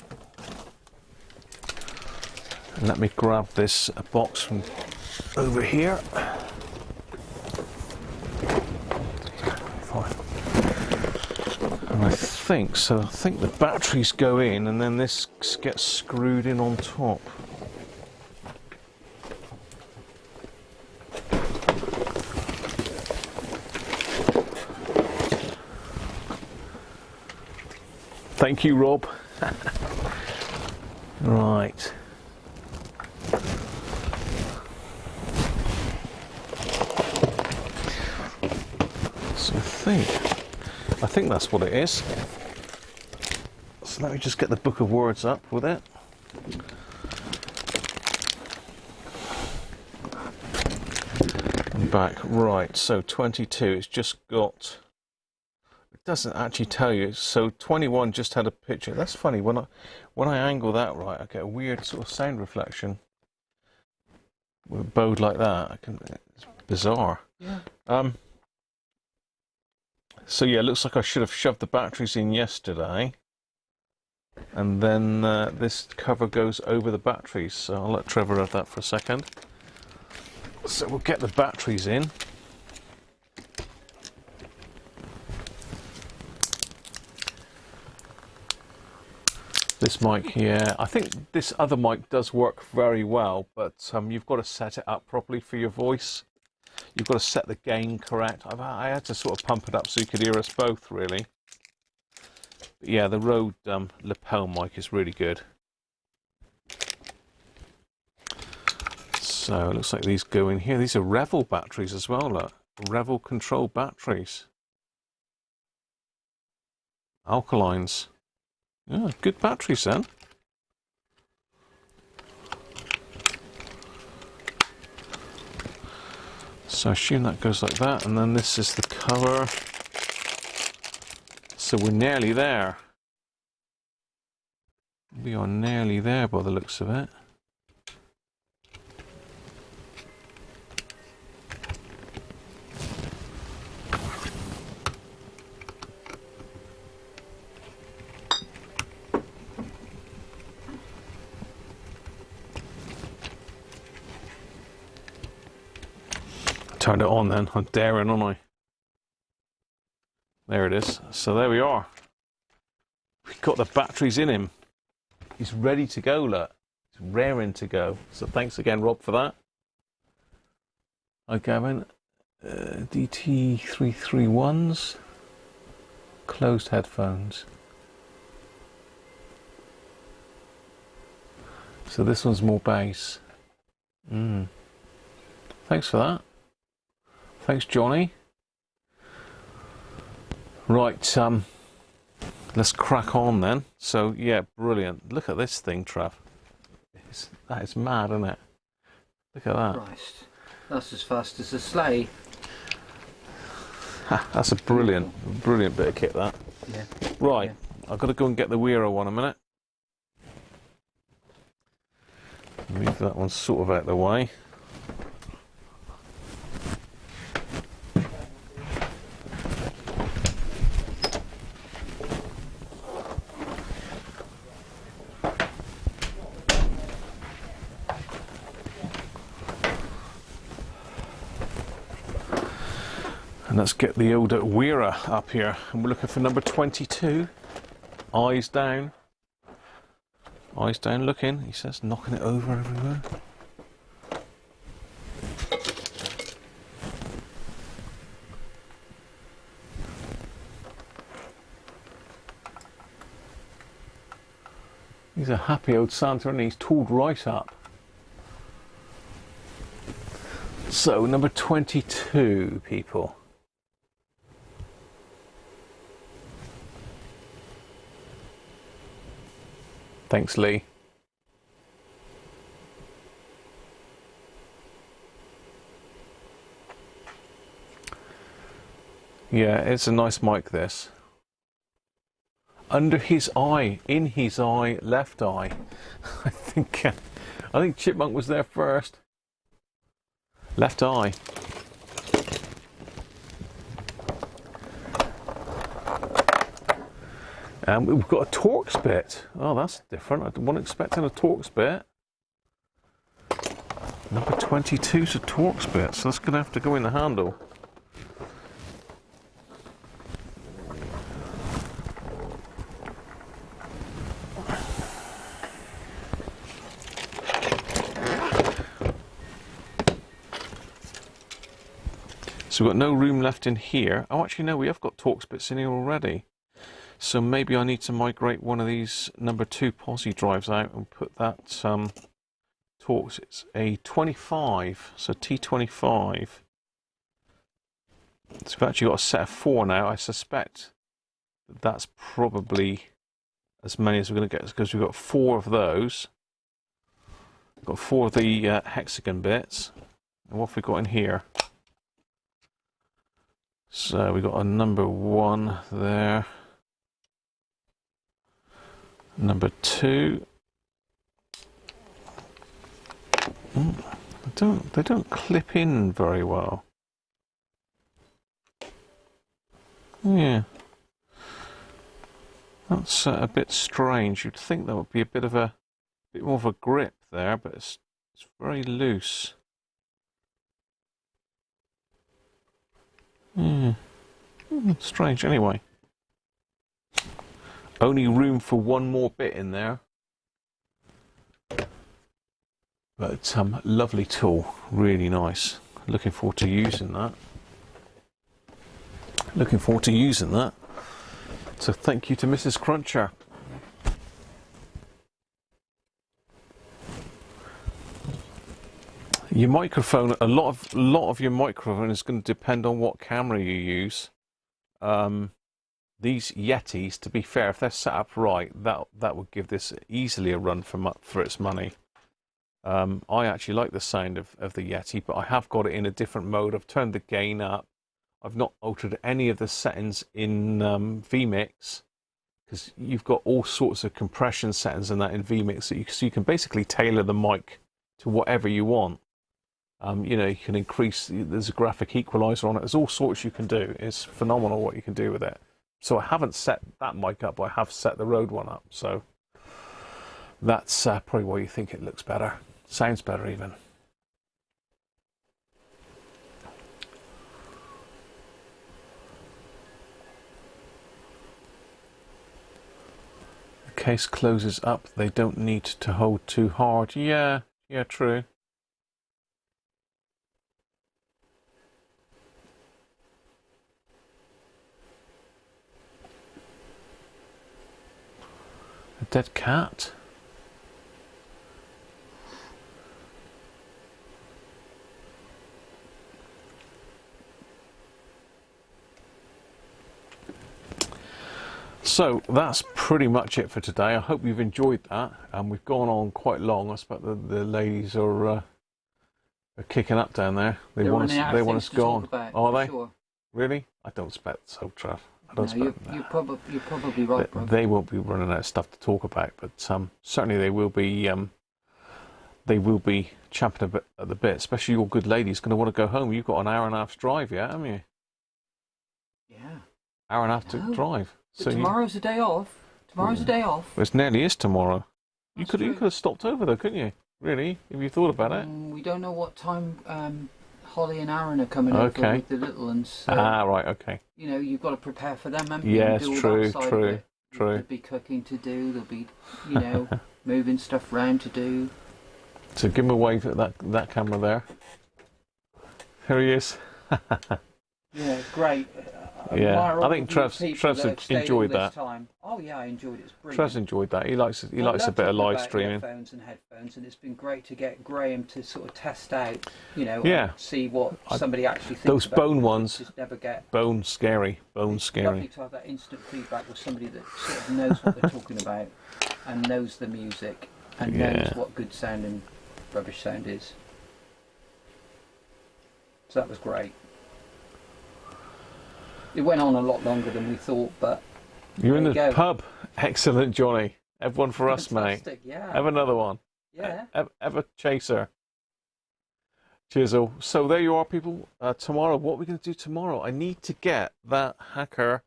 And let me grab this box from over here. Fine. And I think the batteries go in and then this gets screwed in on top. Thank you, Rob. Right. So I think that's what it is. So let me just get the book of words up with it. And back. Right, so 22, it's just got... doesn't actually tell you. So 21 just had a picture. That's funny. When I angle that right, I get a weird sort of sound reflection with a bowed like that. It's bizarre. Yeah. So yeah, it looks like I should have shoved the batteries in yesterday, and then this cover goes over the batteries. So I'll let Trevor have that for a second. So we'll get the batteries in. This mic here, I think this other mic does work very well, but you've got to set it up properly for your voice. You've got to set the gain correct. I had to sort of pump it up so you could hear us both, really. But yeah, the Rode lapel mic is really good. So it looks like these go in here. These are Revel batteries as well, look. Revel control batteries. Alkalines. Yeah, good batteries then. So I assume that goes like that, and then this is the cover. So we're nearly there. We are nearly there by the looks of it. Turned it on then. I'm daring, aren't I? There it is. So there we are. We've got the batteries in him. He's ready to go, look. He's raring to go. So thanks again, Rob, for that. Hi, Gavin. DT331s. Closed headphones. So this one's more bass. Thanks for that. Thanks, Johnny. Right, let's crack on then. So, yeah, brilliant. Look at this thing, Trev. That is mad, isn't it? Look at that. Christ. That's as fast as a sleigh. That's a brilliant bit of kit, that. Yeah. Right, Yeah. I've got to go and get the Weira one a minute. Move that one sort of out of the way. And let's get the old Weira up here. And we're looking for number 22. Eyes down. Eyes down looking, he says, knocking it over everywhere. He's a happy old Santa and he's tooled right up. So, number 22, people. Thanks, Lee. Yeah, it's a nice mic, this. Under his eye, in his eye, left eye. I think Chipmunk was there first. Left eye. And we've got a Torx bit. Oh, that's different. I wasn't expecting a Torx bit. Number 22 is a Torx bit, so that's going to have to go in the handle. So we've got no room left in here. Oh, actually, no, we have got Torx bits in here already. So maybe I need to migrate one of these number 2 posi drives out and put that Torx. It's a 25, so T25. So we've actually got a set of 4 now. I suspect that's probably as many as we're going to get because we've got 4 of those. We've got 4 of the hexagon bits. And what have we got in here? So we've got a number 1 there. Number 2. They don't clip in very well. Yeah. That's a bit strange. You'd think there would be a bit more of a grip there, but it's very loose. Yeah. Strange anyway. Only room for 1 more bit in there. But lovely tool, really nice. Looking forward to using that. Looking forward to using that. So thank you to Mrs. Cruncher. Your microphone, a lot of your microphone is going to depend on what camera you use. These Yetis, to be fair, if they're set up right, that would give this easily a run for its money. I actually like the sound of the Yeti, but I have got it in a different mode. I've turned the gain up. I've not altered any of the settings in vMix, because you've got all sorts of compression settings in that in vMix, so you can basically tailor the mic to whatever you want. You know, you can increase, there's a graphic equalizer on it, there's all sorts you can do. It's phenomenal what you can do with it. So I haven't set that mic up, but I have set the Rode one up, so that's probably why you think it looks better, sounds better even. The case closes up, they don't need to hold too hard. Yeah, true. A dead cat? So that's pretty much it for today. I hope you've enjoyed that. We've gone on quite long. I expect the ladies are kicking up down there. They want us gone. Are they? Sure. Really? I don't expect so, Trev. I don't expect you're probably right, bro. They won't be running out of stuff to talk about, but certainly they will be champing a bit at the bit. Especially your good lady's going to want to go home. You've got an hour and a half's drive, yeah, haven't you? Yeah. Hour and a half to drive. So tomorrow's a day off. Tomorrow's a day off. It nearly is tomorrow. You That's could have stopped over though, couldn't you? Really, if you thought about it. We don't know what time Holly and Aaron are coming over with the little ones. So, right, okay. You know, you've got to prepare for them, haven't you? Yes, true. There'll be cooking to do. There'll be, you know, moving stuff around to do. So give him a wave at that camera there. Here he is. Yeah, great. Yeah, I think Trev's enjoyed that. Oh yeah, I enjoyed it. It's brilliant. Trev's enjoyed that. He likes a bit of live streaming. Earphones and headphones, and it's been great to get Graham to sort of test out, you know, and see what somebody actually thinks. Those about bone ones, just never get bone scary. It's lovely to have that instant feedback with somebody that sort of knows what they're talking about and knows the music and knows what good sound and rubbish sound is. So that was great. It went on a lot longer than we thought, but you're in the pub. Excellent, Johnny. Have one for us, mate. Yeah. Have another one. Yeah. Have a chaser. Cheers, all. So there you are, people. Tomorrow, what are we going to do tomorrow? I need to get that Hacker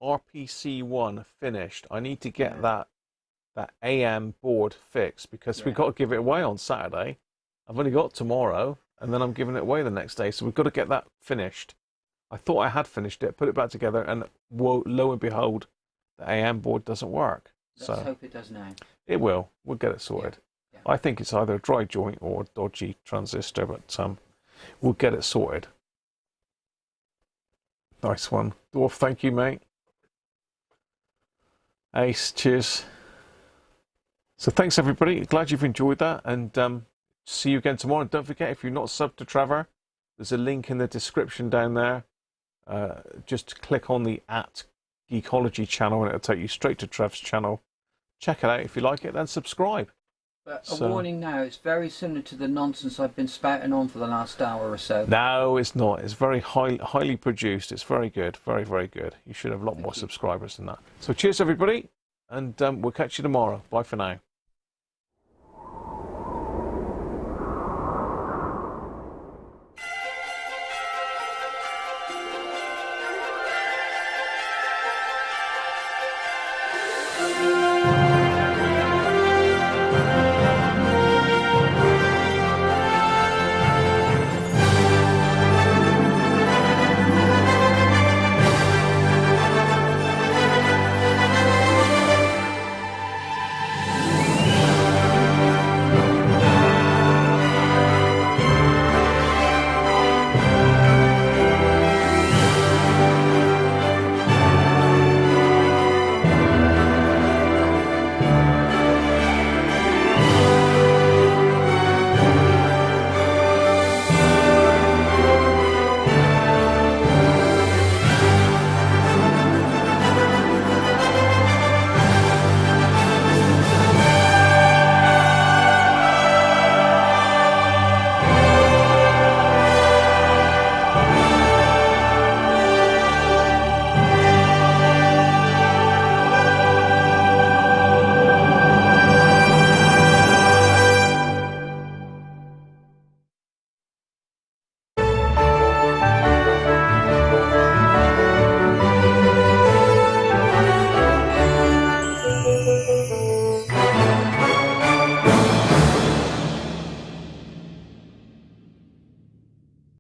RPC1 finished. I need to get that AM board fixed, because we've got to give it away on Saturday. I've only got tomorrow, and then I'm giving it away the next day. So we've got to get that finished. I thought I had finished it, put it back together, and lo and behold, the AM board doesn't work. Let's hope it does now. It will. We'll get it sorted. Yeah. I think it's either a dry joint or a dodgy transistor, but we'll get it sorted. Nice one. Dwarf, thank you, mate. Ace, cheers. So thanks, everybody. Glad you've enjoyed that, and see you again tomorrow. And don't forget, if you're not subbed to Trevor, there's a link in the description down there. Just click on the @Geekology channel and it'll take you straight to Trev's channel. Check it out. If you like it, then subscribe. But a warning now, it's very similar to the nonsense I've been spouting on for the last hour or so. No, it's not. It's very highly produced. It's very good. Very, very good. You should have a lot more subscribers than that. So cheers, everybody, and we'll catch you tomorrow. Bye for now.